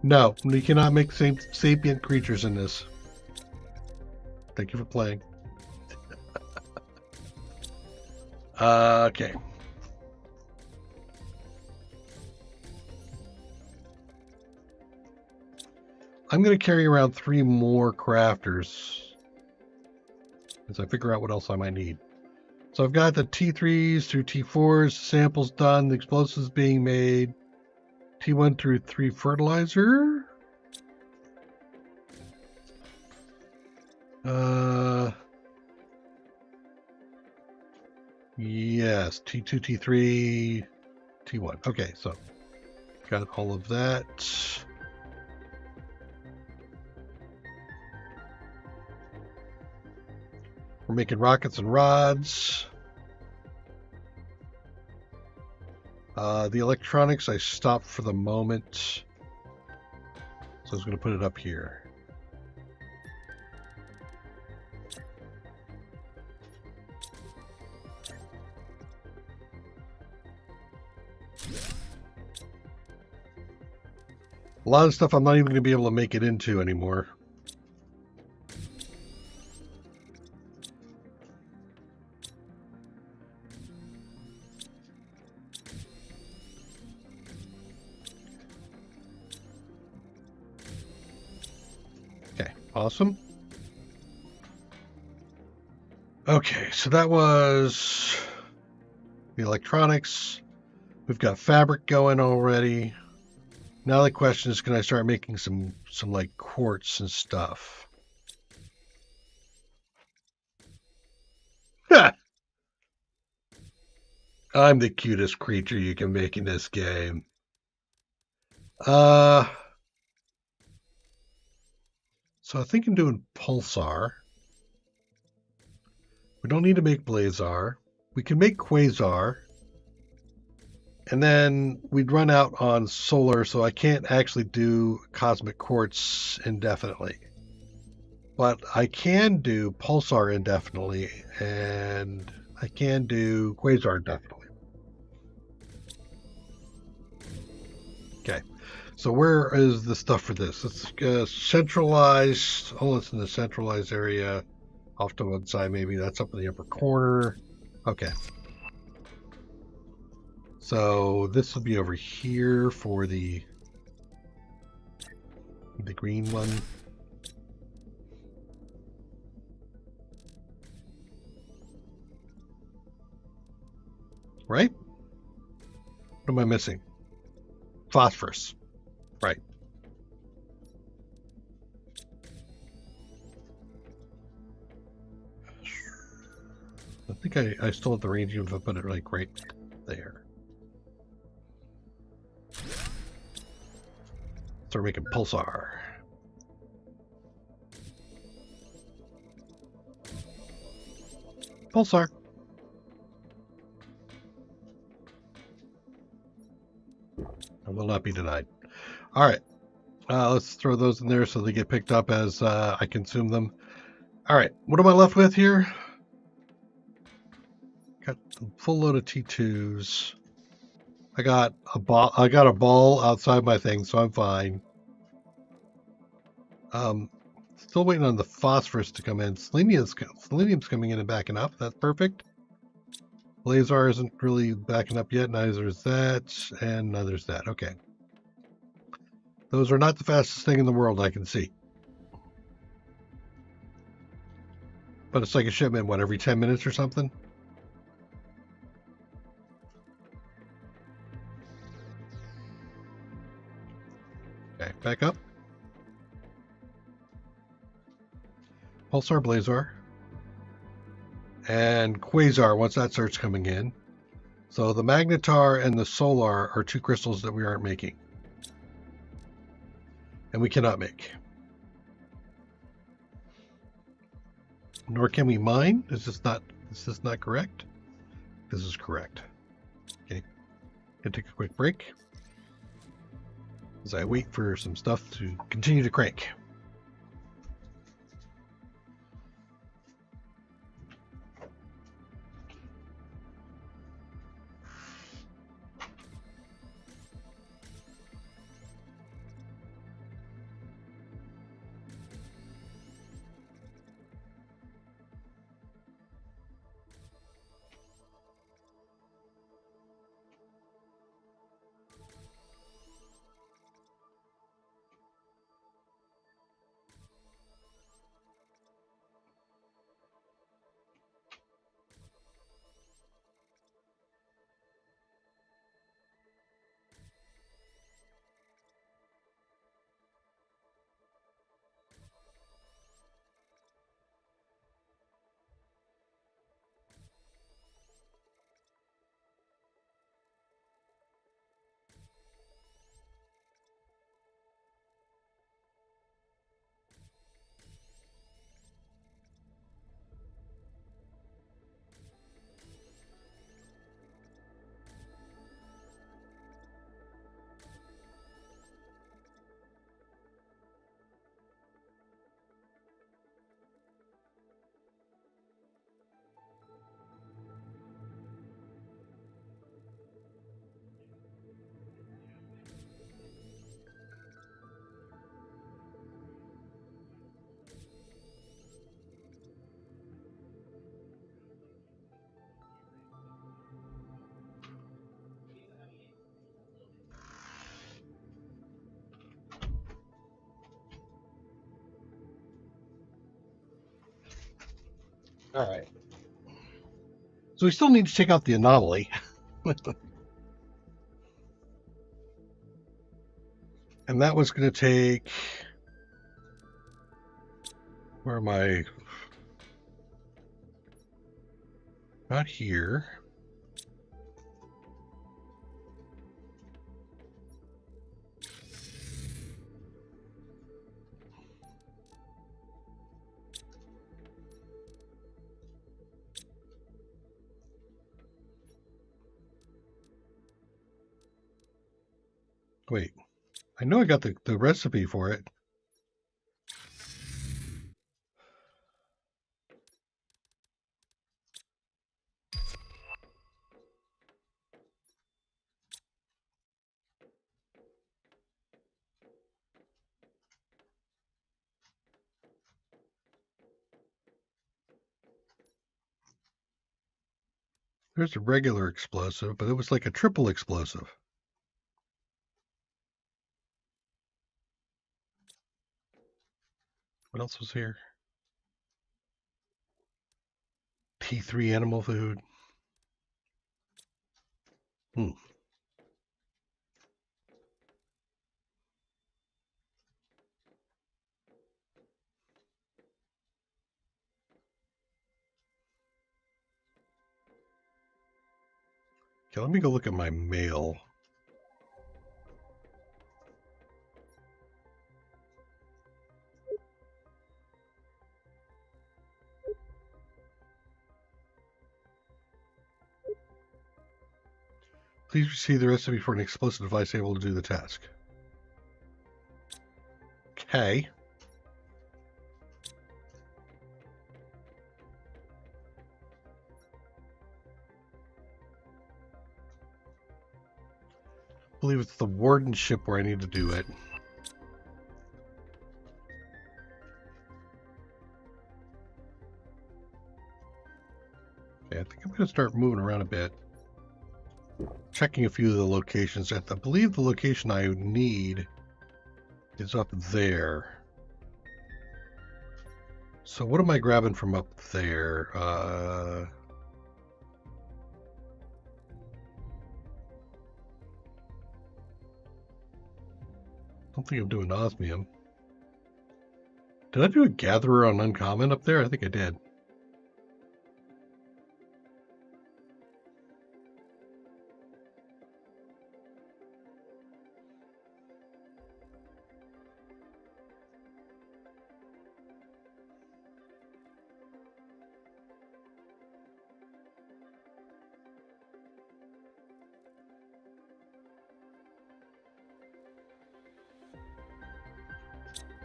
No, you cannot make sapient creatures in this. Thank you for playing. Okay. I'm going to carry around 3 more crafters as I figure out what else I might need. So I've got the T3s through T4s, samples done, the explosives being made, T1 through 3 fertilizer. Yes, T2, T3, T1. Okay, so got all of that. We're making rockets and rods. The electronics I stopped for the moment. So I was going to put it up here. A lot of stuff I'm not even going to be able to make it into anymore. Okay, awesome. Okay, so that was the electronics. We've got fabric going already. Now the question is, can I start making some like quartz and stuff? I'm the cutest creature you can make in this game. So I think I'm doing pulsar. We don't need to make blazar. We can make quasar. And then we'd run out on solar, so I can't actually do cosmic quartz indefinitely. But I can do pulsar indefinitely, and I can do quasar indefinitely. Okay, so where is the stuff for this? It's centralized. Oh, it's in the centralized area. Off to one side, maybe. That's up in the upper corner. Okay. So this will be over here for the green one. Right? What am I missing? Phosphorus. Right. I think I still have the range if I put it like right there. Start making pulsar. Pulsar. I will not be denied. All right. Let's throw those in there so they get picked up as I consume them. All right. What am I left with here? Got a full load of T2s. I got a ball. I got a ball outside my thing, so I'm fine. Still waiting on the phosphorus to come in. Selenium's coming in and backing up. That's perfect. Blazar isn't really backing up yet. Neither is that, and neither is that. Okay. Those are not the fastest thing in the world I can see. But it's like a shipment, what, every 10 minutes or something? Okay, back up. Pulsar Blazar. And Quasar once that starts coming in. So the Magnetar and the Solar are two crystals that we aren't making. And we cannot make. Nor can we mine. Is this not correct? This is correct. Okay. Gonna take a quick break as I wait for some stuff to continue to crank. All right. So we still need to check out the anomaly. And that was going to take. Where am I? Not here. Wait. I know I got the recipe for it. There's a regular explosive, but it was like a triple explosive. What else was here? T3 animal food. Hmm. Okay, let me go look at my mail. Please receive the recipe for an explosive device able to do the task. Okay. I believe it's the warden ship where I need to do it. Okay, I think I'm going to start moving around a bit. Checking a few of the locations. I believe the location I need is up there. So what am I grabbing from up there? I don't think I'm doing osmium. Did I do a gatherer on uncommon up there? I think I did.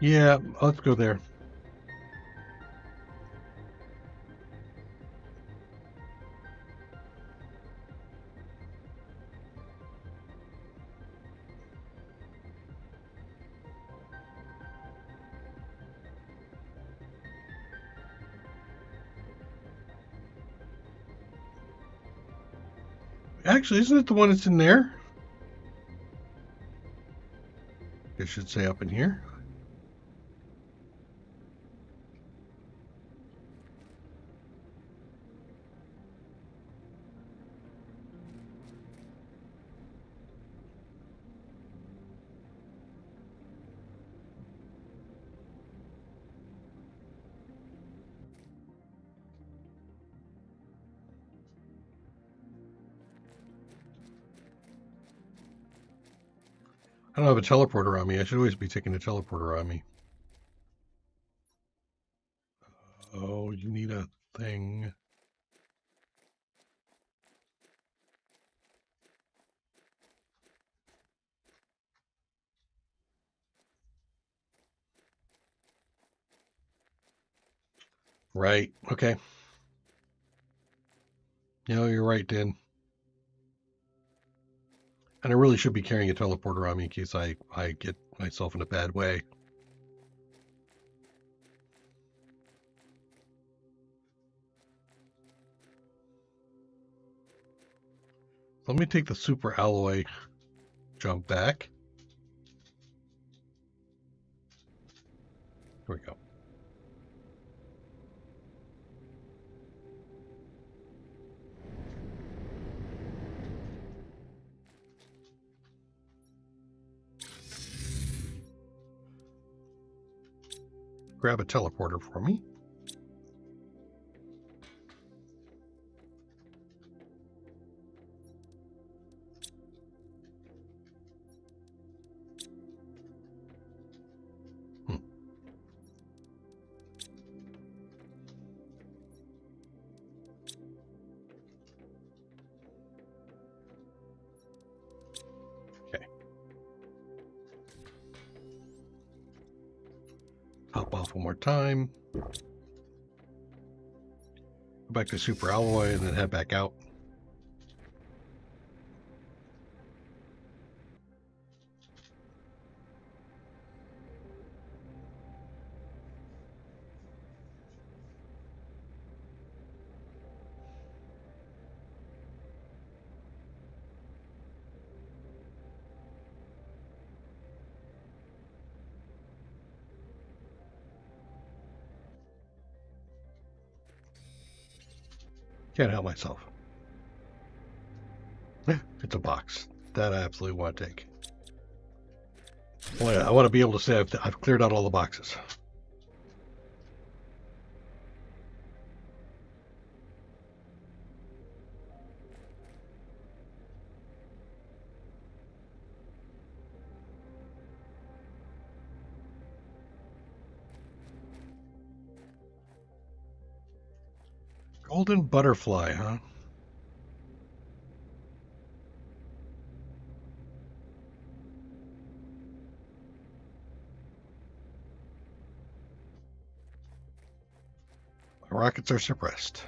Yeah, let's go there. Actually, isn't it the one that's in there? It should say up in here. I don't have a teleporter on me. I should always be taking a teleporter on me. Oh, you need a thing. Right. Okay. No, you're right, Dan. And I really should be carrying a teleporter on me in case I get myself in a bad way. Let me take the super alloy jump back. Here we go. Grab a teleporter for me. Hmm. Okay. Hop off one more time. Go back to super alloy and then head back out. Can't help myself. Yeah, it's a box that I absolutely want to take. I want to be able to say I've cleared out all the boxes. Golden butterfly, huh? My rockets are suppressed.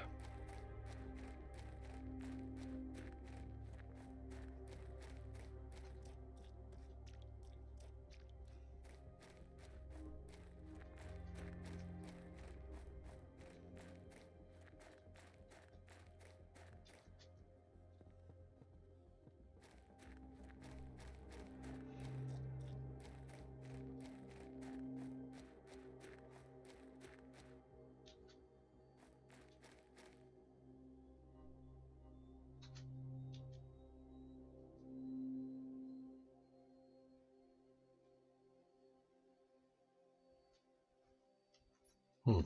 Hmm.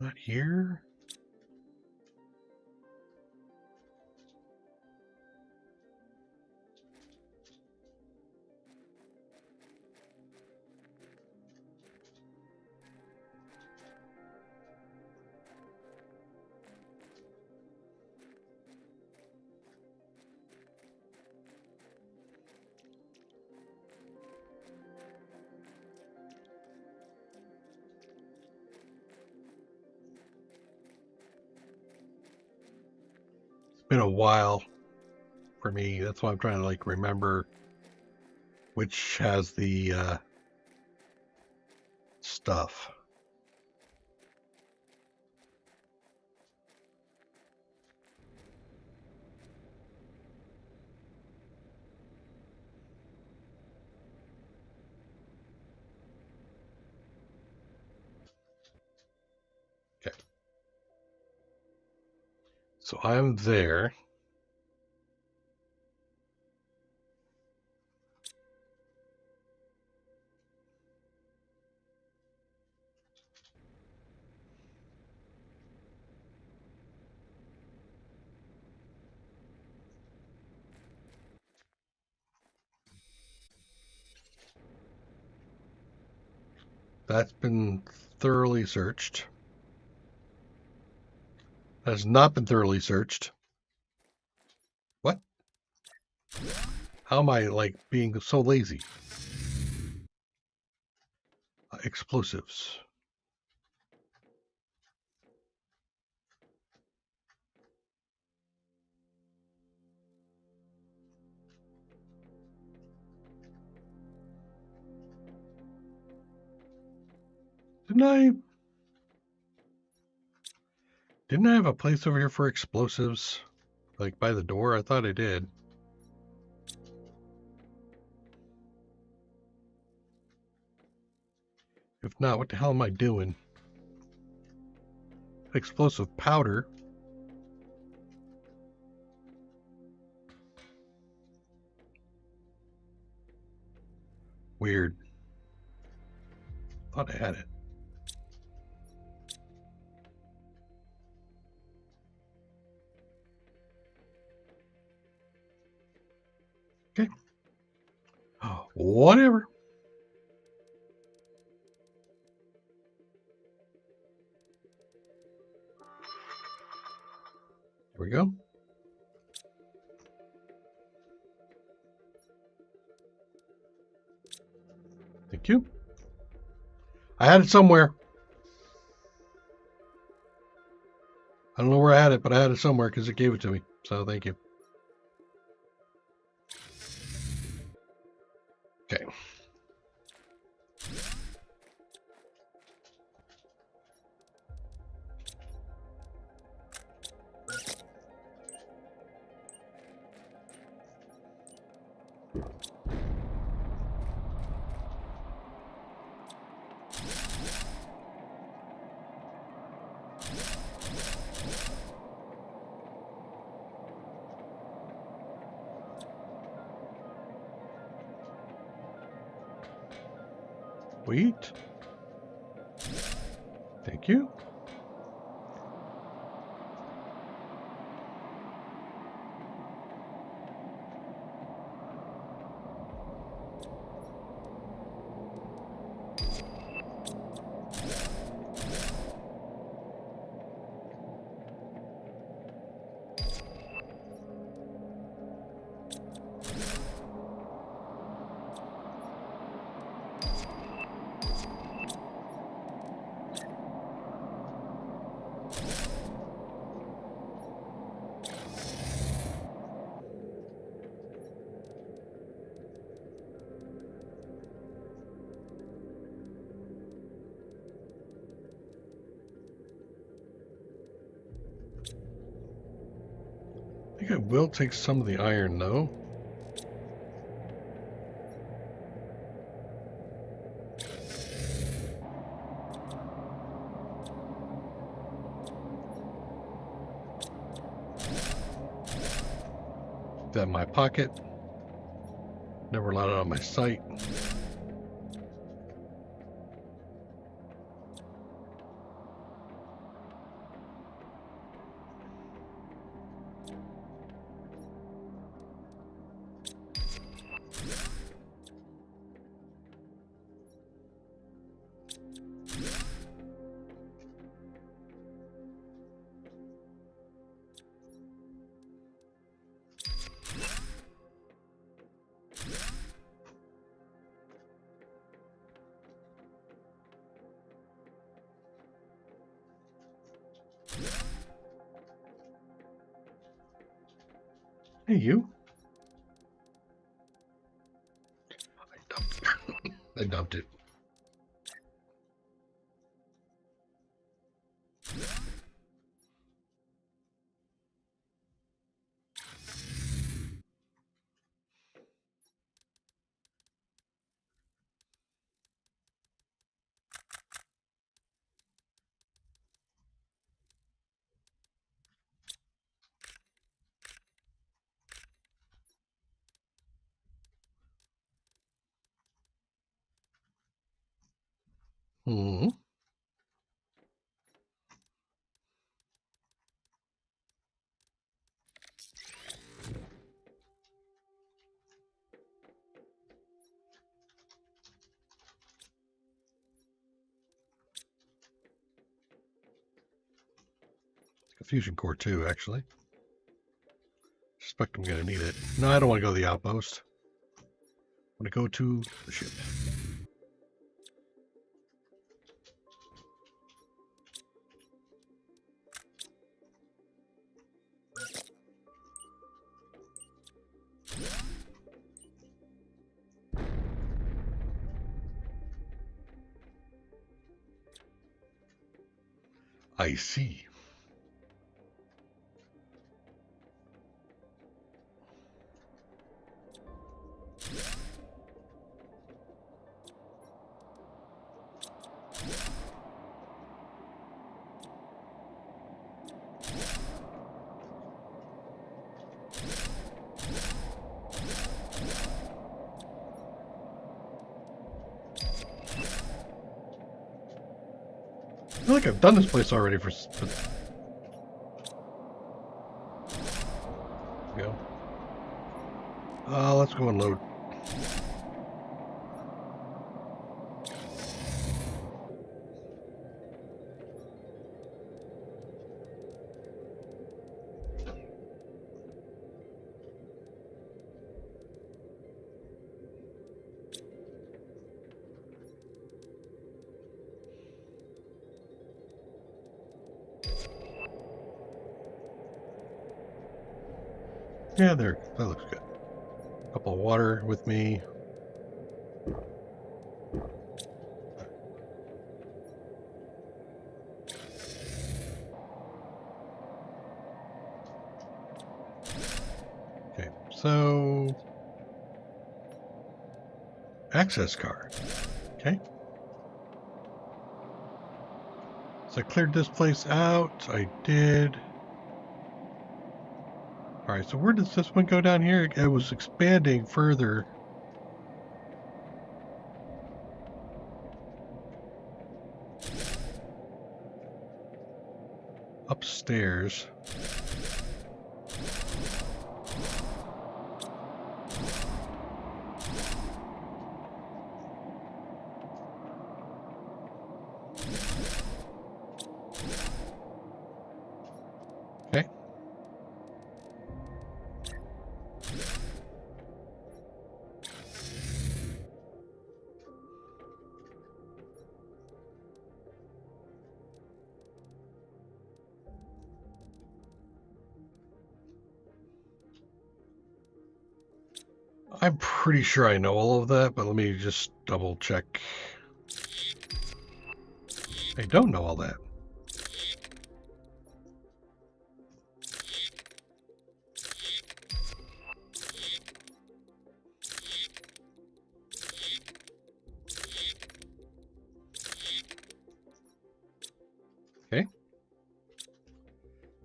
Not here. It's been a while for me. That's why I'm trying to like remember which has the stuff. Okay. So I'm there. That's been thoroughly searched. That has not been thoroughly searched. What? How am I like being so lazy? Explosives. Didn't I? Didn't I have a place over here for explosives? Like by the door? I thought I did. If not, what the hell am I doing? Explosive powder. Weird. Thought I had it. Okay. Oh, whatever. Here we go. Thank you. I had it somewhere. I don't know where I had it, but I had it somewhere because it gave it to me. So thank you. Okay. Wheat. Thank you. think I will take some of the iron, though. That in my pocket. Never allowed it on my site. Hey, you. I dumped it. Hmm. A fusion core too, actually. Suspect I'm going to need it. No, I don't want to go to the outpost. I want to go to the ship. I see. I feel like I've done this place already for... Go. Let's go and load. Yeah, there. That looks good. Couple of water with me. Okay, so access card. Okay. So I cleared this place out. I did. All right, so where does this one go down here? It was expanding further. Upstairs. Okay. I'm pretty sure I know all of that, but let me just double check. I don't know all that.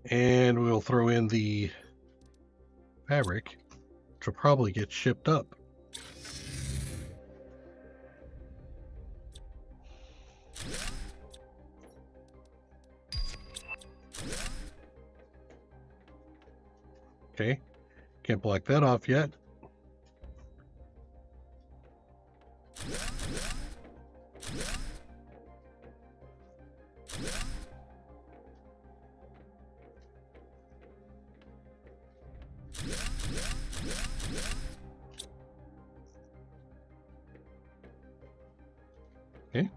And we'll throw in the fabric, which will probably get shipped up. Okay, can't block that off yet. Okay.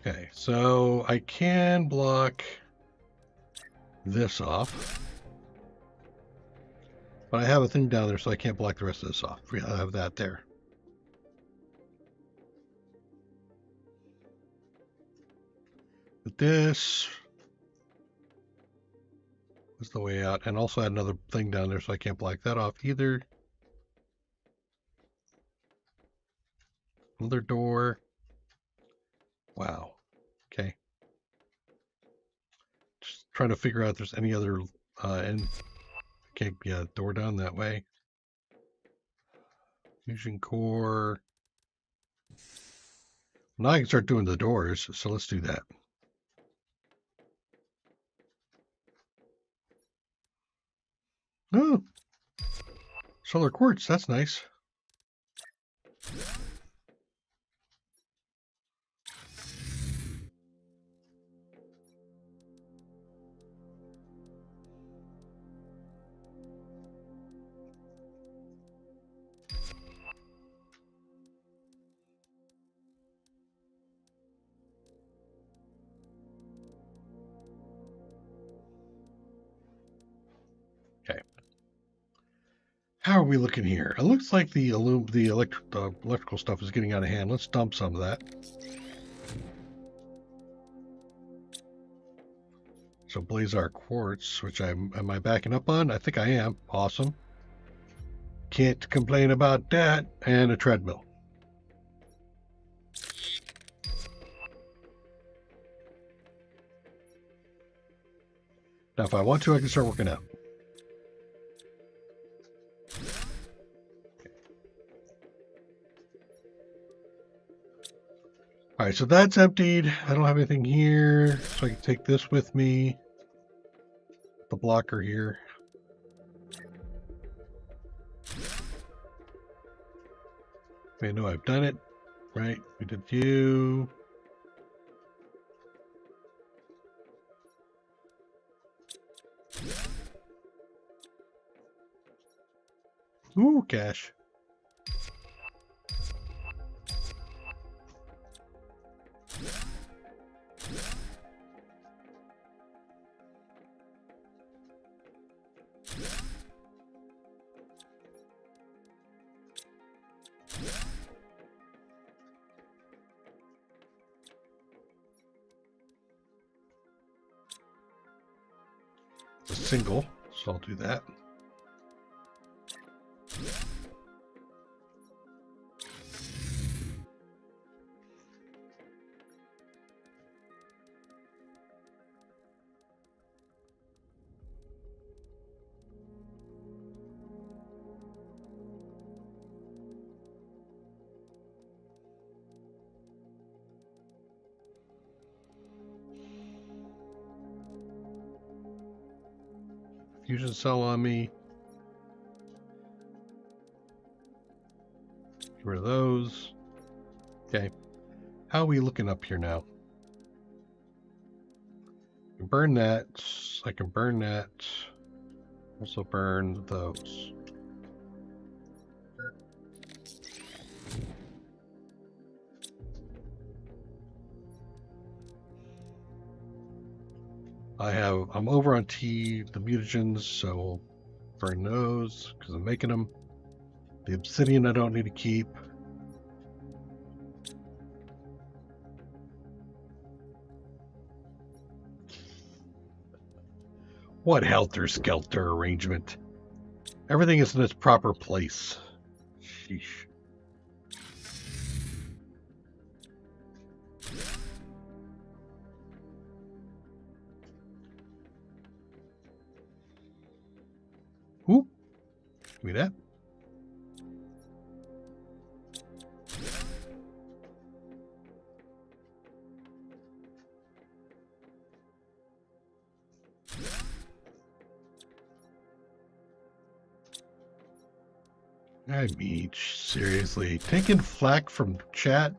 Okay, so I can block this off, but I have a thing down there, so I can't block the rest of this off. I have that there. But this is the way out, and also add another thing down there, so I can't block that off either. Another door. Wow. Okay. Just trying to figure out if there's any other and okay, yeah, door down that way. Fusion core. Now I can start doing the doors, so let's do that. Oh, solar quartz, that's nice. Okay. How are we looking here? It looks like the electrical stuff is getting out of hand. Let's dump some of that. So Blazar quartz, which am I backing up on? I think I am. Awesome. Can't complain about that. And a treadmill. Now, if I want to, I can start working out. All right, so that's emptied. I don't have anything here, so I can take this with me. The blocker here. I know I've done it, right? We did you. Ooh, cash. It's a single, so I'll do that. Fusion cell on me. Get rid of those. Okay. How are we looking up here now? I can burn that. I can burn that. Also burn those. I'm over on T, the mutagens, so we'll burn those because I'm making them. The obsidian I don't need to keep. What helter-skelter arrangement. Everything is in its proper place. Sheesh. me that. I mean, seriously, taking flack from chat?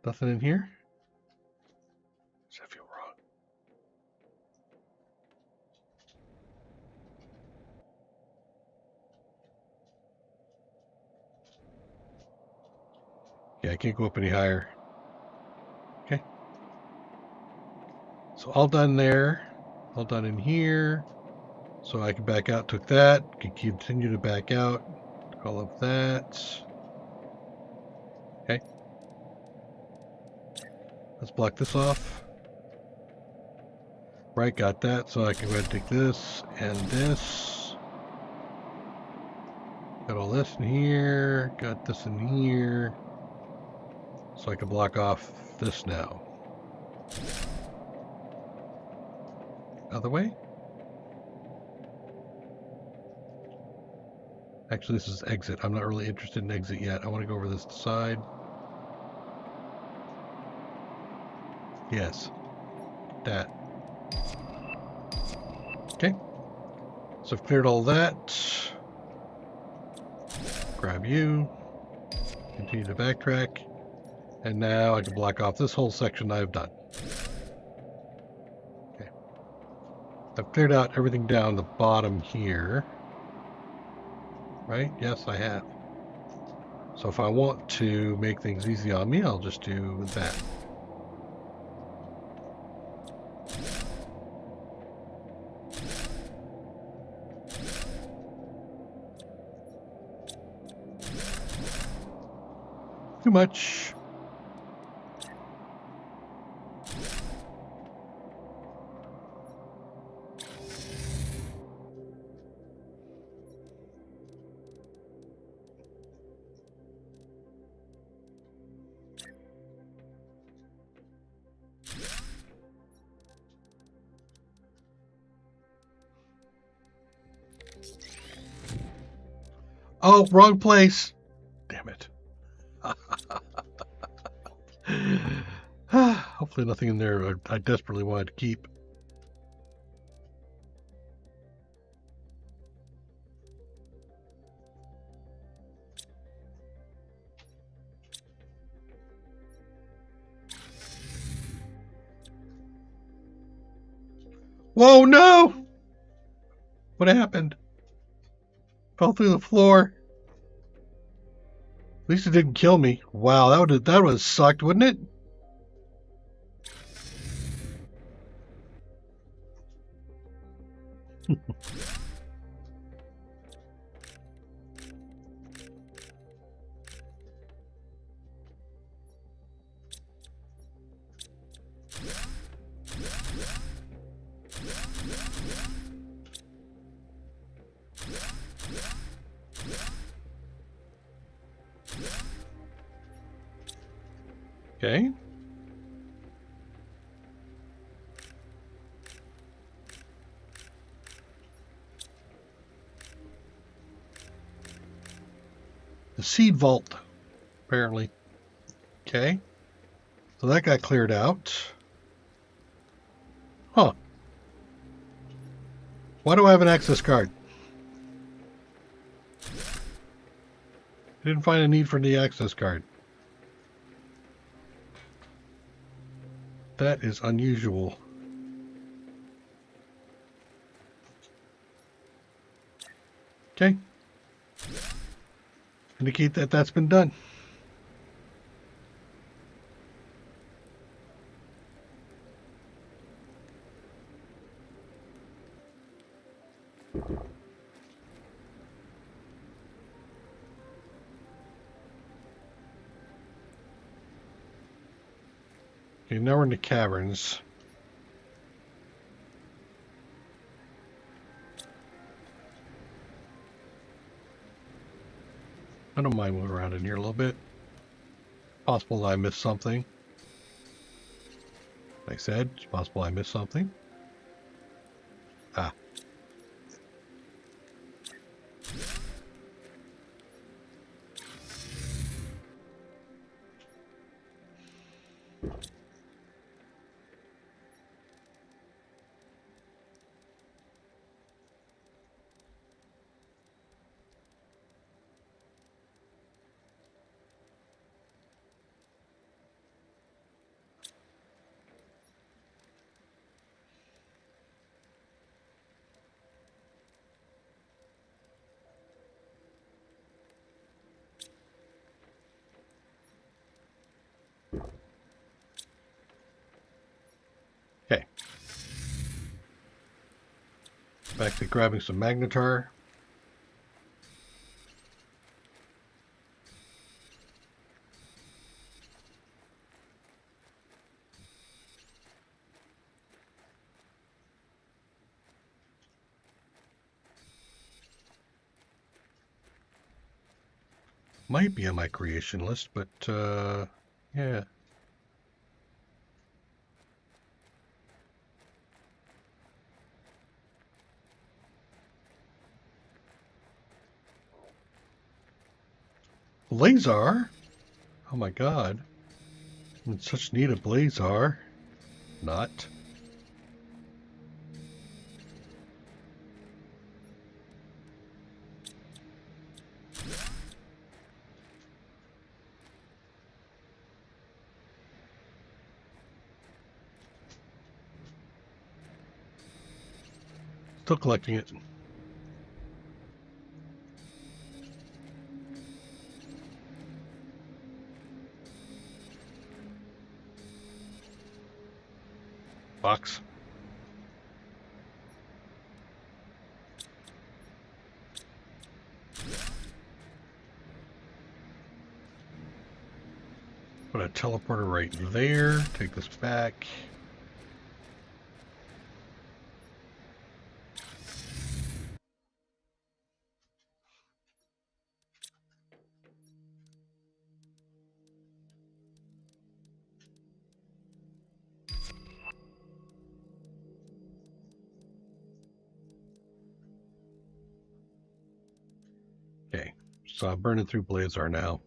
Nothing in here? Does that feel wrong? Yeah, I can't go up any higher. Okay. So all done there. All done in here. So I can back out, took that. Can continue to back out. Took all of that. Okay. Let's block this off. Right, got that. So I can go ahead and take this and this. Got all this in here. Got this in here. So I can block off this now. Other way? Actually, this is exit. I'm not really interested in exit yet. I want to go over this side. Yes. That. Okay. So I've cleared all that. Grab you. Continue to backtrack. And now I can block off this whole section I've done. Okay. I've cleared out everything down the bottom here. Right? Yes, I have. So if I want to make things easy on me, I'll just do that. Too much. Oh, wrong place. Damn it. Hopefully nothing in there I desperately wanted to keep. Whoa, no! What happened? Fell through the floor. At least it didn't kill me. Wow, that would have sucked, wouldn't it? Okay. The seed vault, apparently. Okay. So that got cleared out. Huh. Why do I have an access card? I didn't find a need for the access card. That is unusual. Okay. Indicate that that's been done. Okay, now we're in the caverns. I don't mind moving around in here a little bit. Possible that I missed something. I said, it's possible I missed something. Ah. Okay. Back to grabbing some magnetar. Might be on my creation list, but yeah. Blazar? Oh my god. I'm in such need of Blazar. Not. Still collecting it. Box. Put a teleporter right there. Take this back. Okay, so I'm burning through Blazar now.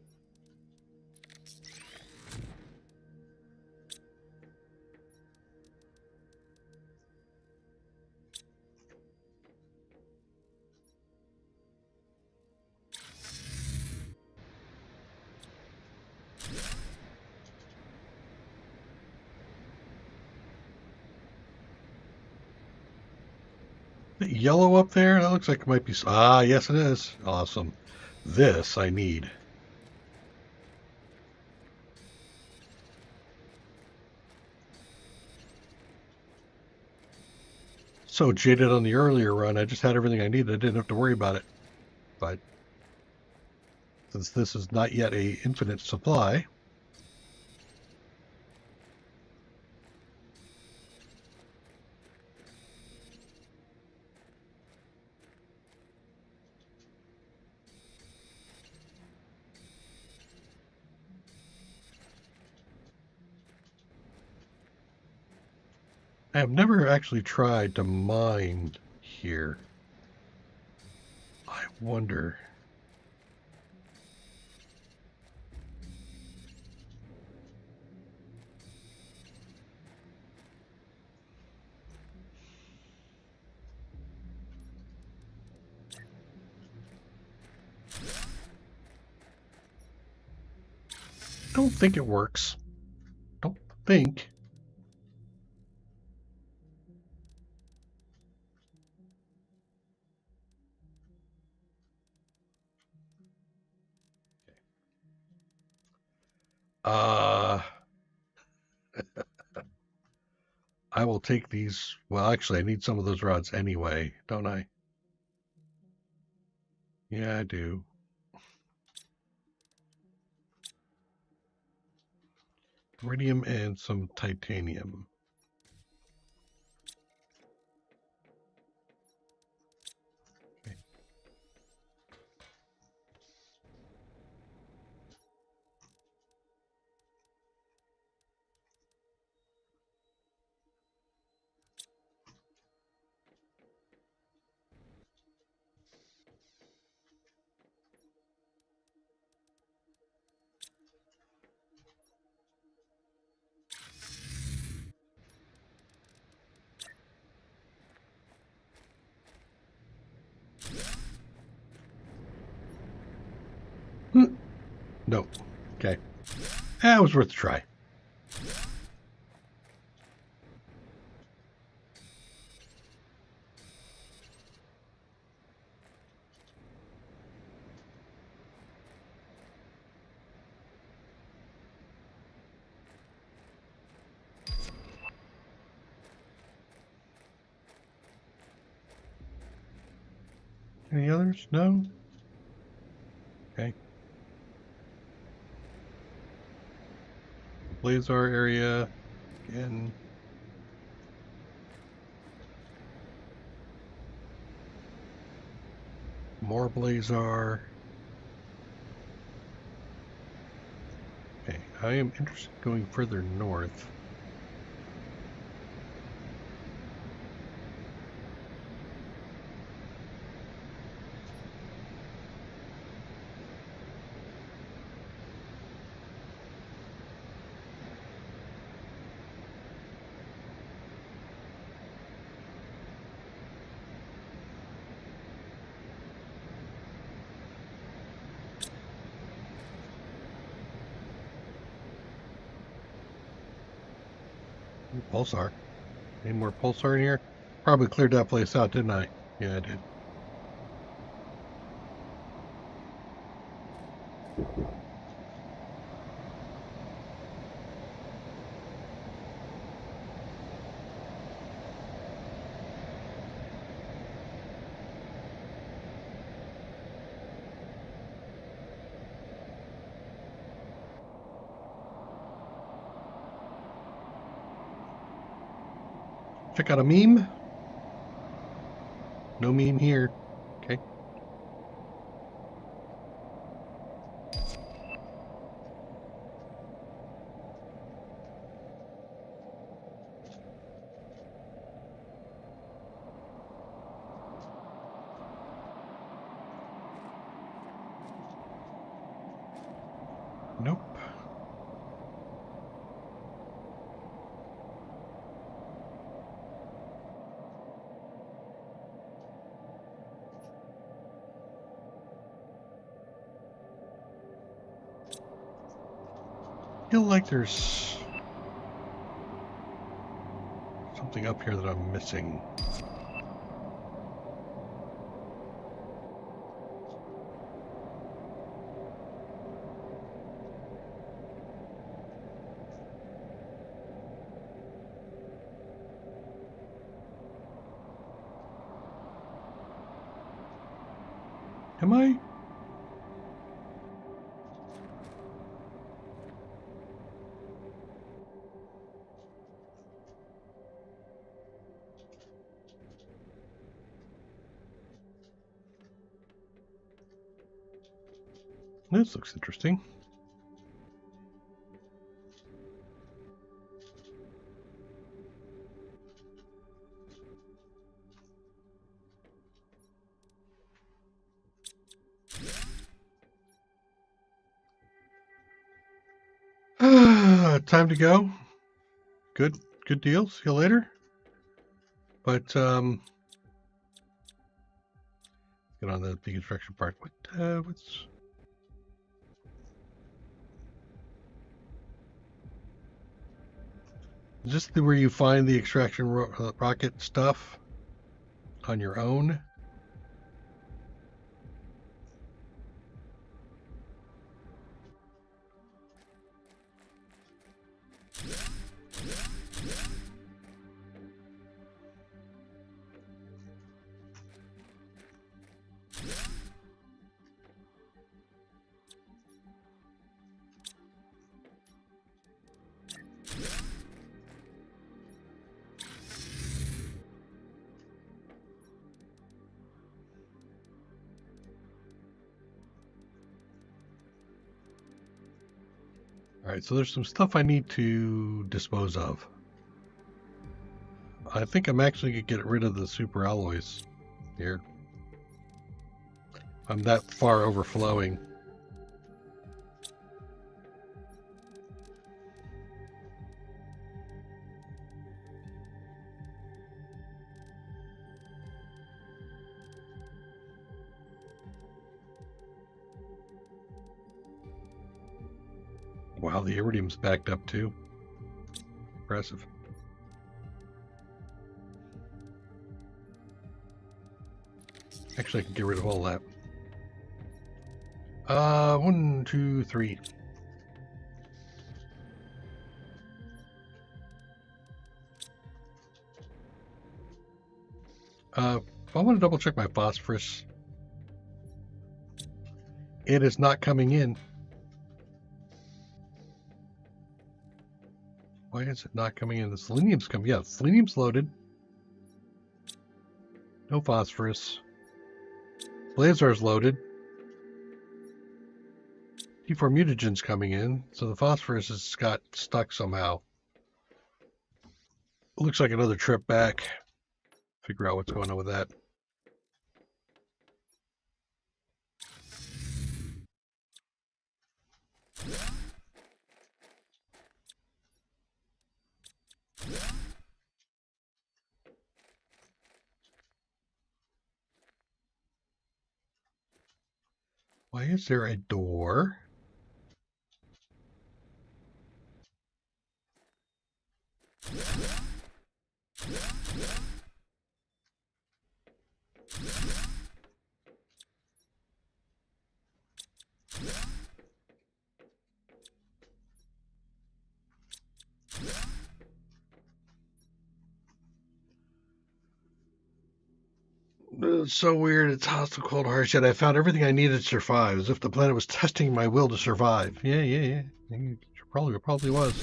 The yellow up there? That looks like it might be... Ah, yes it is. Awesome. This I need. So jaded on the earlier run, I just had everything I needed. I didn't have to worry about it. But since this is not yet a infinite supply, I have never actually tried to mine here. I wonder. Don't think it works. Don't think. Uh, I will take these. Well, actually, I need some of those rods anyway, don't I? Yeah, I do. Iridium and some titanium. Okay. No. Okay. It was worth a try. Any others? No? Okay. Blazar area. Again. More Blazar. Okay. I am interested in going further north. Pulsar. Any more Pulsar in here? Probably cleared that place out, didn't I? Yeah, I did. Check out a meme. No meme here. Okay. Nope. Feel like there's something up here that I'm missing. Am I? This looks interesting. Time to go. Good deal. See you later. But get on the deconstruction part. What's is this where you find the extraction rocket stuff on your own? All right, so there's some stuff I need to dispose of. I think I'm actually going to get rid of the super alloys here. I'm that far overflowing. Wow, the iridium's backed up too. Impressive. Actually, I can get rid of all that. 1, 2, 3. I want to double check my phosphorus. It is not coming in. Why is it not coming in? The selenium's coming. Yeah, selenium's loaded. No phosphorus. Blazar's loaded. T4 mutagen's coming in, so the phosphorus has got stuck somehow. Looks like another trip back. Figure out what's going on with that. Why is there a door? It's so weird. It's hostile, cold, harsh. Yet I found everything I needed to survive, as if the planet was testing my will to survive. Yeah. It probably was.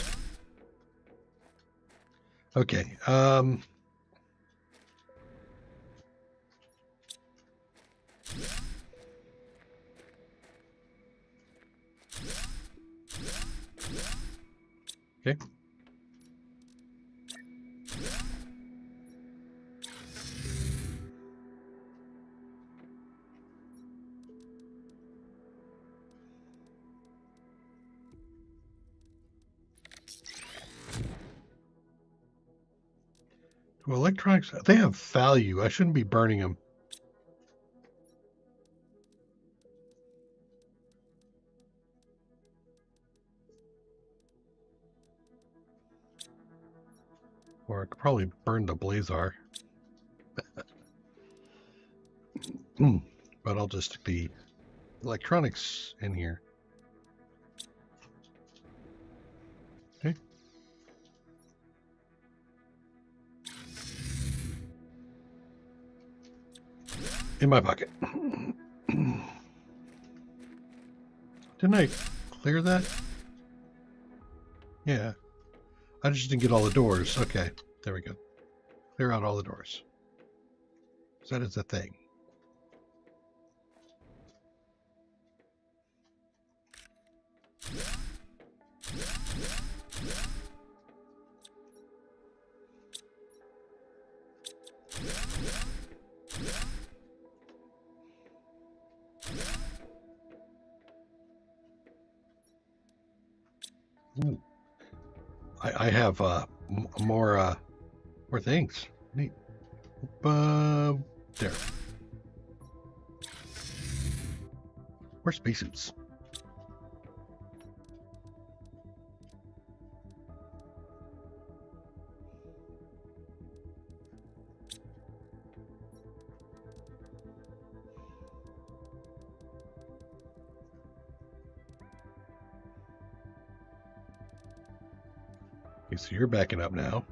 Okay. Okay. Well, electronics, they have value. I shouldn't be burning them. Or I could probably burn the blazar. But I'll just stick the electronics in here. Okay. In my pocket. Didn't I clear that? Yeah. I just didn't get all the doors. Okay. There we go. Clear out all the doors. So that is a thing. Ooh. I have more things. Neat. There. Where's spacesuits? Okay, so you're backing up now.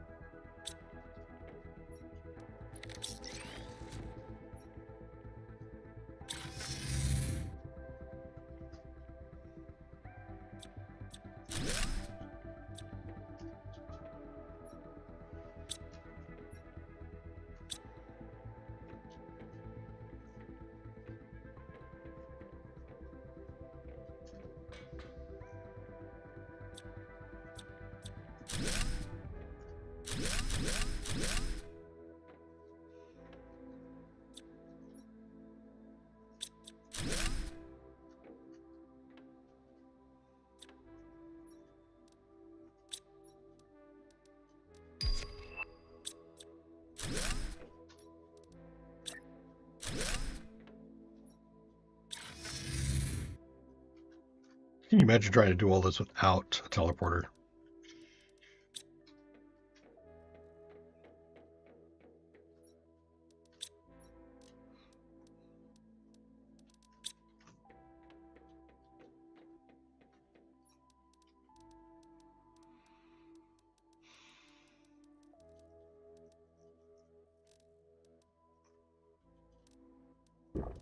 Can you imagine trying to do all this without a teleporter?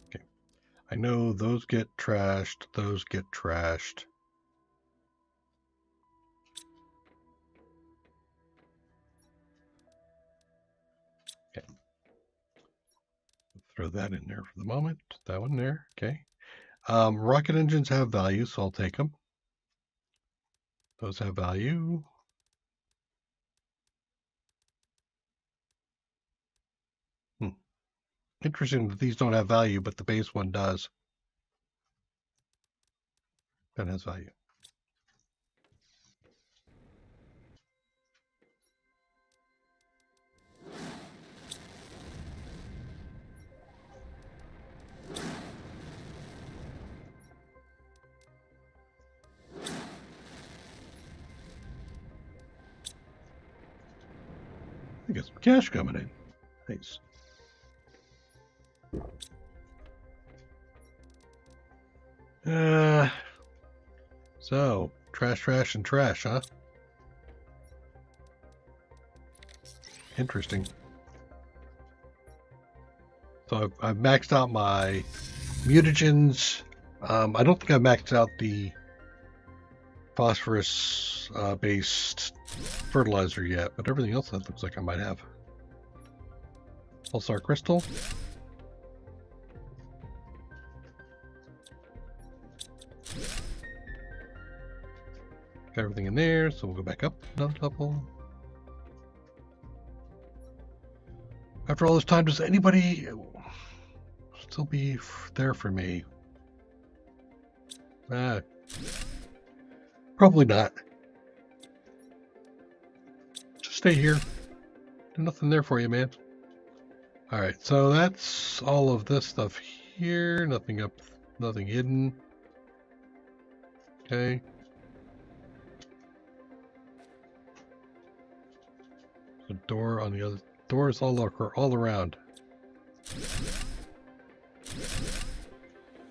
Okay. I know those get trashed, those get trashed. Okay. Throw that in there for the moment. That one there. Okay. Rocket engines have value, so I'll take them. Those have value. Interesting that these don't have value, but the base one does. That has value. I got some cash coming in. Nice. So trash, trash, and trash, huh? Interesting. So I've maxed out my mutagens. I don't think I've maxed out the phosphorus based fertilizer yet, but everything else that looks like I might have. Pulsar crystal. Got everything in there, so we'll go back up another level. After all this time, does anybody still be there for me? Probably not. Just stay here. There's nothing there for you, man. Alright, so that's all of this stuff here. Nothing up, nothing hidden. Okay. The door on the other doors all around.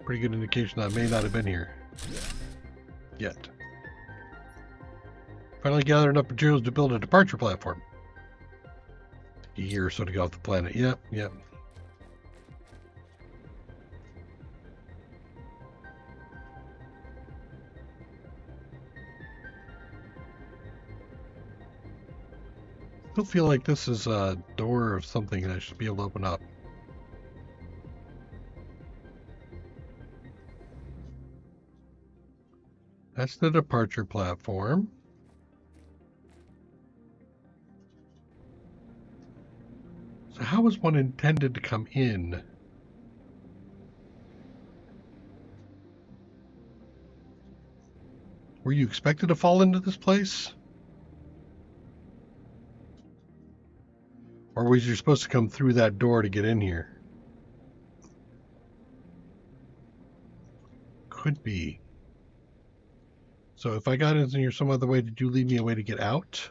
Pretty good indication that I may not have been here yet. Finally gathered enough materials to build a departure platform. A year or so to get off the planet. Yep, yep. I still feel like this is a door of something that I should be able to open up. That's the departure platform. So how was one intended to come in? Were you expected to fall into this place? Or was you supposed to come through that door to get in here? Could be. So if I got in here some other way, did you leave me a way to get out?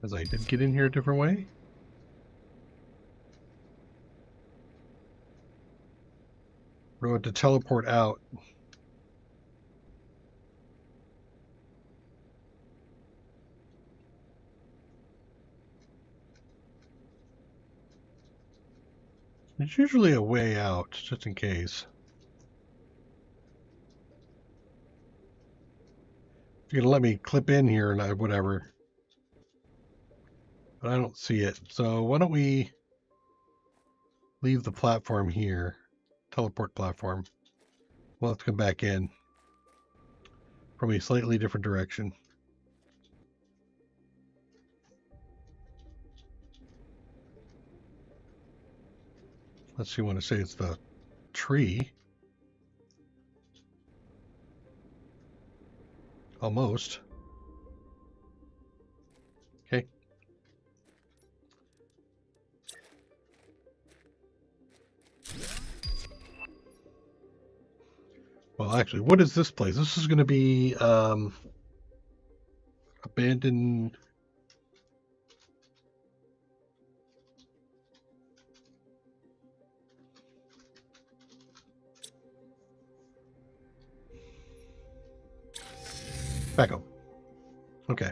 As I did get in here a different way? We're going to teleport out. There's usually a way out, just in case. If you're gonna let me clip in here and whatever. But I don't see it. So why don't we leave the platform here. Teleport platform. We'll have to come back in from a slightly different direction. Let's see, want to say it's the tree. Almost. Okay. Well, actually, what is this place? This is going to be abandoned. Back up. Okay.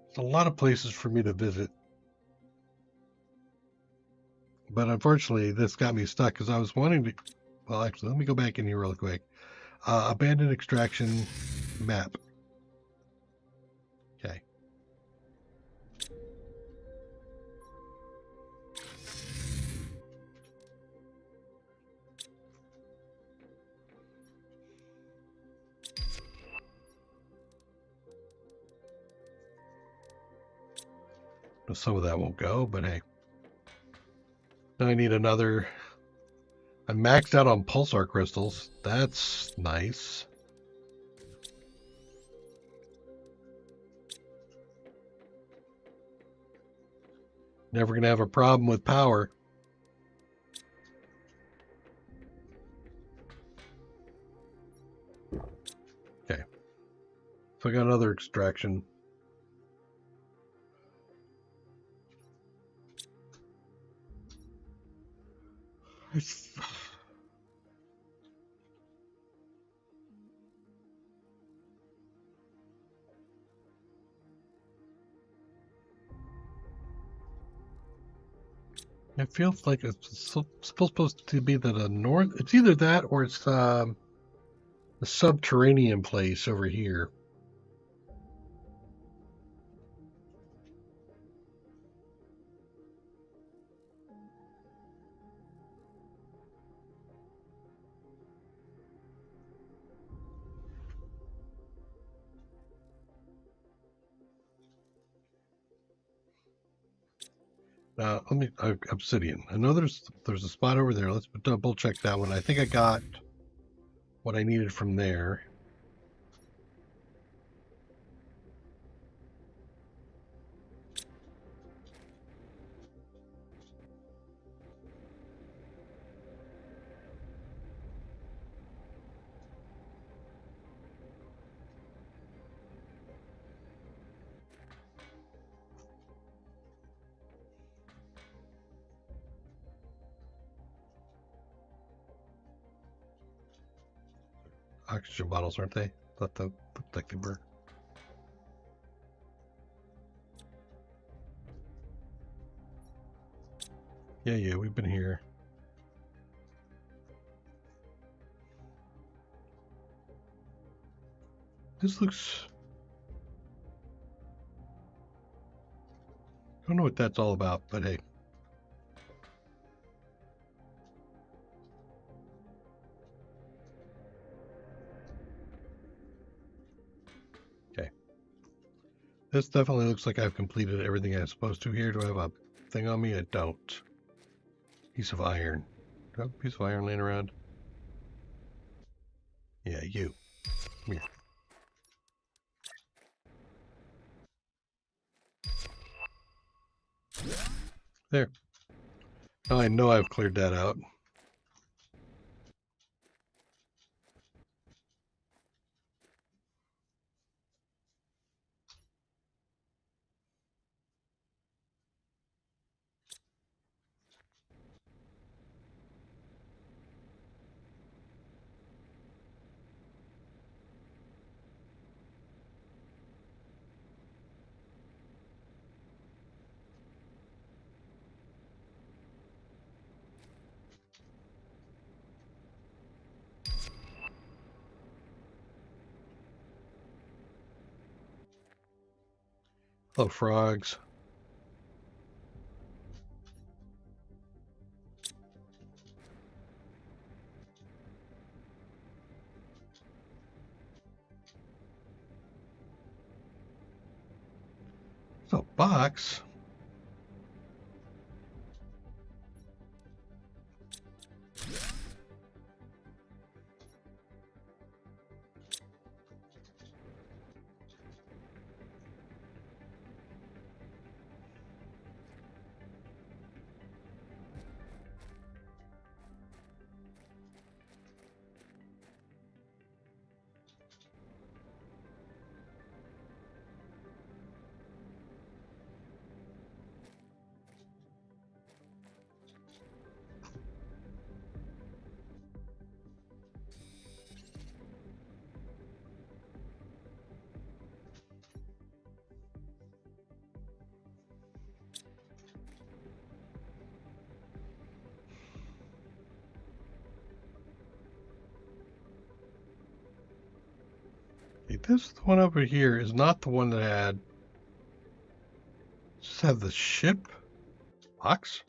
It's a lot of places for me to visit. But unfortunately, this got me stuck because I was wanting to. Well, actually, let me go back in here real quick. Abandoned extraction map. Okay. Some of that won't go, but hey. Now I need another. I'm maxed out on pulsar crystals. That's nice. Never going to have a problem with power. Okay. So I got another extraction. It feels like it's supposed to be the north. It's either that or it's the subterranean place over here. Let me obsidian. I know there's a spot over there. Let's double check that one. I think I got what I needed from there. Oxygen bottles, aren't they? Looked like they were. Yeah, we've been here. This looks. I don't know what that's all about, but hey. Okay. This definitely looks like I've completed everything I'm supposed to here. Do I have a thing on me? I don't. Piece of iron. Do I have a piece of iron laying around? Yeah, you. Come here. There. Now I know I've cleared that out. Hello, frogs. So, box. this one over here is not the one that had. Does this have the ship box?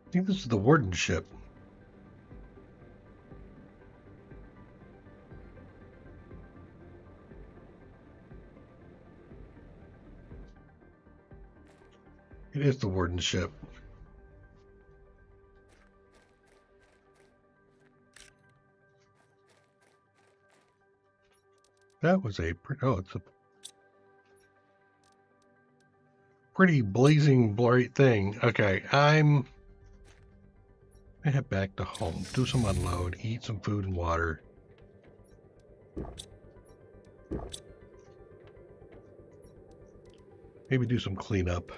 I think this is the warden ship. It is the warden ship. That was a it's a pretty blazing bright thing. Okay, I head back to home, do some unload, eat some food and water. Maybe do some cleanup.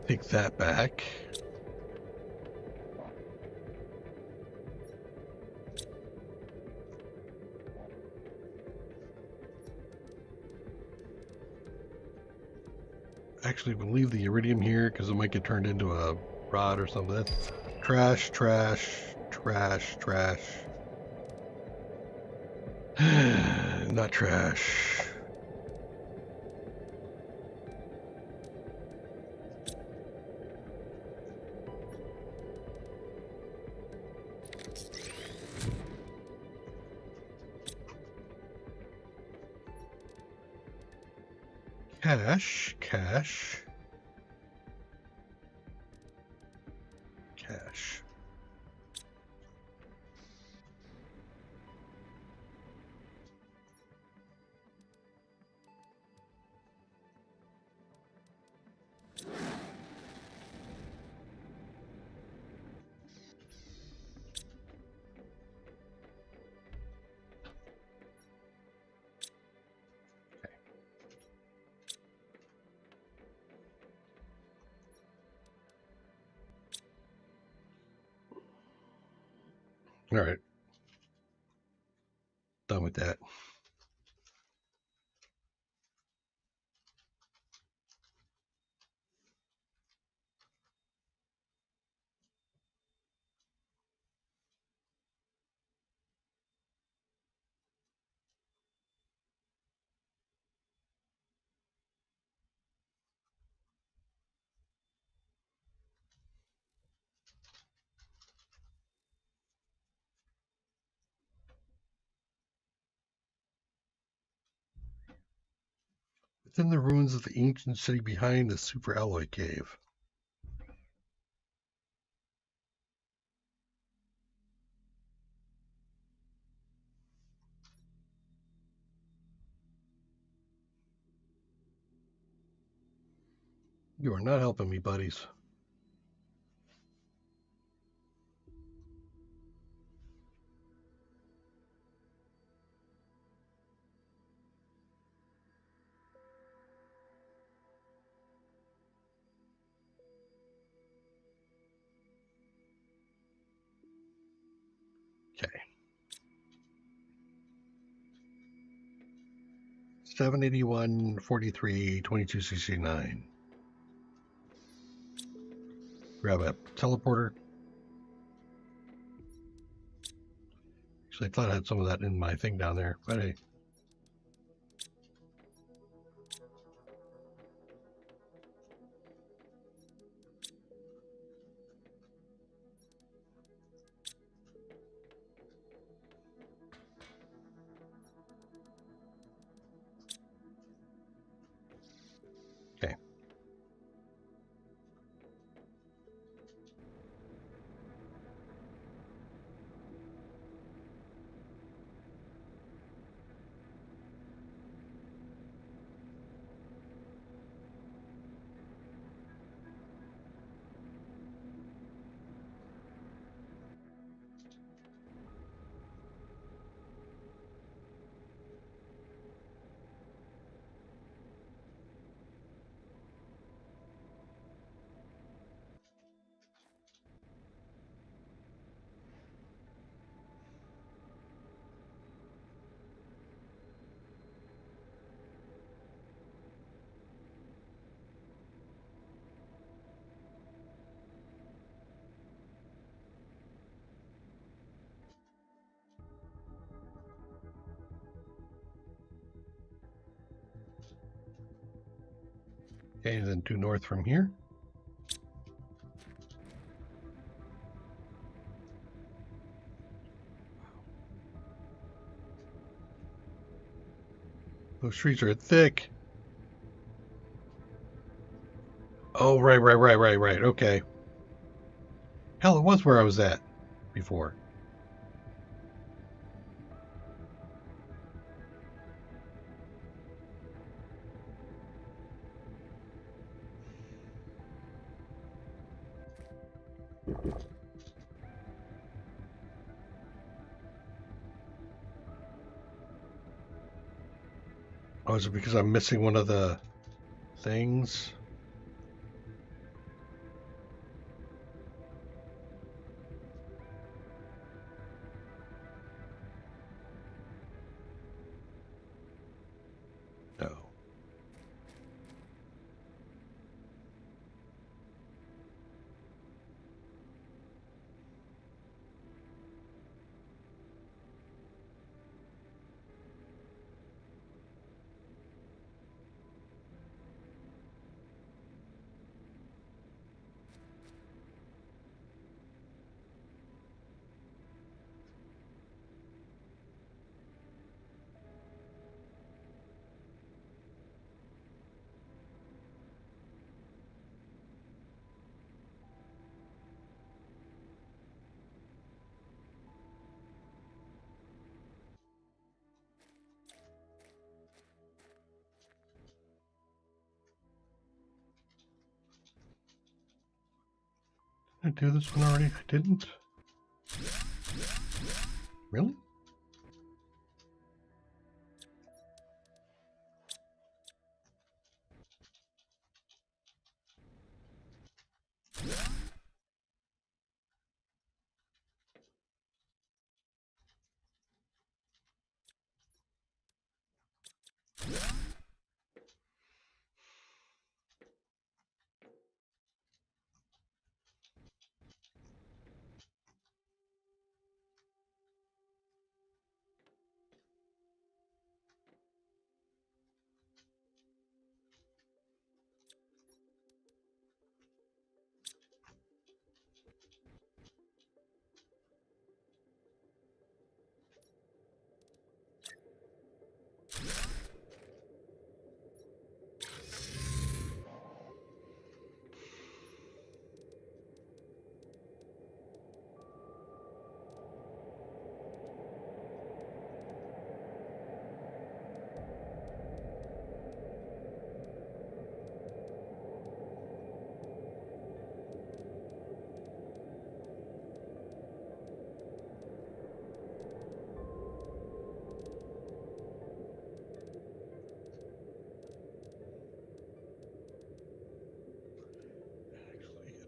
Take that back. Actually, we'll leave the iridium here because it might get turned into a rod or something. That's trash, trash, trash, trash. Not trash. Cash, cash, cash. All right. Done with that. Within the ruins of the ancient city behind the superalloy cave. You are not helping me, buddies. Okay. 781, 43, 2269. Grab a teleporter. Actually, I thought I had some of that in my thing down there, but hey. Okay. Okay, and then due north from here. Those trees are thick. Oh, right. Okay. Hell, it was where I was at before. Oh, is it because I'm missing one of the things? No. Did I do this one already? I didn't. Really?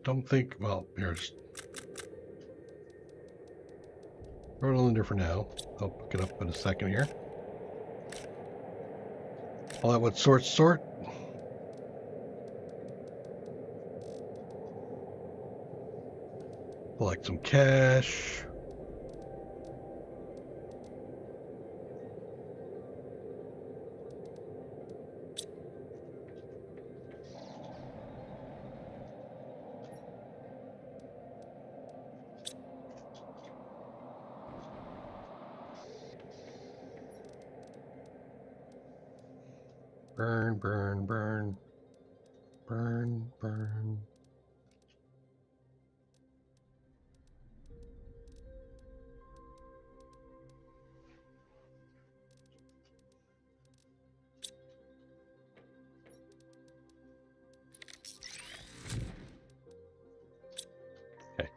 Don't think. Well, here's throw it on there for now. I'll pick it up in a second here. All that what sort. Collect some cash. Burn. Okay.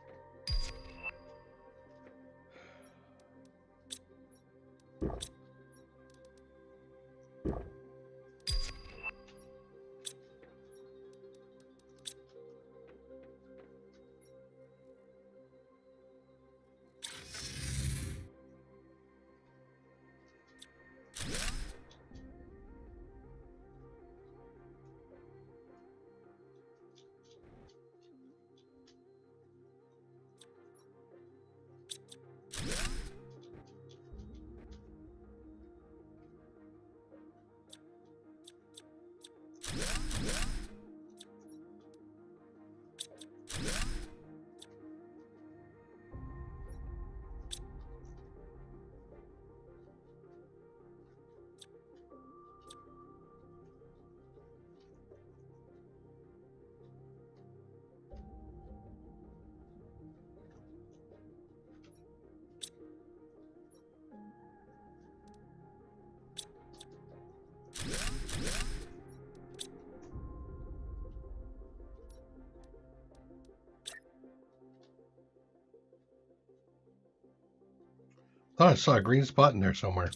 Thought I saw a green spot in there somewhere.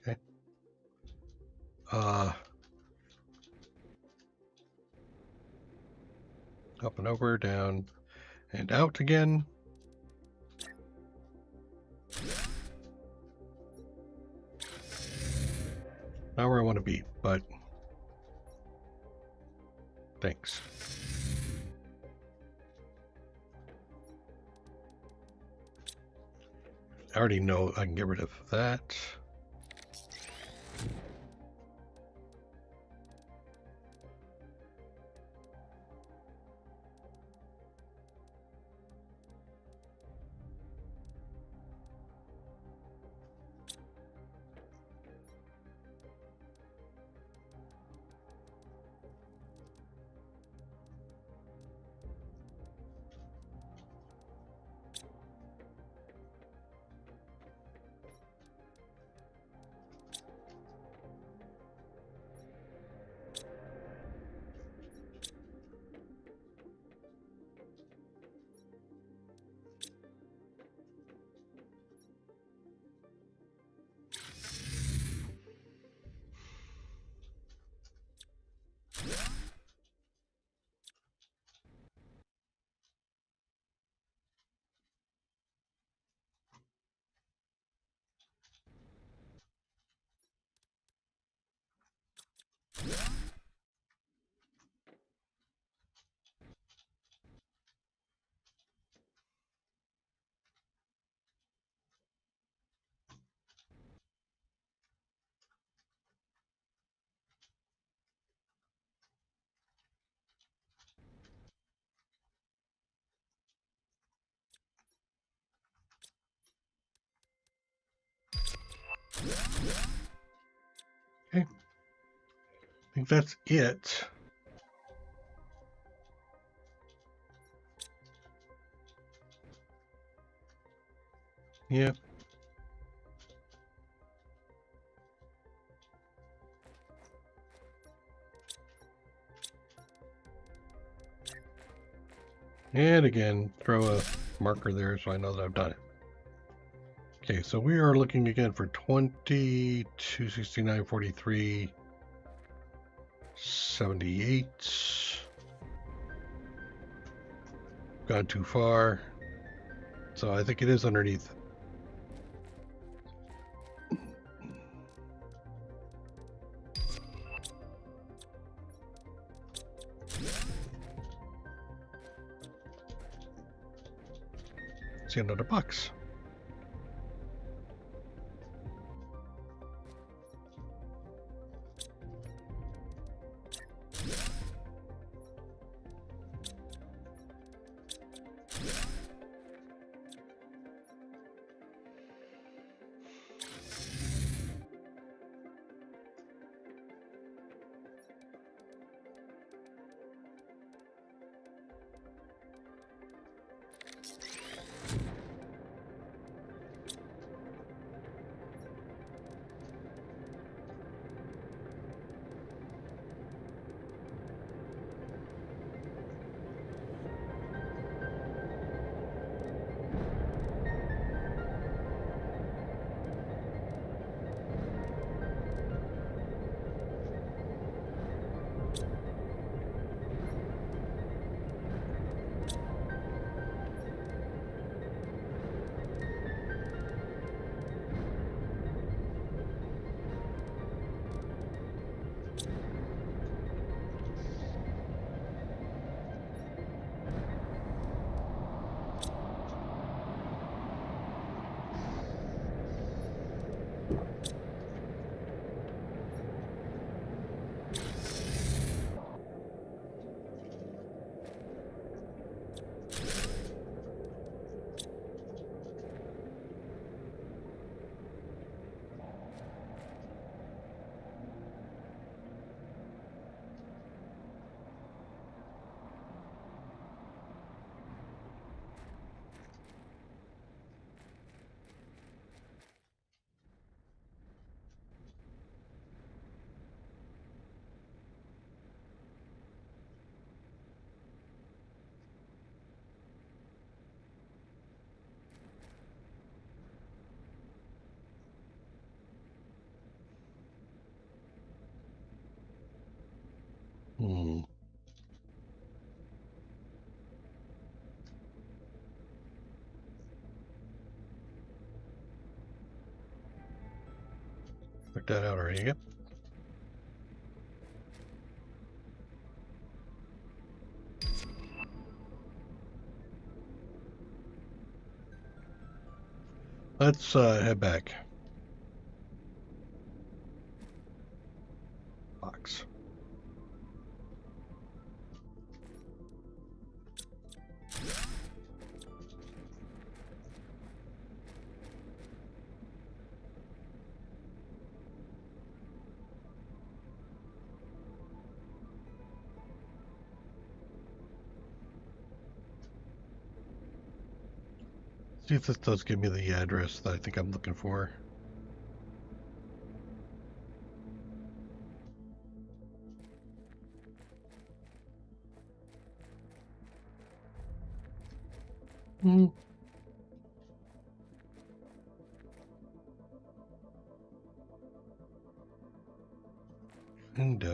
Okay. Up and over, down, and out again. Not where I want to be, but thanks. I already know I can get rid of that. Okay. I think that's it. Yeah. And again, throw a marker there so I know that I've done it. Okay, so we are looking again for 20, 269, 43, 78. Gone too far. So I think it is underneath. See another box. Worked that out already. Yep. Let's head back. Box. See if this does give me the address that I think I'm looking for. Hmm. And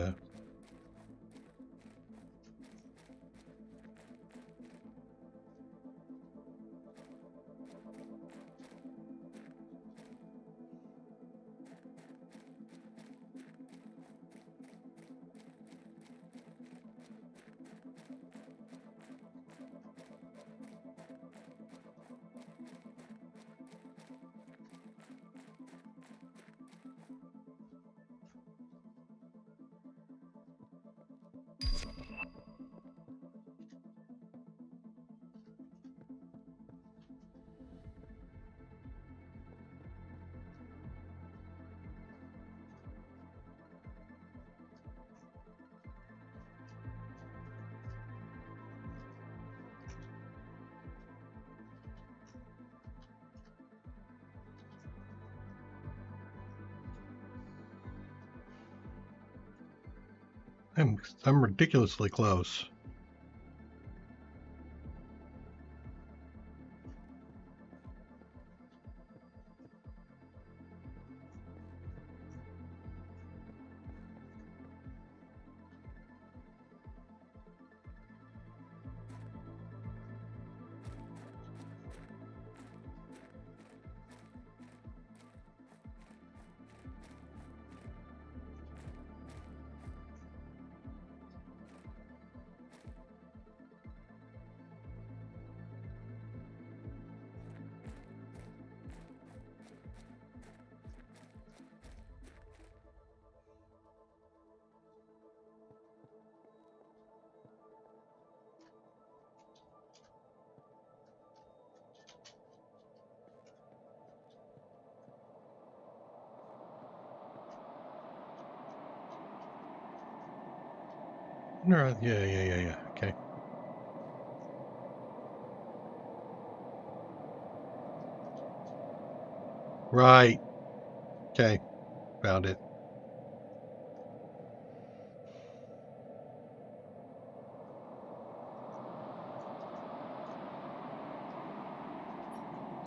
I'm ridiculously close. No, yeah. Okay. Right. Okay. Found it.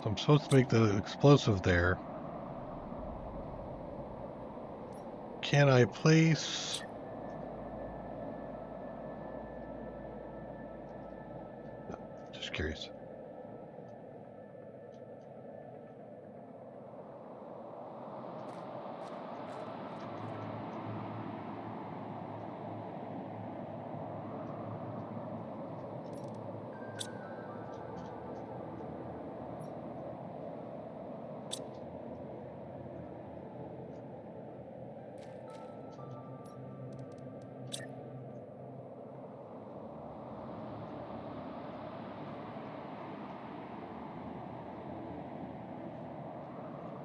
So I'm supposed to make the explosive there. Can I place... No, just curious.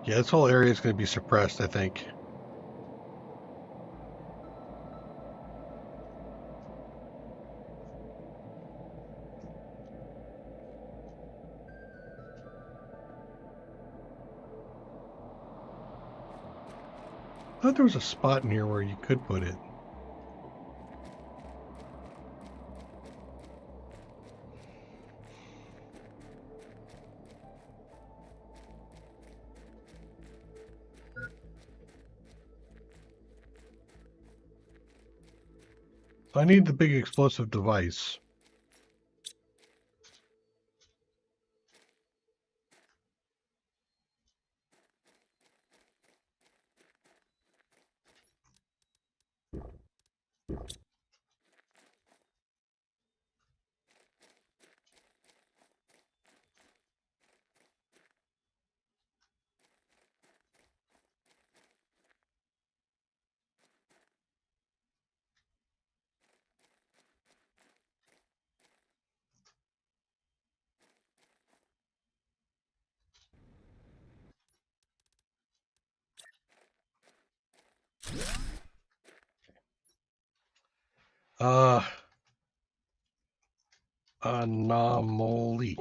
Yeah, this whole area is going to be suppressed, I think. I thought there was a spot in here where you could put it. So I need the big explosive device. Anomaly.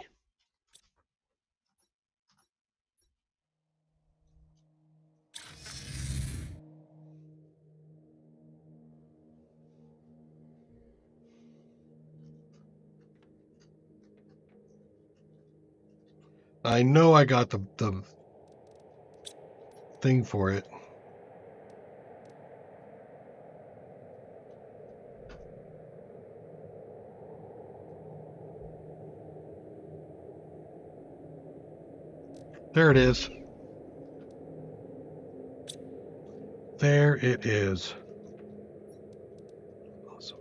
I know I got the thing for it. There it is. There it is. Awesome.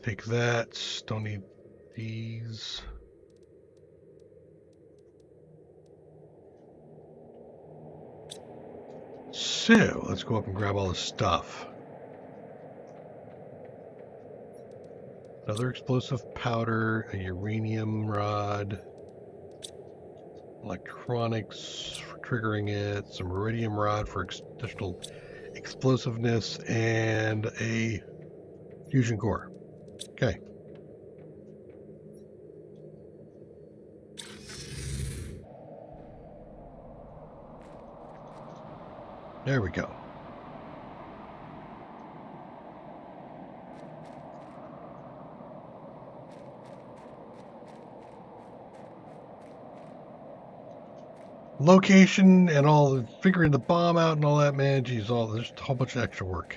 Take that. Don't need these. So let's go up and grab all this stuff. Another explosive powder, a uranium rod, electronics for triggering it, some iridium rod for additional explosiveness, and a fusion core. Okay. There we go. Location and all the figuring the bomb out and all that, man, geez, there's a whole bunch of extra work.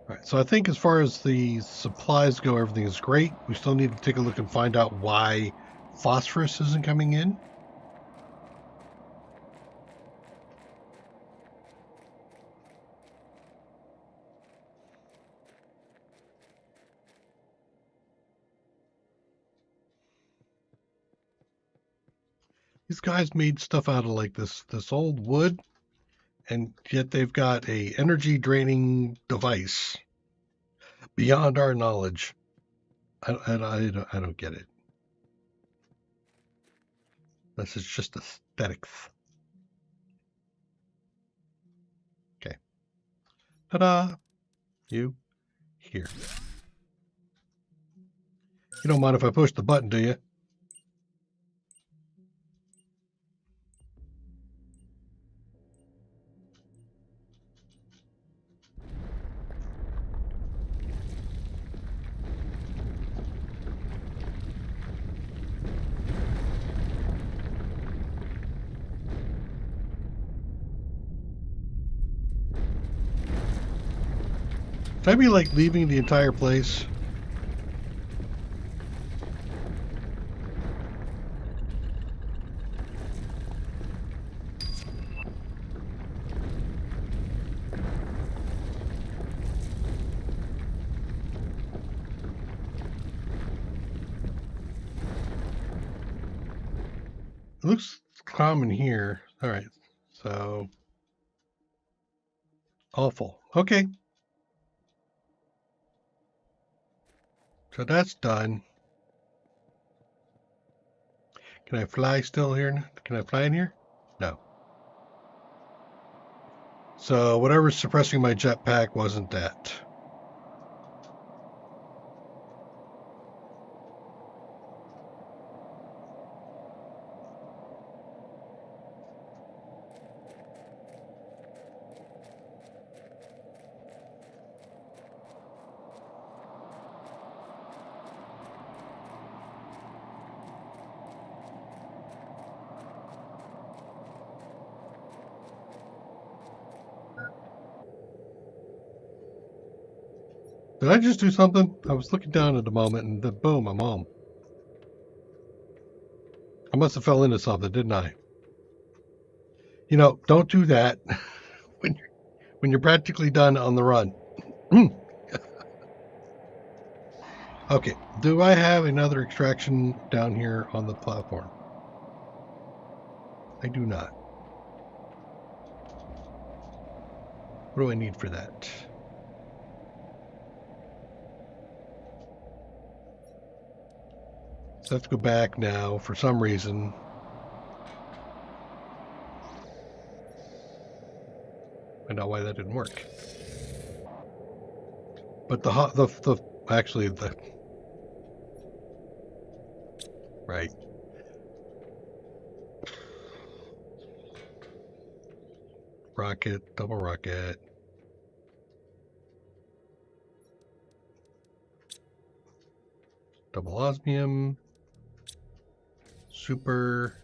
All right, so I think as far as the supplies go, everything is great. We still need to take a look and find out why phosphorus isn't coming in. These guys made stuff out of like this old wood, and yet they've got a energy draining device beyond our knowledge. I don't get it. This is just aesthetics. Okay. Ta-da! You here. You don't mind if I push the button, do you? Should I be like leaving the entire place? It looks common here. All right. So awful. Okay. So that's done. Can I fly still here? Can I fly in here? No. So whatever's suppressing my jetpack wasn't that. Did I just do something? I was looking down at the moment and then boom, I'm home. I must have fell into something, didn't I? You know, don't do that when you're practically done on the run. Okay, do I have another extraction down here on the platform? I do not. What do I need for that? So I have to go back now for some reason. Find out why that didn't work. But actually the right. Rocket, double rocket. Double osmium. Super.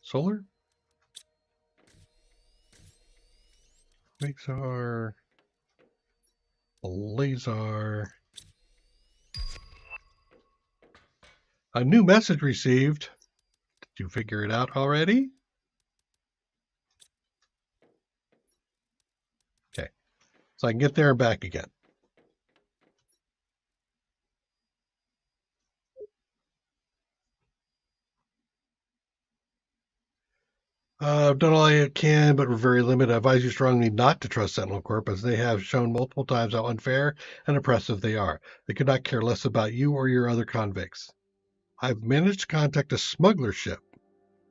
Solar? Quasar. Blazar. A new message received. Did you figure it out already? Okay. So I can get there and back again. I've done all I can, but we're very limited. I advise you strongly not to trust Sentinel Corp, as they have shown multiple times how unfair and oppressive they are. They could not care less about you or your other convicts. I've managed to contact a smuggler ship.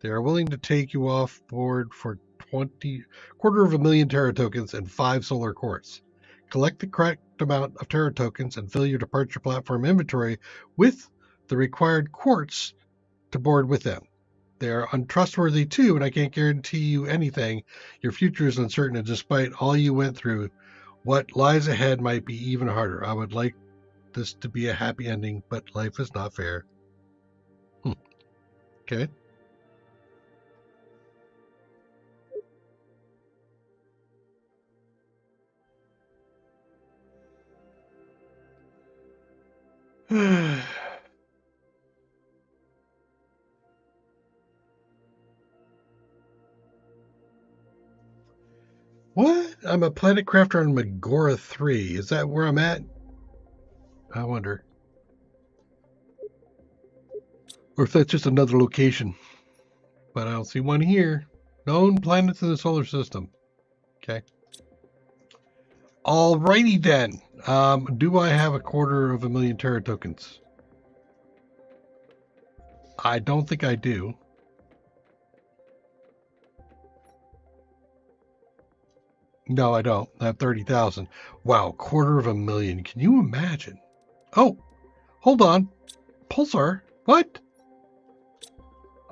They are willing to take you off board for 250,000 Terra tokens and 5 solar quartz. Collect the correct amount of Terra tokens and fill your departure platform inventory with the required quartz to board with them. They are untrustworthy too, and I can't guarantee you anything. Your future is uncertain, and despite all you went through, what lies ahead might be even harder. I would like this to be a happy ending, but life is not fair. Okay. What? I'm a planet crafter on Megora 3. Is that where I'm at? I wonder. Or if that's just another location. But I don't see one here. Known planets in the solar system. Okay. Alrighty then. Do I have 250,000 Terra tokens? I don't think I do. No, I don't. I have 30,000. Wow, 250,000. Can you imagine? Oh, hold on. Pulsar? What?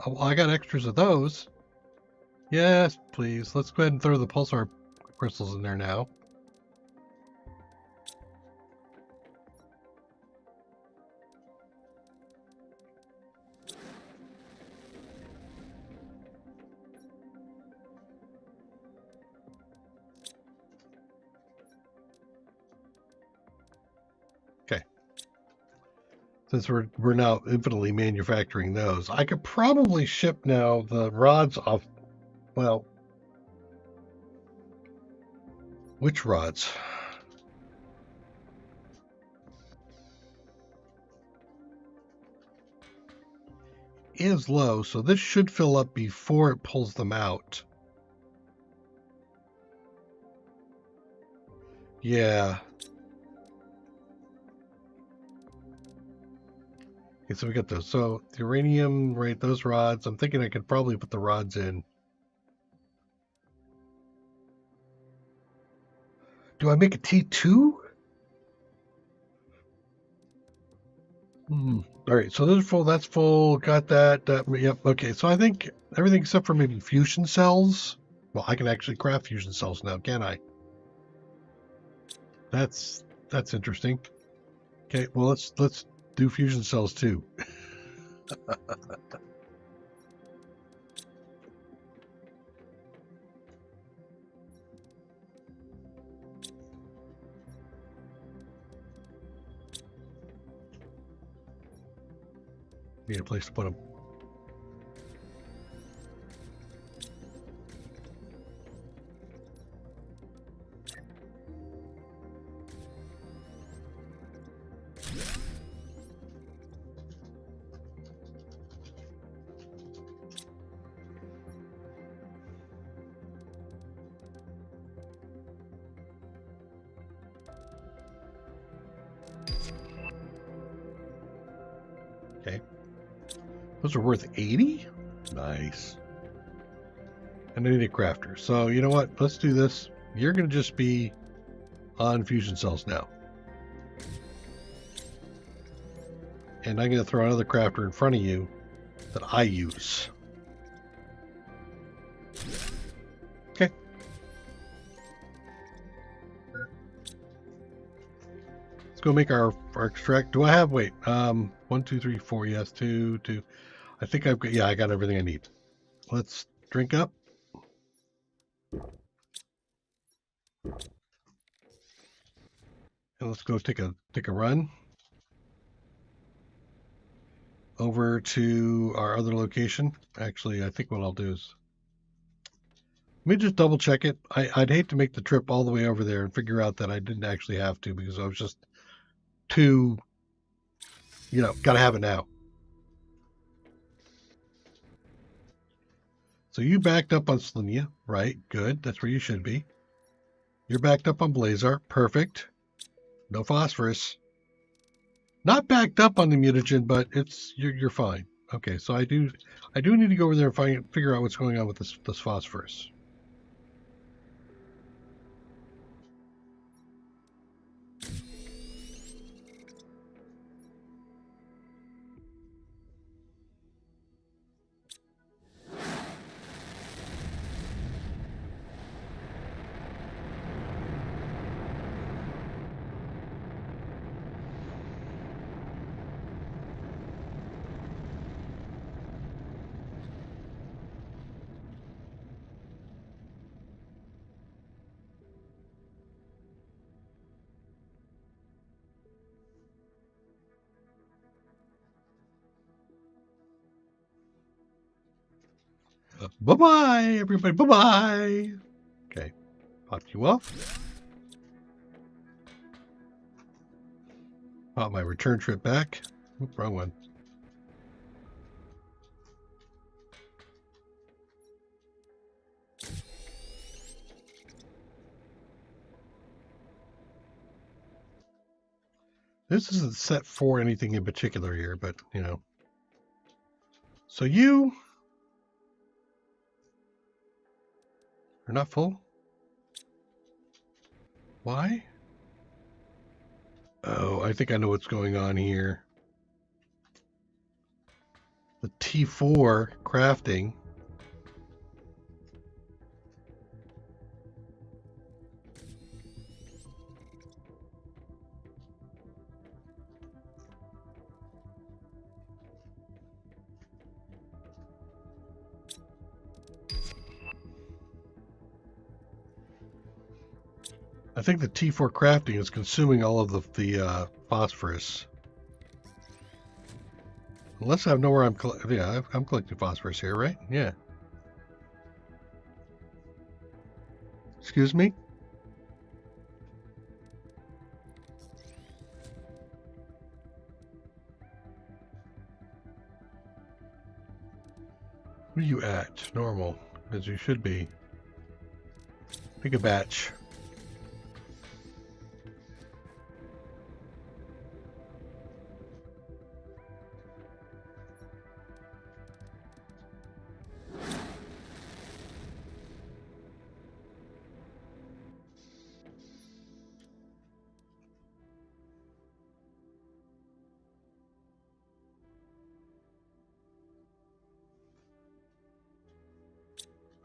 Oh, well, I got extras of those. Yes, please. Let's go ahead and throw the pulsar crystals in there now. Okay. Since we're now infinitely manufacturing those, I could probably ship now the rods off. Well, which rods? Is low, so this should fill up before it pulls them out. Yeah. Okay, so we got those. So the uranium, right? Those rods. I'm thinking I could probably put the rods in. Do I make a T2? All right, so those are full. That's full. Got that. Yep. Okay, so I think everything except for maybe fusion cells. Well, I can actually craft fusion cells now, can I? That's interesting. Okay, well let's do fusion cells too. Need a place to put them. Okay. Those are worth 80? Nice. And I need a crafter. So you know what? Let's do this. You're going to just be on fusion cells now. And I'm going to throw another crafter in front of you that I use. Okay. Let's go make our extract. Do I have, wait, 1, 2, 3, 4, yes, 2, 2. I think I've got, yeah, I got everything I need. Let's drink up. And let's go take a run over to our other location. Actually, I think what I'll do is let me just double check it. I'd hate to make the trip all the way over there and figure out that I didn't actually have to because I was just too, got to have it now. So you backed up on Selenia, right? Good. That's where you should be. You're backed up on Blazar. Perfect. No phosphorus. Not backed up on the mutagen, but you're fine. Okay, so I do need to go over there and figure out what's going on with this phosphorus. Bye-bye, everybody. Bye-bye. Okay, pop you off. Pop my return trip back. Oop, wrong one. This isn't set for anything in particular here, but, So you are not full? Why? Oh, I think I know what's going on here. The T4 crafting. I think the T4 crafting is consuming all of the phosphorus. Unless I know where I'm collecting phosphorus here, right? Yeah. Excuse me? Where are you at? Normal, as you should be. Pick a batch.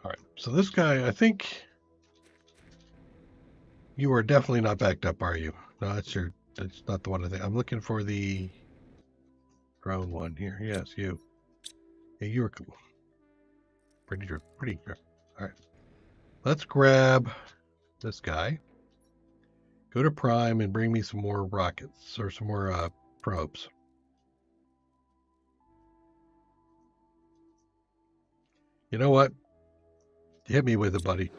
All right, so this guy, I think you are definitely not backed up, are you? No, that's not the one I think. I'm looking for the drone one here. Yes, you. Yeah, you were pretty. All right, let's grab this guy. Go to Prime and bring me some more rockets or some more probes. You know what? Hit me with it, buddy.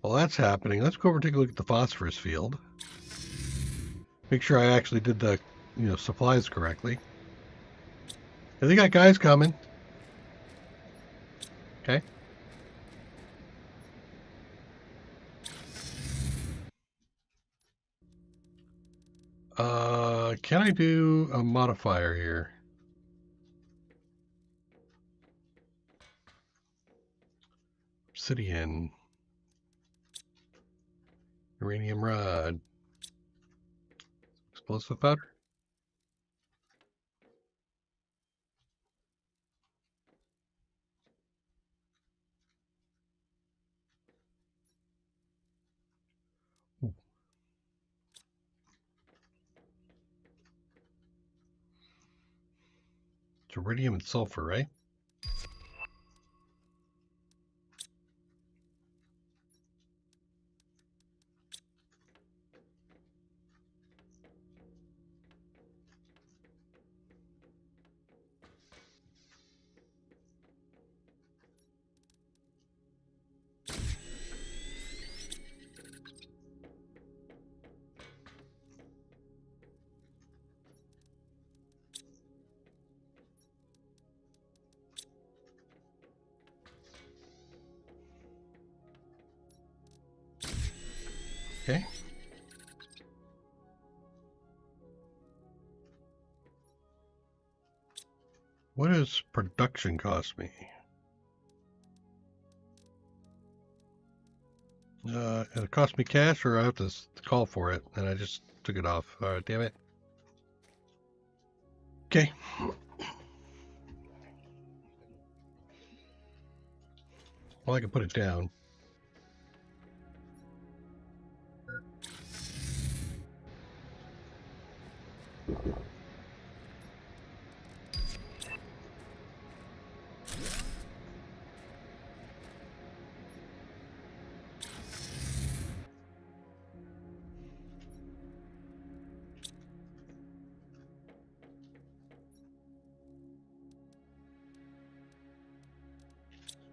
While that's happening, let's go over and take a look at the phosphorus field. Make sure I actually did the, supplies correctly. And they got guys coming. Okay. Can I do a modifier here? Obsidian. Uranium rod. Explosive powder. Ooh. It's iridium and sulfur, right? Okay. What does production cost me? It cost me cash, or I have to call for it, and I just took it off. All right, damn it. Okay. Well, I can put it down.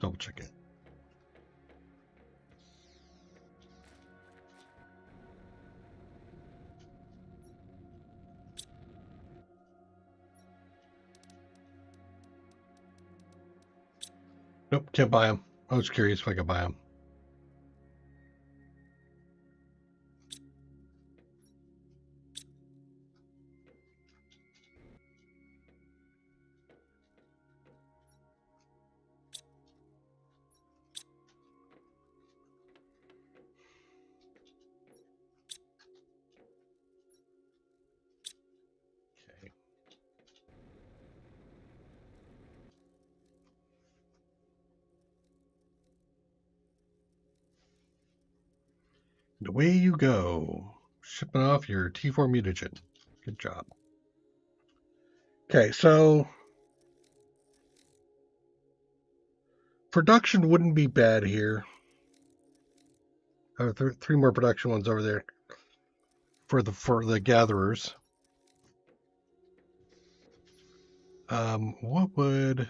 Double check it. Nope, can't buy them. I was curious if I could buy them. Okay. And away you go. Shipping off your T4 mutagen. Good job. Okay, so production wouldn't be bad here. I have three more production ones over there for the gatherers. What would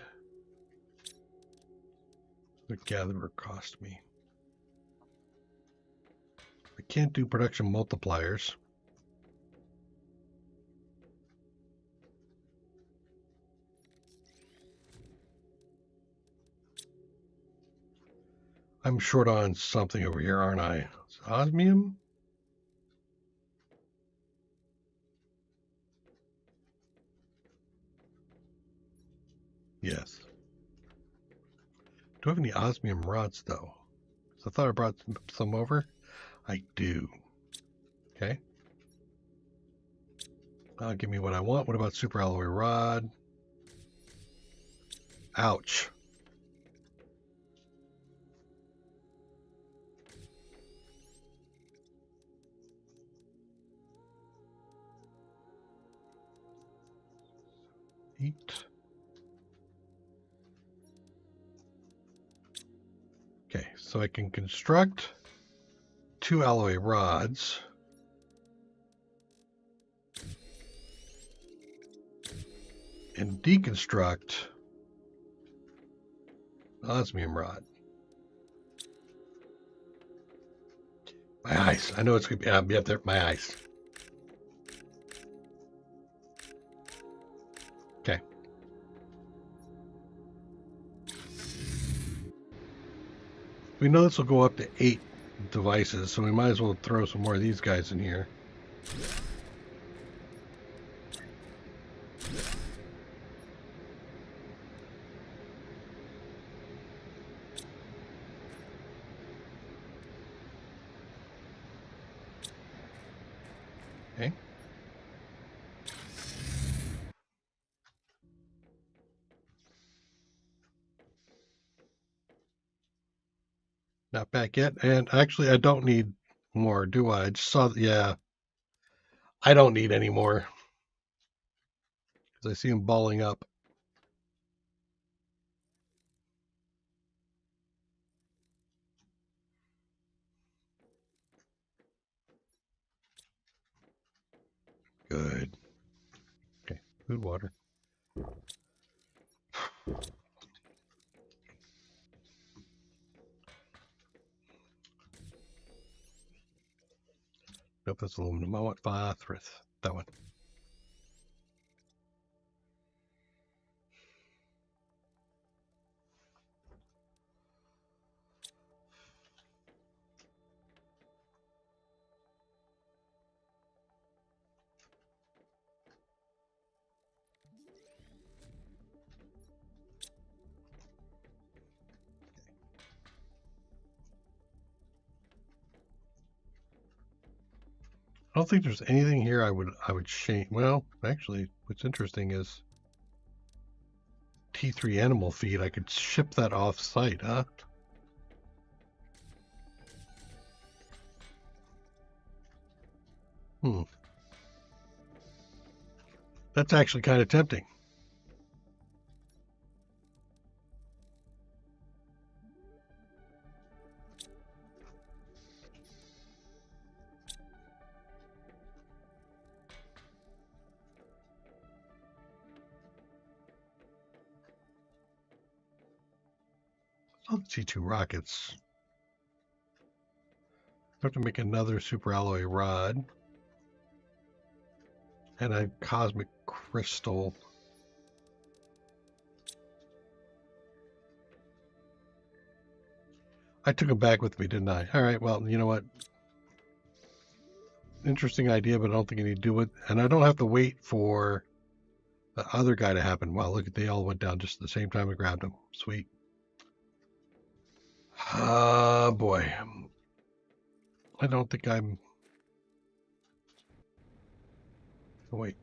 the gatherer cost me? I can't do production multipliers. I'm short on something over here, aren't I? Osmium? Yes. Do I have any osmium rods, though? I thought I brought some over. I do. Okay. Give me what I want. What about super alloy rod? Ouch. Eat. Okay, so I can construct 2 alloy rods. And deconstruct osmium rod. My eyes. I know it's going to be up there. My eyes. Okay. We know this will go up to 8 devices, so we might as well throw some more of these guys in here. Okay. Not back yet. And actually, I don't need more, do I? I just saw, yeah, I don't need any more because I see them balling up. Good. Okay, food, water. Nope, that's aluminum. I want phosphorus. That one. I don't think there's anything here I would change. Well, actually, what's interesting is T3 animal feed. I could ship that off site, huh? Hmm. That's actually kind of tempting. Oh, T2 rockets. I have to make another super alloy rod and a cosmic crystal. I took them back with me, didn't I? All right, well, you know what? Interesting idea, but I don't think I need to do it. And I don't have to wait for the other guy to happen. Wow, look, they all went down just at the same time I grabbed them. Sweet. Oh, boy. I don't think I'm... Wait.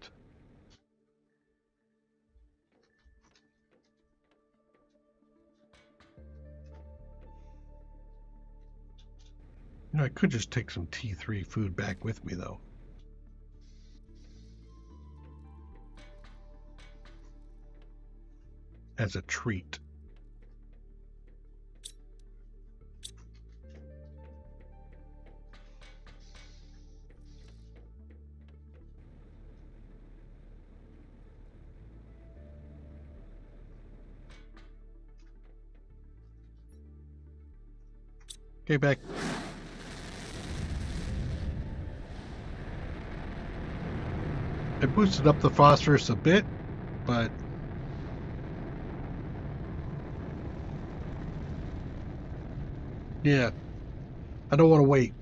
You know, I could just take some T3 food back with me, though. As a treat. Okay, back. I boosted up the phosphorus a bit, but yeah, I don't want to wait.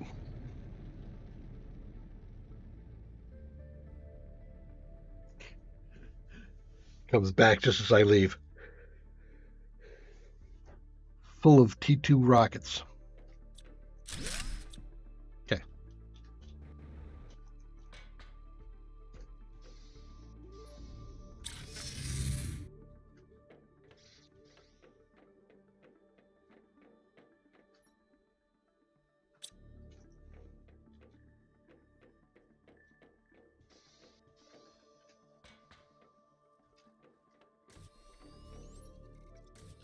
Comes back just as I leave. Full of T2 rockets. Okay.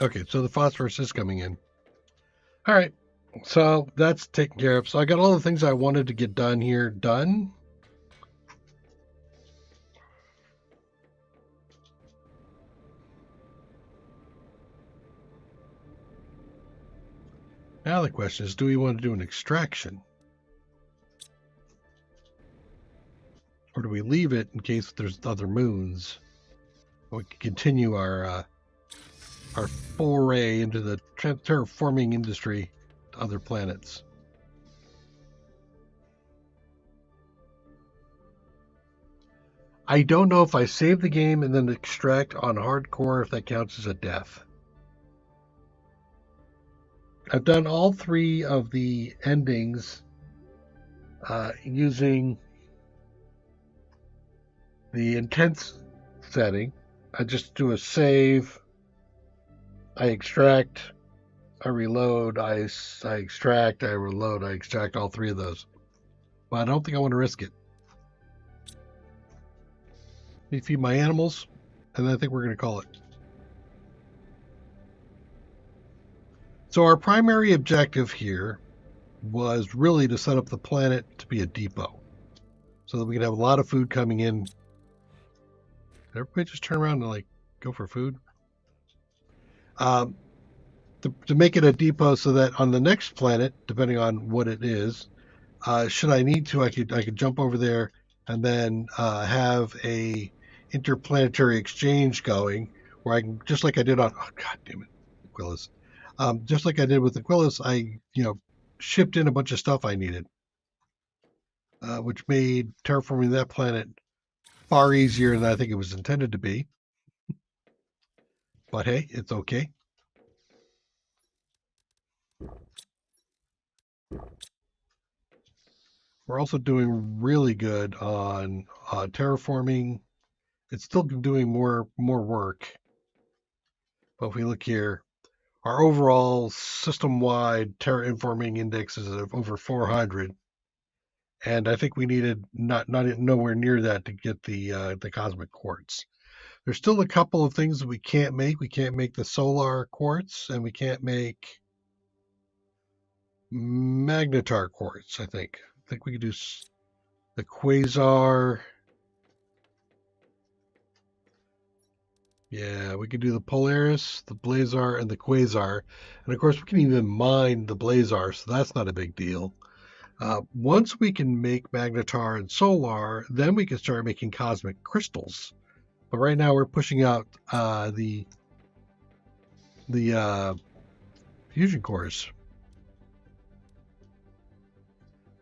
Okay, so the phosphorus is coming in. All right, so that's taken care of. So I got all the things I wanted to get done here done. Now the question is, do we want to do an extraction? Or do we leave it in case there's other moons? We can continue our foray into the terraforming industry to other planets. I don't know if I save the game and then extract on hardcore if that counts as a death. I've done all three of the endings using the intense setting, I just do a save, I extract, I reload, I extract, I reload, I extract all three of those. But I don't think I want to risk it. Let me feed my animals, and I think we're going to call it. So our primary objective here was really to set up the planet to be a depot so that we could have a lot of food coming in. Did everybody just turn around and like go for food? To make it a depot so that on the next planet, depending on what it is, should I need to, I could jump over there and then have a interplanetary exchange going where I can, just like I did on, oh god damn it, Aqualis, just like I did with Aqualis, I shipped in a bunch of stuff I needed, which made terraforming that planet far easier than I think it was intended to be. But hey, it's okay. We're also doing really good on terraforming. It's still doing more work, but if we look here, our overall system-wide terraforming index is of over 400, and I think we needed not nowhere near that to get the cosmic quartz. There's still a couple of things that we can't make. We can't make the solar quartz, and we can't make magnetar quartz. I think we could do the quasar. Yeah, we could do the Polaris, the Blazar, and the Quasar. And of course, we can even mine the Blazar, so that's not a big deal. Once we can make Magnetar and Solar, then we can start making cosmic crystals. But right now, we're pushing out the fusion cores.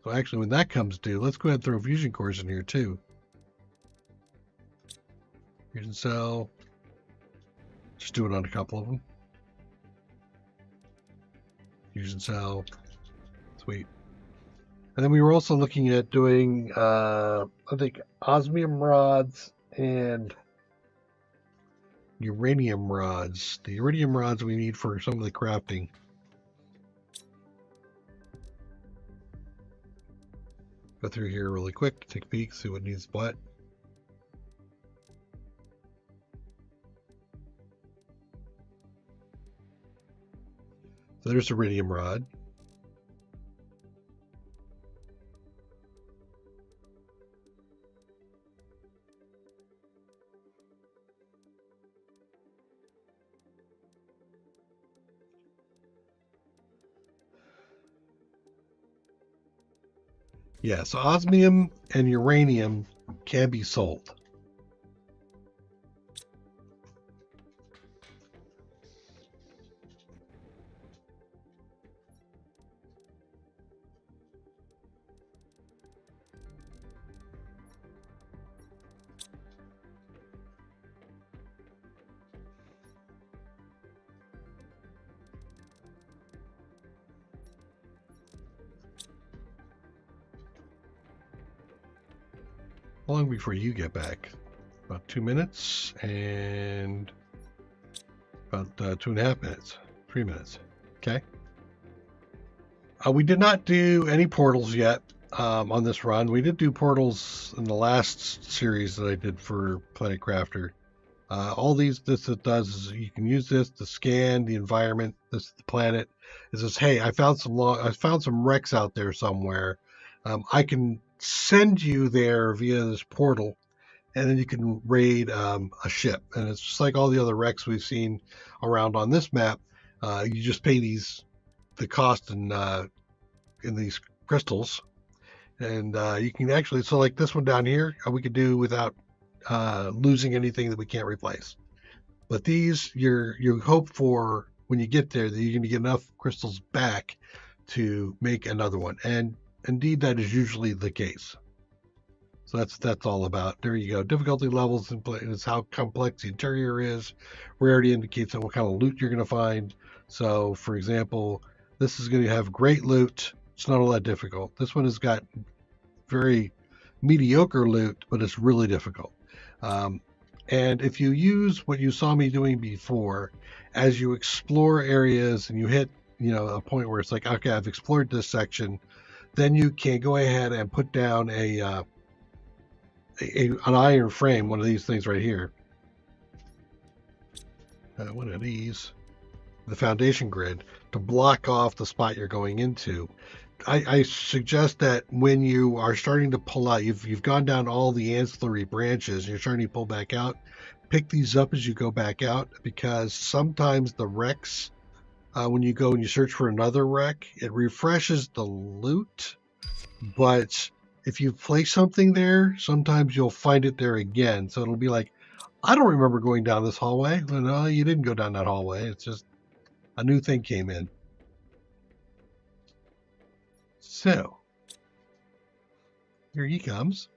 So actually, when that comes due, let's go ahead and throw fusion cores in here too. Fusion cell. Just do it on a couple of them. Fusion cell. Sweet. And then we were also looking at doing, I think, osmium rods and uranium rods. The uranium rods we need for some of the crafting. Go through here really quick, take a peek, see what needs what. So there's the iridium rod. Yeah, so osmium and uranium can be sold. How long before you get back? About 2 minutes and about 2.5 minutes, 3 minutes. Okay. We did not do any portals yet on this run. We did do portals in the last series that I did for Planet Crafter. All these, this it does is you can use this to scan the environment. This is the planet. It says, hey, I found some wrecks out there somewhere. I can send you there via this portal, and then you can raid a ship. And it's just like all the other wrecks we've seen around on this map. You just pay the cost in these crystals, and you can actually, so like this one down here, we could do without losing anything that we can't replace. But these, you hope for when you get there that you're going to get enough crystals back to make another one, and indeed that is usually the case. So that's all about. There you go. Difficulty levels is how complex the interior is. Rarity indicates what kind of loot you're going to find. So, for example, this is going to have great loot. It's not all that difficult. This one has got very mediocre loot, but it's really difficult. Um, and if you use what you saw me doing before, as you explore areas and you hit, a point where it's like, okay, I've explored this section, then you can go ahead and put down an iron frame, one of these things right here. One of these, the foundation grid, to block off the spot you're going into. I suggest that when you are starting to pull out, you've gone down all the ancillary branches, and you're starting to pull back out. Pick these up as you go back out, because sometimes the wrecks, when you go and you search for another wreck, it refreshes the loot. But if you place something there, sometimes you'll find it there again. So it'll be like, I don't remember going down this hallway. Well, no, you didn't go down that hallway. It's just a new thing came in. So here he comes.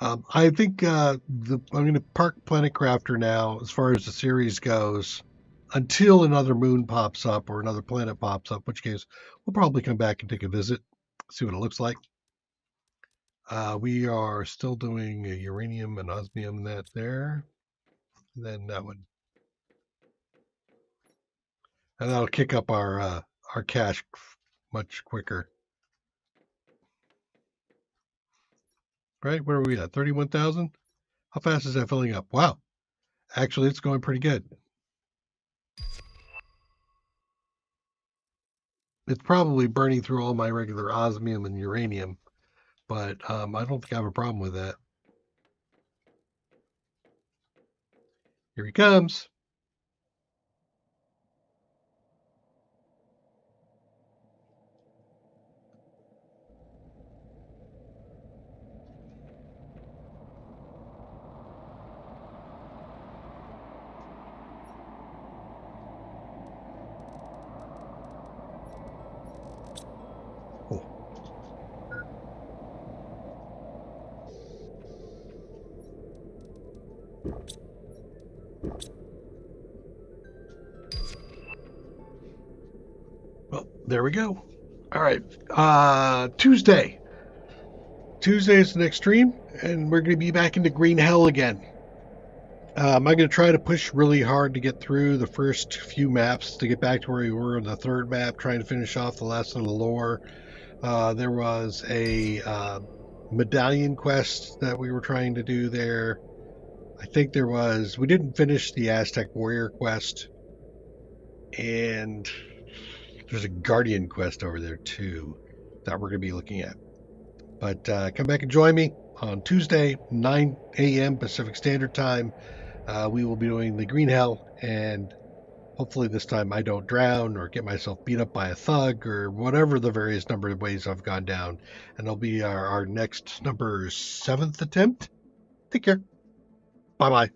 I think I'm going to park Planet Crafter now as far as the series goes until another moon pops up or another planet pops up, in which case we'll probably come back and take a visit, see what it looks like. We are still doing uranium and osmium that there. And then that one. And that'll kick up our cash much quicker. Right? Where are we at? 31,000? How fast is that filling up? Wow. Actually, it's going pretty good. It's probably burning through all my regular osmium and uranium, but I don't think I have a problem with that. Here he comes. Oh. Well, there we go. All right. Tuesday. Tuesday is the next stream, and we're going to be back into green hell again. I'm going to try to push really hard to get through the first few maps to get back to where we were on the third map, trying to finish off the last of the lore. There was a medallion quest that we were trying to do there. I think we didn't finish the Aztec warrior quest. And there's a guardian quest over there too that we're going to be looking at. But come back and join me on Tuesday, 9 a.m. Pacific Standard Time. We will be doing the Green Hell, and hopefully this time I don't drown or get myself beat up by a thug or whatever the various number of ways I've gone down. And it'll be our next number 7th attempt. Take care. Bye-bye.